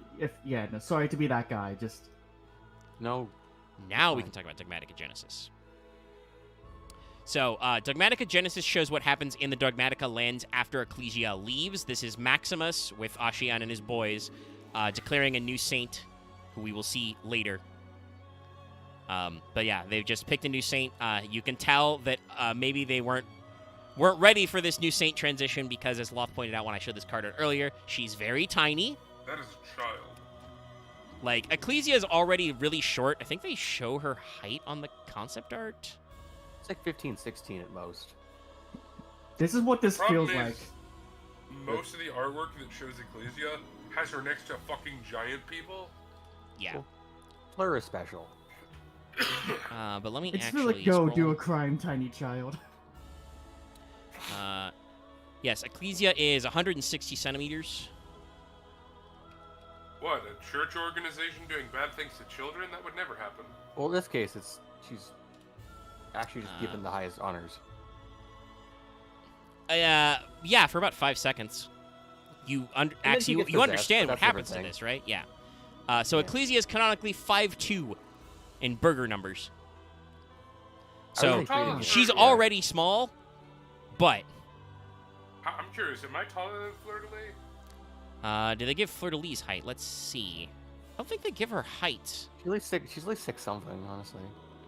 Speaker 3: No, sorry to be that guy, just...
Speaker 2: No.
Speaker 1: Now we can talk about Dogmatica Genesis. So, Dogmatica Genesis shows what happens in the Dogmatica lands after Ecclesia leaves. This is Maximus with Ashian and his boys declaring a new saint, who we will see later. But yeah, they've just picked a new saint. You can tell that maybe they weren't ready for this new saint transition because, as Loth pointed out when I showed this card out earlier, she's very tiny.
Speaker 4: That is a child.
Speaker 1: Like, Ecclesia is already really short. I think they show her height on the concept art.
Speaker 2: It's like 15, 16 at most.
Speaker 3: This is what this
Speaker 4: Problem
Speaker 3: feels
Speaker 4: is,
Speaker 3: like.
Speaker 4: most of the artwork that shows Ecclesia has her next to fucking giant people.
Speaker 1: Yeah.
Speaker 2: Cool. Fleur is special.
Speaker 1: But let me
Speaker 3: It's
Speaker 1: actually
Speaker 3: like, go
Speaker 1: scroll.
Speaker 3: do a crime, tiny child.
Speaker 1: Yes, Ecclesia is 160 centimeters.
Speaker 4: What, a church organization doing bad things to children? That would never happen.
Speaker 2: Well, in this case, she's actually just given the highest honors.
Speaker 1: Yeah, for about 5 seconds. You
Speaker 2: then she gets
Speaker 1: you
Speaker 2: possessed,
Speaker 1: understand
Speaker 2: but
Speaker 1: what
Speaker 2: that's a
Speaker 1: happens to
Speaker 2: different
Speaker 1: this, right? Yeah. So
Speaker 2: Yeah.
Speaker 1: Ecclesia is canonically 5'2" in burger numbers.
Speaker 2: I
Speaker 1: So
Speaker 2: really treated it,
Speaker 1: she's
Speaker 2: yeah.
Speaker 1: already small, but
Speaker 4: I'm curious, am I taller than Fleur de Lis?
Speaker 1: do they give Fleur de Lis height? Let's see. I don't think they give her height.
Speaker 2: She's like 6 something, honestly.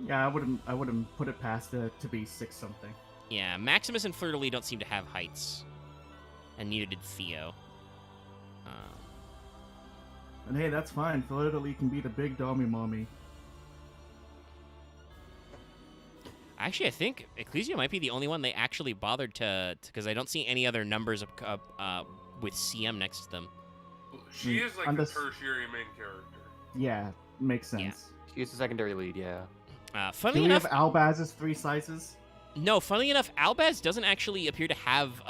Speaker 3: Yeah, I wouldn't put it past her to be 6 something.
Speaker 1: Yeah, Maximus and Fleur de Lis don't seem to have heights, and neither did Theo.
Speaker 3: And hey, that's fine. Fleur de Lis can be the big dommy mommy.
Speaker 1: Actually, I think Ecclesia might be the only one they actually bothered to, because I don't see any other numbers with CM next to them.
Speaker 4: She is like the tertiary main character.
Speaker 3: Yeah, makes sense.
Speaker 2: She's the secondary lead, yeah.
Speaker 3: Do
Speaker 1: Funnily
Speaker 3: we
Speaker 1: enough,
Speaker 3: have Albaz's 3 sizes?
Speaker 1: no. Funnily enough, Albaz doesn't actually appear to have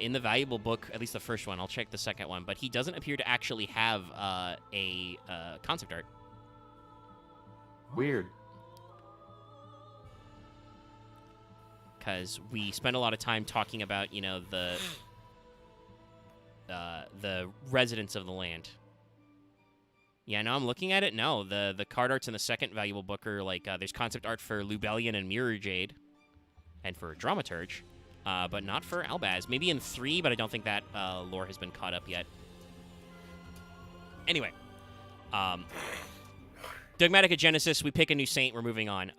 Speaker 1: in the valuable book, at least the first one. I'll check the second one, but he doesn't appear to actually have a concept art.
Speaker 2: Weird.
Speaker 1: Because we spent a lot of time talking about, the residents of the land. Yeah, no, I'm looking at it. No, the card arts in the second valuable book are like, there's concept art for Lubellion and Mirror Jade, and for Dramaturge, but not for Albaz. Maybe in 3, but I don't think that lore has been caught up yet. Anyway, Dogmatica Genesis, we pick a new saint, we're moving on.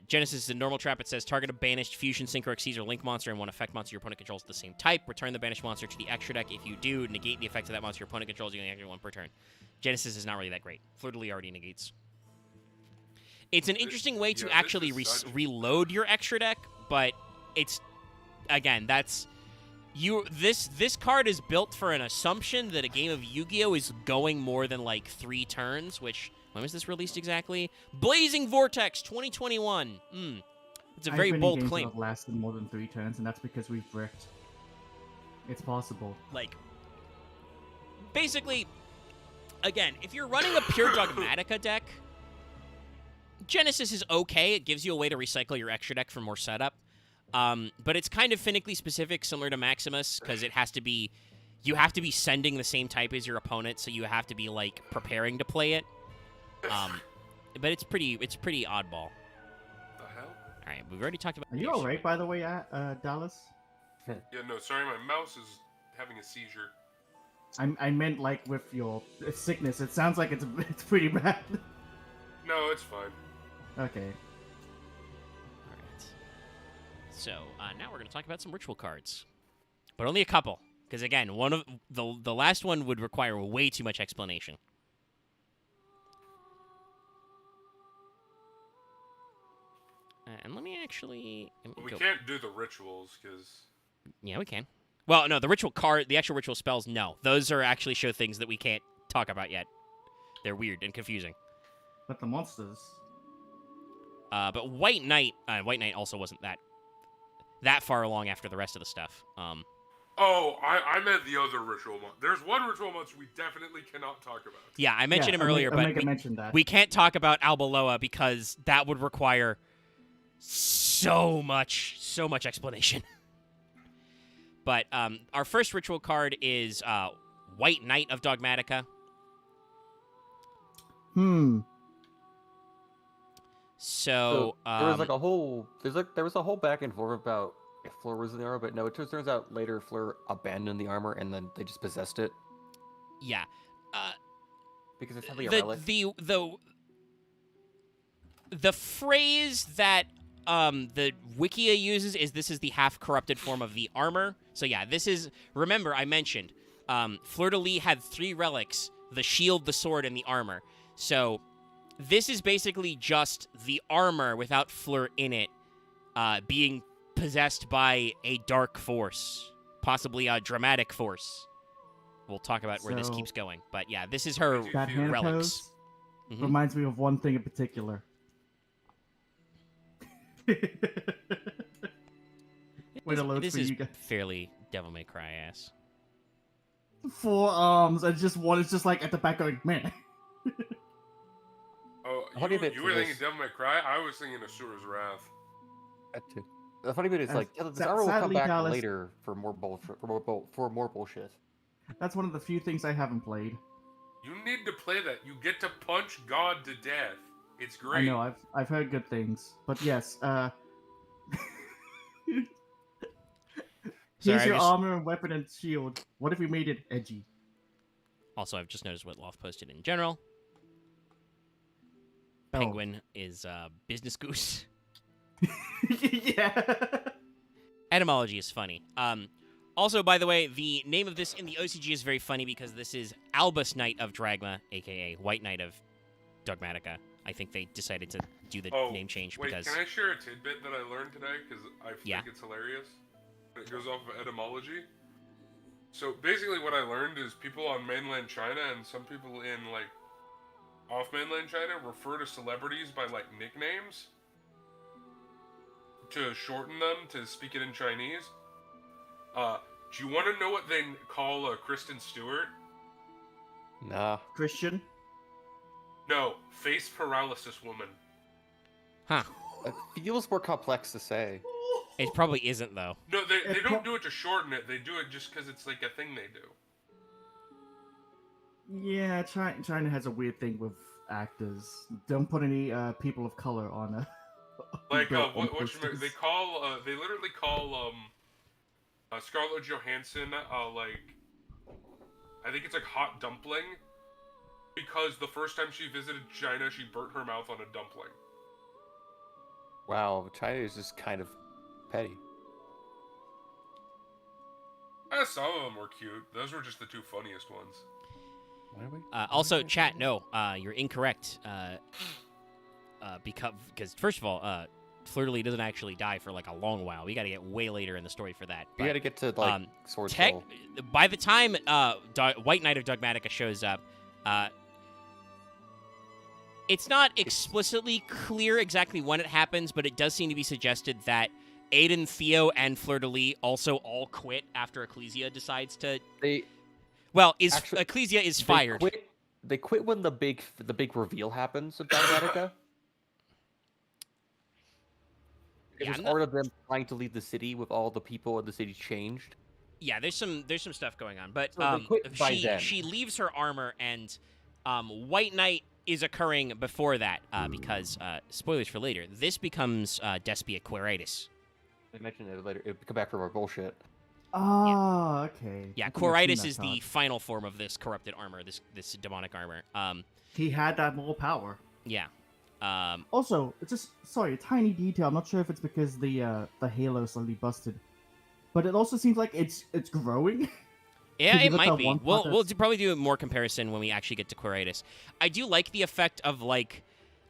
Speaker 1: Genesis is a normal trap. It says target a banished fusion, sync, or Xyz or link monster and one effect monster your opponent controls the same type. Return the banished monster to the extra deck. If you do, negate the effect of that monster your opponent controls. You can activate 1 per turn. Genesis is not really that great. Fleur de Lis already negates. It's an interesting way to actually reload your extra deck, but it's, again, that's... This card is built for an assumption that a game of Yu-Gi-Oh! Is going more than, like, 3 turns, which... When was this released exactly? Blazing Vortex 2021. It's a very bold claim.
Speaker 3: I've lasted more than 3 turns, and that's because we've bricked. It's possible.
Speaker 1: Like, basically, again, if you're running a pure Dogmatica deck, Genesis is okay. It gives you a way to recycle your extra deck for more setup. But it's kind of finically specific, similar to Maximus, because it has to be... You have to be sending the same type as your opponent, so you have to be, like, preparing to play it. But it's pretty oddball.
Speaker 4: The hell?
Speaker 1: All right, we've already talked about.
Speaker 3: Are you alright, by the way, Dallas?
Speaker 4: Yeah, no, sorry, my mouse is having a seizure.
Speaker 3: I meant like with your sickness. It sounds like it's pretty bad.
Speaker 4: No, it's fine.
Speaker 3: Okay.
Speaker 1: All right. So now we're going to talk about some ritual cards, but only a couple, because again, one of the last one would require way too much explanation. And let me actually...
Speaker 4: We can't do the rituals, because...
Speaker 1: Yeah, we can. Well, no, the actual ritual spells, no. Those are actually show things that we can't talk about yet. They're weird and confusing.
Speaker 3: But the monsters...
Speaker 1: But White Knight also wasn't that far along after the rest of the stuff.
Speaker 4: Oh, I meant the other ritual monster. There's one ritual monster we definitely cannot talk about.
Speaker 1: Yeah, I mentioned him earlier, but we can't talk about Albaloa because that would require... so much explanation. But our first ritual card is White Knight of Dogmatica. So
Speaker 2: there was like a whole there was a whole back and forth about if Fleur was in the armor, but no, it turns out later Fleur abandoned the armor and then they just possessed it.
Speaker 1: Yeah.
Speaker 2: Because it's heavily a relic.
Speaker 1: The phrase that the Wikia uses is this is the half-corrupted form of the armor. So yeah, this is... Remember, I mentioned, Fleur-de-Lis had 3 relics, the shield, the sword, and the armor. So this is basically just the armor without Fleur in it, being possessed by a dark force, possibly a dramatic force. We'll talk about where this
Speaker 3: So-
Speaker 1: keeps going. But yeah, this is her
Speaker 3: That hand
Speaker 1: relics.
Speaker 3: pose
Speaker 1: Mhm.
Speaker 3: reminds me of one thing in particular. Wait a load
Speaker 1: This
Speaker 3: for
Speaker 1: is
Speaker 3: you guys.
Speaker 1: fairly Devil May Cry ass.
Speaker 3: 4 arms and just one is just like at the back going, man.
Speaker 4: Oh,
Speaker 2: How do you bet
Speaker 4: you
Speaker 2: for
Speaker 4: were thinking
Speaker 2: this?
Speaker 4: Devil May Cry? I was thinking Asura's Wrath.
Speaker 2: That too. The funny bit is
Speaker 3: As-
Speaker 2: like this
Speaker 3: sa-
Speaker 2: armor will come
Speaker 3: sadly,
Speaker 2: back
Speaker 3: Dallas-
Speaker 2: later for more bullshit. For more bullshit.
Speaker 3: That's one of the few things I haven't played.
Speaker 4: You need to play that. You get to punch God to death. It's great.
Speaker 3: I know, I've heard good things. But yes,
Speaker 1: Sorry,
Speaker 3: here's
Speaker 1: I
Speaker 3: your
Speaker 1: just-
Speaker 3: armor and weapon and shield. What if we made it edgy?
Speaker 1: Also, I've just noticed what Loth posted in general.
Speaker 3: Oh.
Speaker 1: Penguin is business goose.
Speaker 3: Yeah.
Speaker 1: Etymology is funny. Also, by the way, the name of this in the OCG is very funny because this is Albus Knight of Dragma, aka White Knight of Dogmatica. I think they decided to do the name change
Speaker 4: wait,
Speaker 1: because...
Speaker 4: can I share a tidbit that I learned today? Because I think
Speaker 1: Yeah.
Speaker 4: it's hilarious. It goes off of etymology. So basically what I learned is people on mainland China and some people in, like, off mainland China refer to celebrities by, like, nicknames to shorten them to speak it in Chinese. Do you want to know what they call Kristen Stewart?
Speaker 2: Nah.
Speaker 3: Christian.
Speaker 4: No, face paralysis woman.
Speaker 1: Huh.
Speaker 2: It feels more complex to say.
Speaker 1: It probably isn't, though.
Speaker 4: No, they don't do it to shorten it. They do it just because it's like a thing they do.
Speaker 3: Yeah, China has a weird thing with actors. Don't put any people of color on a.
Speaker 4: Like
Speaker 3: on
Speaker 4: what
Speaker 3: posters.
Speaker 4: they call they literally call Scarlett Johansson like I think it's like hot dumpling because the first time she visited China she burnt her mouth on a dumpling.
Speaker 2: Wow, China is just kind of petty.
Speaker 4: Some of them were cute. Those were just the 2 funniest ones.
Speaker 2: Why are we?
Speaker 1: Also, chat, no, you're incorrect. Because first of all, Fleur-de-Lis doesn't actually die for like a long while. We got to get way later in the story for that.
Speaker 2: We
Speaker 1: But,
Speaker 2: gotta get to like Sword
Speaker 1: tech,
Speaker 2: Soul.
Speaker 1: by the time White Knight of Dogmatica shows up, it's not explicitly clear exactly when it happens, but it does seem to be suggested that Aiden, Theo, and Fleur-de-Lis also all quit after Ecclesia decides to.
Speaker 2: They
Speaker 1: Well,
Speaker 2: Actually,
Speaker 1: Ecclesia is
Speaker 2: they
Speaker 1: fired.
Speaker 2: They quit when the big reveal happens of Dogmatica. It
Speaker 1: Yeah,
Speaker 2: was
Speaker 1: I'm not-
Speaker 2: part of them trying to leave the city with all the people in the city changed.
Speaker 1: Yeah, there's some stuff going on, but
Speaker 2: So they quit by then.
Speaker 1: she leaves her armor, and White Knight is occurring before that because spoilers for later. This becomes Despia Quiritis.
Speaker 2: They mentioned it later. It would come back from our bullshit.
Speaker 3: Ah, okay.
Speaker 1: Yeah,
Speaker 3: I think I've seen
Speaker 1: Quiritis
Speaker 3: that
Speaker 1: is the
Speaker 3: talk.
Speaker 1: final form of this corrupted armor, this demonic armor.
Speaker 3: He had that more power.
Speaker 1: Yeah.
Speaker 3: Also, it's just sorry, a tiny detail. I'm not sure if it's because the halo suddenly busted, but it also seems like it's growing.
Speaker 1: Yeah,
Speaker 3: Could you
Speaker 1: it
Speaker 3: look
Speaker 1: might
Speaker 3: at
Speaker 1: be.
Speaker 3: one part
Speaker 1: We'll
Speaker 3: that's-
Speaker 1: probably do a more comparison when we actually get to Quiritis. I do like the effect of like,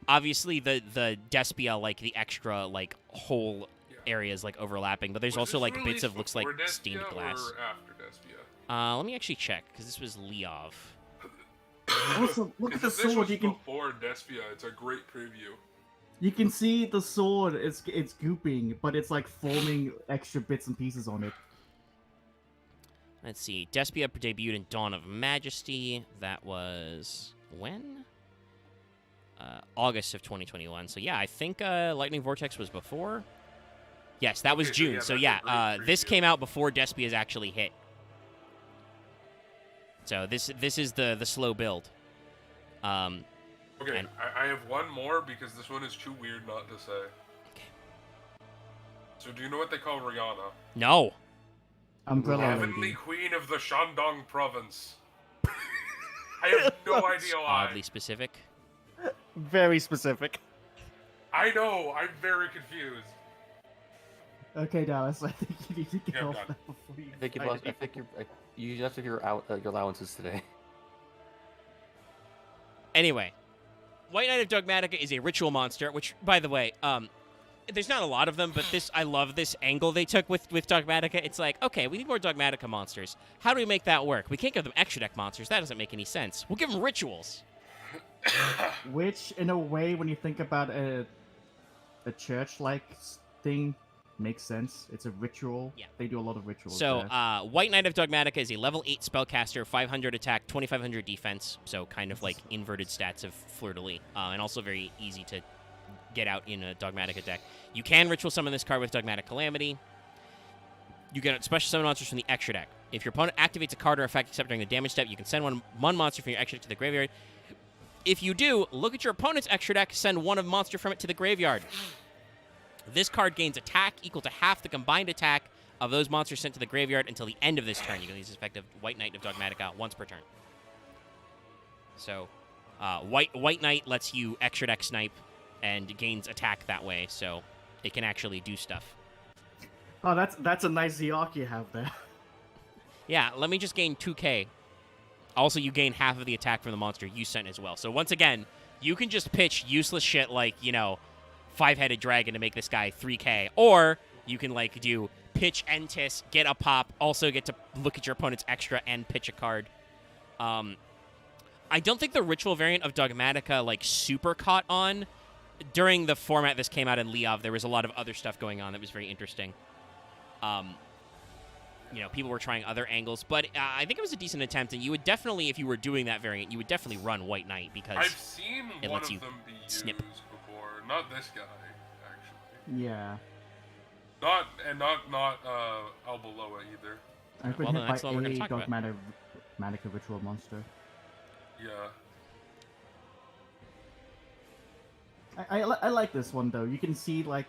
Speaker 1: obviously the Despia, like the extra like whole areas like overlapping, but there's
Speaker 4: Was
Speaker 1: also
Speaker 4: this
Speaker 1: like bits
Speaker 4: released
Speaker 1: of looks like
Speaker 4: before
Speaker 1: stained
Speaker 4: Despia
Speaker 1: glass.
Speaker 4: Or after Despia?
Speaker 1: Let me actually check because this was Leov.
Speaker 3: Also, look at the
Speaker 4: If this
Speaker 3: sword.
Speaker 4: was
Speaker 3: You can
Speaker 4: before Despia. It's a great preview.
Speaker 3: see the sword. It's gooping, but it's like forming extra bits and pieces on it.
Speaker 1: Let's see. Despia debuted in Dawn of Majesty. That was when? August of 2021. So yeah, I think Lightning Vortex was before. Yes, that was
Speaker 4: Okay, so
Speaker 1: June.
Speaker 4: yeah,
Speaker 1: So
Speaker 4: that's a
Speaker 1: yeah,
Speaker 4: great
Speaker 1: this
Speaker 4: preview.
Speaker 1: came out before Despia's actually hit. So this is the slow build.
Speaker 4: Okay,
Speaker 1: And-
Speaker 4: I have one more because this one is too weird not to say.
Speaker 1: Okay.
Speaker 4: So do you know what they call Rihanna?
Speaker 1: No.
Speaker 3: Umbrella
Speaker 4: Heavenly
Speaker 3: Lady.
Speaker 4: Queen of the Shandong Province. I have no idea why.
Speaker 1: Oddly specific.
Speaker 3: Very specific.
Speaker 4: I know. I'm very confused.
Speaker 3: Okay, Dallas, I think you need to get
Speaker 4: Yeah, I'm
Speaker 3: off
Speaker 4: done.
Speaker 3: that before you.
Speaker 2: I think you
Speaker 3: fight
Speaker 2: must. I think
Speaker 3: anyone.
Speaker 2: you used up your allowances today.
Speaker 1: Anyway, White Knight of Dogmatica is a ritual monster, which, by the way, there's not a lot of them, but I love this angle they took with Dogmatica. It's like, okay, we need more Dogmatica monsters. How do we make that work? We can't give them extra deck monsters. That doesn't make any sense. We'll give them rituals.
Speaker 3: Which, in a way, when you think about a church-like thing, makes sense. It's a ritual.
Speaker 1: Yeah.
Speaker 3: They do a lot of rituals.
Speaker 1: So,
Speaker 3: there.
Speaker 1: White Knight of Dogmatica is a level 8 spellcaster, 500 attack, 2500 defense. So, kind of like inverted stats of Fleur-de-Lis, and also very easy to get out in a Dogmatica deck. You can ritual summon this card with Dogmatic Calamity. You get special summon monsters from the extra deck. If your opponent activates a card or effect except during the damage step, you can send one monster from your extra deck to the graveyard. If you do, look at your opponent's extra deck, send one monster from it to the graveyard. This card gains attack equal to half the combined attack of those monsters sent to the graveyard until the end of this turn. You can use this effect of White Knight of Dogmatica once per turn. So, White Knight lets you extra deck snipe and gains attack that way, so it can actually do stuff.
Speaker 3: Oh, that's a nice Zeok you have there.
Speaker 1: Yeah, let me just gain 2k. Also, you gain half of the attack from the monster you sent as well. So once again, you can just pitch useless shit like, 5-headed dragon to make this guy 3k. Or you can, do pitch Entis, get a pop, also get to look at your opponent's extra and pitch a card. I don't think the ritual variant of Dogmatica, super caught on. During the format this came out in Leov, there was a lot of other stuff going on that was very interesting. People were trying other angles, but I think it was a decent attempt, and you would definitely, if you were doing that variant, you would definitely run White Knight, because
Speaker 4: I've seen
Speaker 1: it
Speaker 4: one
Speaker 1: lets
Speaker 4: of
Speaker 1: you
Speaker 4: them be used
Speaker 1: snip.
Speaker 4: before. Not this guy, actually.
Speaker 3: Yeah.
Speaker 4: Not Albaloa either.
Speaker 3: I've been
Speaker 1: Well, then
Speaker 3: hit
Speaker 1: that's
Speaker 3: by
Speaker 1: all we're gonna
Speaker 3: a
Speaker 1: talk about.
Speaker 3: Dogmatica ritual monster.
Speaker 4: Yeah.
Speaker 3: I like this one though. You can see I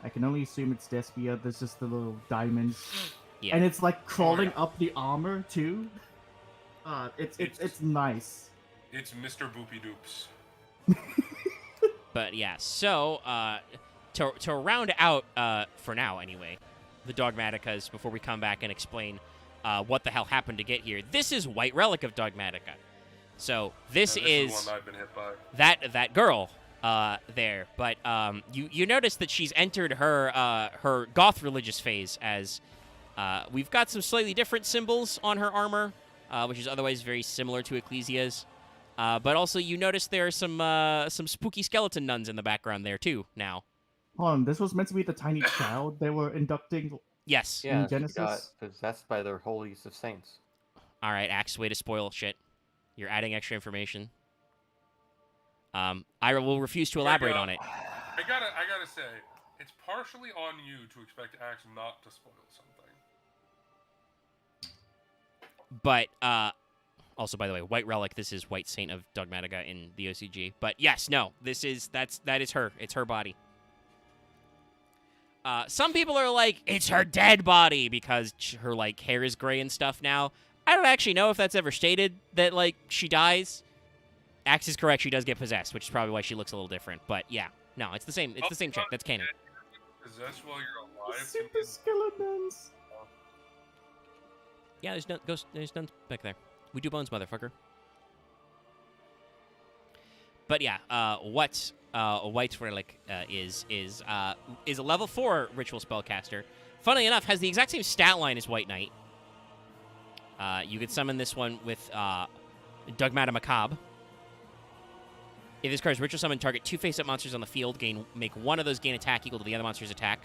Speaker 3: can only assume it's Despia. There's just the little diamonds,
Speaker 1: Yeah.
Speaker 3: and it's crawling up the armor too. It's nice.
Speaker 4: It's Mr. Boopy Doops.
Speaker 1: But yeah, so to round out, for now anyway, the Dogmaticas, before we come back and explain what the hell happened to get here, this is White Relic of Dogmatica. So this is
Speaker 4: the one I've been hit by.
Speaker 1: that girl there. But you notice that she's entered her goth religious phase, as we've got some slightly different symbols on her armor, which is otherwise very similar to Ecclesia's. But also, you notice there are some spooky skeleton nuns in the background there too. Now,
Speaker 3: Hold on, this was meant to be the tiny child they were inducting.
Speaker 1: yes.
Speaker 2: Yeah,
Speaker 3: Genesis?
Speaker 2: she got possessed by their holiest of saints.
Speaker 1: All right, Axe, way to spoil shit. You're adding extra information. I will refuse to elaborate on it.
Speaker 4: I gotta say, it's partially on you to expect Axe not to spoil something.
Speaker 1: But also, by the way, White Relic. This is White Saint of Dogmatica in the OCG. But yes, no, that is her. It's her body. Some people are like, it's her dead body because her hair is gray and stuff now. I don't actually know if that's ever stated that she dies. Axe is correct. She does get possessed, which is probably why she looks a little different. But yeah, no, it's the same. It's the same chick. That's canon.
Speaker 4: Possessed while you're alive.
Speaker 3: Super skeletons.
Speaker 1: Yeah, there's nuns back there. We do bones, motherfucker. But yeah, what White Relic is a level 4 ritual spellcaster. Funnily enough, has the exact same stat line as White Knight. You could summon this one with Dogmata Macabre. If this card is ritual summon, target 2 face-up monsters on the field. Make one of those gain attack equal to the other monster's attack.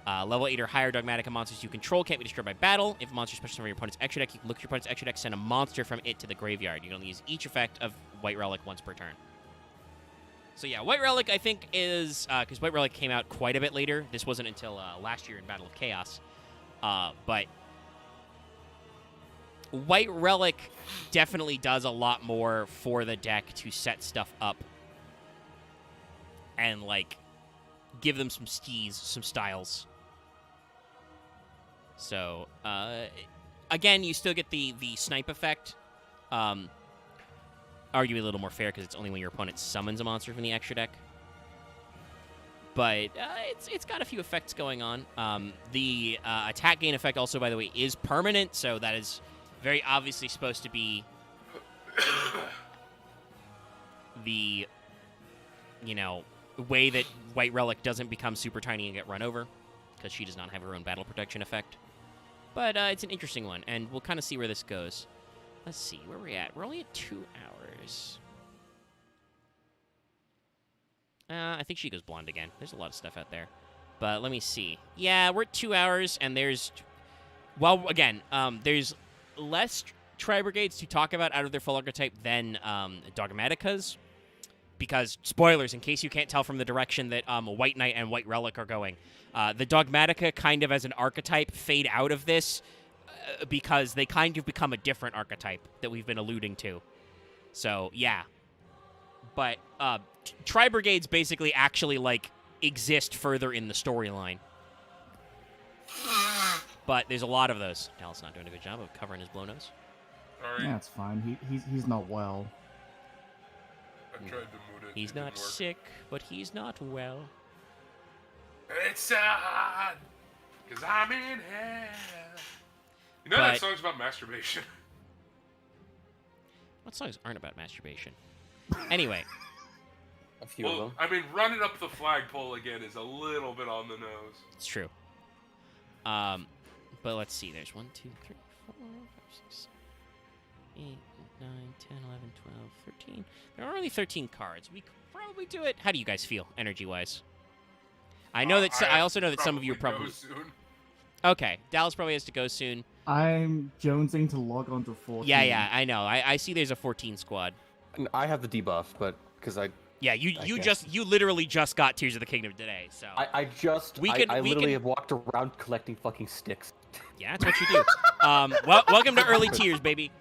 Speaker 1: Level 8 or higher Dogmatica monsters you control can't be destroyed by battle. If a monster is special from your opponent's extra deck, you can look at your opponent's extra deck, send a monster from it to the graveyard. You can only use each effect of White Relic once per turn. So yeah, White Relic, I think, is... because White Relic came out quite a bit later. This wasn't until last year in Battle of Chaos. But White Relic definitely does a lot more for the deck to set stuff up and, give them some steez, some styles. So, again, you still get the snipe effect. arguably a little more fair because it's only when your opponent summons a monster from the extra deck. But it's got a few effects going on. The attack gain effect also, by the way, is permanent, so that is very obviously supposed to be the, way that White Relic doesn't become super tiny and get run over, because she does not have her own battle protection effect. But it's an interesting one, and we'll kind of see where this goes. Let's see, where are we at? We're only at 2 hours. I think she goes blonde again. There's a lot of stuff out there. But let me see. Yeah, we're at 2 hours, and there's... Well, again, there's less Tri-Brigades to talk about out of their full archetype than Dogmaticas. Because, spoilers, in case you can't tell from the direction that White Knight and White Relic are going, the Dogmatica kind of as an archetype fade out of this because they kind of become a different archetype that we've been alluding to. So, yeah. But Tri-Brigades basically actually, exist further in the storyline. But there's a lot of those. Dal's not doing a good job of covering his blow nose.
Speaker 4: Sorry.
Speaker 3: Yeah, it's fine. He's not well.
Speaker 4: I tried to mute it.
Speaker 1: He's
Speaker 4: it
Speaker 1: not
Speaker 4: didn't work.
Speaker 1: sick, but he's not well.
Speaker 4: It's sad, because I'm in hell. You know
Speaker 1: But-
Speaker 4: that song's about masturbation?
Speaker 1: What songs aren't about masturbation? Anyway,
Speaker 2: A few of
Speaker 4: Well,
Speaker 2: them.
Speaker 4: I mean, running up the flagpole again is a little bit on the nose.
Speaker 1: it's true. But let's see. There's 1, 2, 3, 4, 5, 6, 7, 8, 9, 10, 11, 12, 13. There are only 13 cards. We could probably do it. How do you guys feel, energy-wise? I know that. I also know that some of you are
Speaker 4: go
Speaker 1: probably.
Speaker 4: soon.
Speaker 1: Okay, Dallas probably has to go soon.
Speaker 3: I'm jonesing to log on to 14.
Speaker 1: Yeah, I know. I see. There's a 14 squad.
Speaker 2: And I have the debuff, but because
Speaker 1: Yeah, you
Speaker 2: guess.
Speaker 1: literally just got Tears of the Kingdom today. So
Speaker 2: I
Speaker 1: We can-
Speaker 2: I
Speaker 1: we
Speaker 2: literally
Speaker 1: can-
Speaker 2: have walked around collecting fucking sticks.
Speaker 1: yeah, that's what you do. Welcome to early Tears, baby.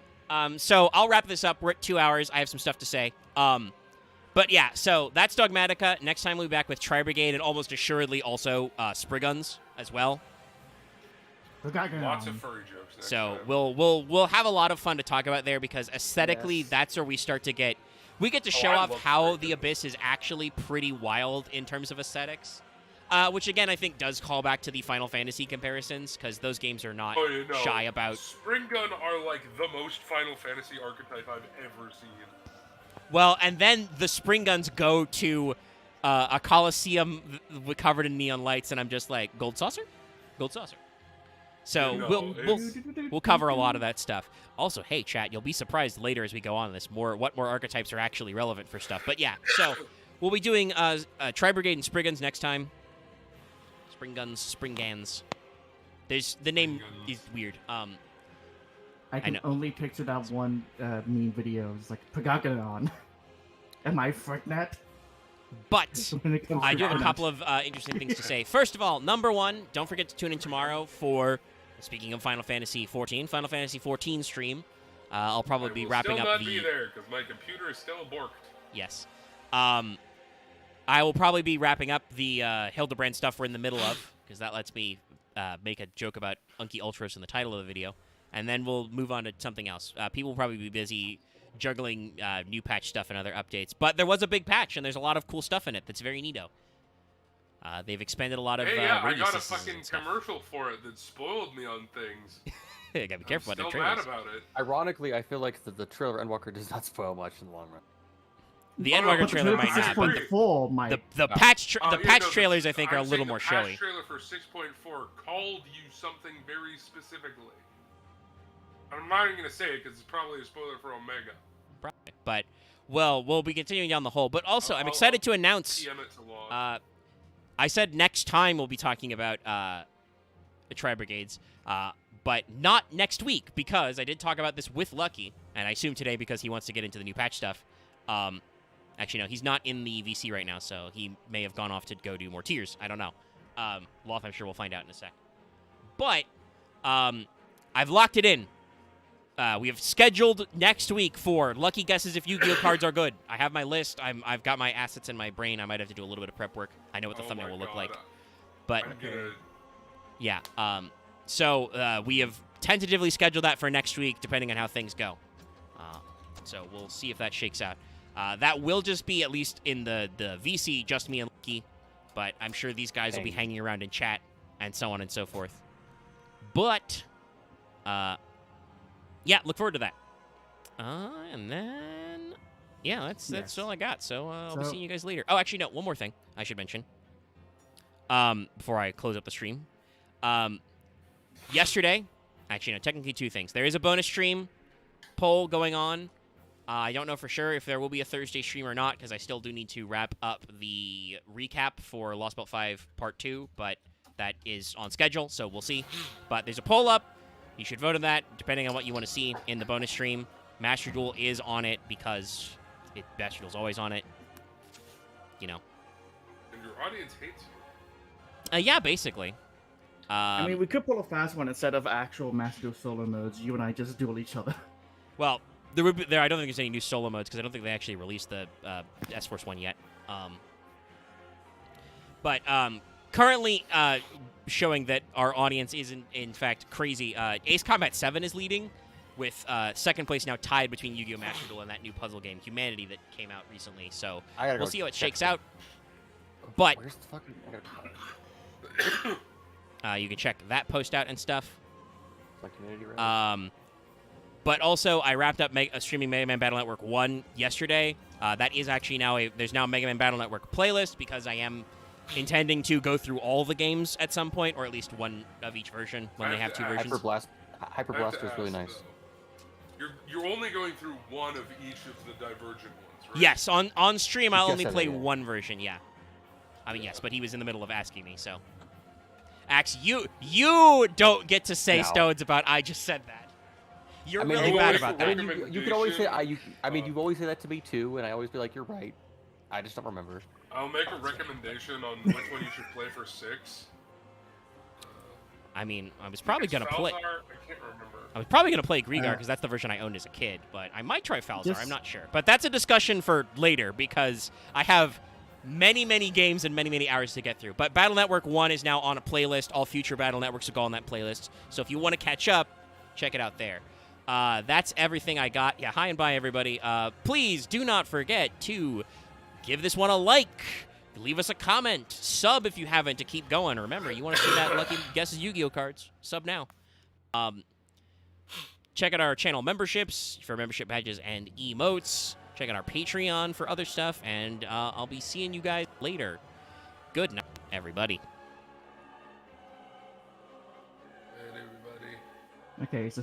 Speaker 1: So I'll wrap this up. We're at 2 hours. I have some stuff to say. But yeah, so that's Dogmatica. Next time we'll be back with Tri-Brigade and almost assuredly also Spriggans as well.
Speaker 4: Lots of furry jokes. Next
Speaker 1: So
Speaker 4: time.
Speaker 1: we'll have a lot of fun to talk about there because aesthetically
Speaker 2: Yes.
Speaker 1: that's where we start to get to show
Speaker 4: I
Speaker 1: off
Speaker 4: love
Speaker 1: how
Speaker 4: Spriggans.
Speaker 1: the Abyss is actually pretty wild in terms of aesthetics. Which again I think does call back to the Final Fantasy comparisons because those games are not shy about.
Speaker 4: Spring Gun are like the most Final Fantasy archetype I've ever seen.
Speaker 1: Well, and then the Spring Guns go to a Coliseum covered in neon lights, and I'm just like, gold saucer. So
Speaker 4: No,
Speaker 1: we'll cover a lot of that stuff. Also, hey, chat, you'll be surprised later as we go on this what more archetypes are actually relevant for stuff. But yeah, so we'll be doing Tri-Brigade and Spriggans next time. Springans. There's the name is weird.
Speaker 3: I can
Speaker 1: know.
Speaker 3: only picture that one meme video. It's like Pagagadon. Am I Fricknet?
Speaker 1: But
Speaker 3: When it comes
Speaker 1: I
Speaker 3: to
Speaker 1: do have a
Speaker 3: Fricknet.
Speaker 1: couple of interesting things to say. First of all, number one, don't forget to tune in tomorrow for, speaking of Final Fantasy 14 stream. I'll probably be wrapping
Speaker 4: still
Speaker 1: up
Speaker 4: not be there because my computer is still borked.
Speaker 1: Yes. I will probably be wrapping up the Hildebrand stuff we're in the middle of, because that lets me make a joke about Unky Ultros in the title of the video. And then we'll move on to something else. People will probably be busy juggling new patch stuff and other updates. But there was a big patch, and there's a lot of cool stuff in it that's very neato. They've expanded a lot of
Speaker 4: Hey, yeah, I
Speaker 1: radius
Speaker 4: got a
Speaker 1: distances
Speaker 4: fucking
Speaker 1: and stuff.
Speaker 4: commercial for it that spoiled me on things.
Speaker 1: You gotta be careful
Speaker 4: I'm
Speaker 1: about
Speaker 4: still
Speaker 1: the
Speaker 4: mad
Speaker 1: trailers.
Speaker 4: about it.
Speaker 2: Ironically, I feel like the trailer Endwalker does not spoil much in the long run.
Speaker 1: The
Speaker 4: Oh, no,
Speaker 1: Endwalker
Speaker 4: but
Speaker 1: trailer
Speaker 4: the
Speaker 1: might not, but the
Speaker 3: 6.4 might.
Speaker 1: the patch
Speaker 4: Oh,
Speaker 1: patch
Speaker 4: no,
Speaker 1: trailers I think are a
Speaker 4: I'm
Speaker 1: little
Speaker 4: saying
Speaker 1: more
Speaker 4: the
Speaker 1: showy.
Speaker 4: patch trailer for 6.4 called you something very specifically. I'm not even gonna say it because it's probably a spoiler for Omega.
Speaker 1: But we'll be continuing down the hole. But also, I'm
Speaker 4: I'll-
Speaker 1: excited to announce.
Speaker 4: TM it to log.
Speaker 1: I said next time we'll be talking about the Tri-Brigades, but not next week because I did talk about this with Lucky, and I assume today because he wants to get into the new patch stuff. Actually, no, he's not in the VC right now, so he may have gone off to go do more tiers. I don't know. Loth, I'm sure we'll find out in a sec. But I've locked it in. We have scheduled next week for Lucky Guesses if Yu-Gi-Oh cards are good. I have my list. I've got my assets in my brain. I might have to do a little bit of prep work. I know what the
Speaker 4: Oh
Speaker 1: thumbnail
Speaker 4: my
Speaker 1: will look
Speaker 4: God,
Speaker 1: like. But
Speaker 4: I'm gonna.
Speaker 1: yeah, so we have tentatively scheduled that for next week, depending on how things go. So we'll see if that shakes out. That will just be, at least in the VC, just me and Lucky. But I'm sure these guys will be hanging around in chat and so on and so forth. But, yeah, look forward to that. And then, yeah, that's all I got. So I'll be seeing you guys later. Oh, actually, no, one more thing I should mention before I close up the stream. Yesterday, actually, no, technically two things. There is a bonus stream poll going on. I don't know for sure if there will be a Thursday stream or not, because I still do need to wrap up the recap for Lost Belt 5 Part 2, but that is on schedule, so we'll see. But there's a poll up. You should vote on that, depending on what you want to see in the bonus stream. Master Duel is on it because Master Duel's always on it. You know.
Speaker 4: And your audience hates you.
Speaker 1: Yeah, basically.
Speaker 3: I mean, we could pull a fast one instead of actual Master Duel solo modes. You and I just duel each other.
Speaker 1: Well, I don't think there's any new solo modes because I don't think they actually released the S-Force one yet. But currently showing that our audience is in fact crazy. Ace Combat 7 is leading, with second place now tied between Yu-Gi-Oh! Master Duel and that new puzzle game, Humanity, that came out recently. So we'll see how it shakes out. But
Speaker 2: Where's the fucking...
Speaker 1: you can check that post out and stuff.
Speaker 2: My community, right?
Speaker 1: But also, I wrapped up streaming Mega Man Battle Network 1 yesterday. That is actually now there's now a Mega Man Battle Network playlist, because I am intending to go through all the games at some point, or at least one of each version when they have two versions.
Speaker 2: Hyper Blaster is really nice.
Speaker 4: You're only going through one of each of the Divergent ones, right?
Speaker 1: Yes, on stream I'll only
Speaker 2: said
Speaker 1: play
Speaker 2: that, yeah.
Speaker 1: one version, yeah. I mean, yes, but he was in the middle of asking me, so. Axe, you don't get to say,
Speaker 2: No.
Speaker 1: Stones, about I just said that. You're
Speaker 2: I mean,
Speaker 1: really
Speaker 2: you
Speaker 1: bad
Speaker 2: always-
Speaker 1: about
Speaker 2: I
Speaker 1: that.
Speaker 2: mean, you could always say I mean, you always say that to me too, and I always be like, "You're right." I just don't remember.
Speaker 4: I'll make a recommendation on which one you should play for 6.
Speaker 1: I mean, I was probably gonna play.
Speaker 4: Falzar? I can't remember.
Speaker 1: I was probably gonna play Grigar because that's the version I owned as a kid. But I might try Falzar. I'm not sure. But that's a discussion for later, because I have many games and many hours to get through. But Battle Network 1 is now on a playlist. All future Battle Networks will go on that playlist. So if you want to catch up, check it out there. That's everything I got. Yeah, hi and bye, everybody. Please do not forget to give this one a like. Leave us a comment. Sub if you haven't, to keep going. Remember, you want to see that Lucky Guesses Yu-Gi-Oh cards. Sub now. Check out our channel memberships for membership badges and emotes. Check out our Patreon for other stuff. And I'll be seeing you guys later. Good night, everybody.
Speaker 4: And everybody.
Speaker 3: Okay, so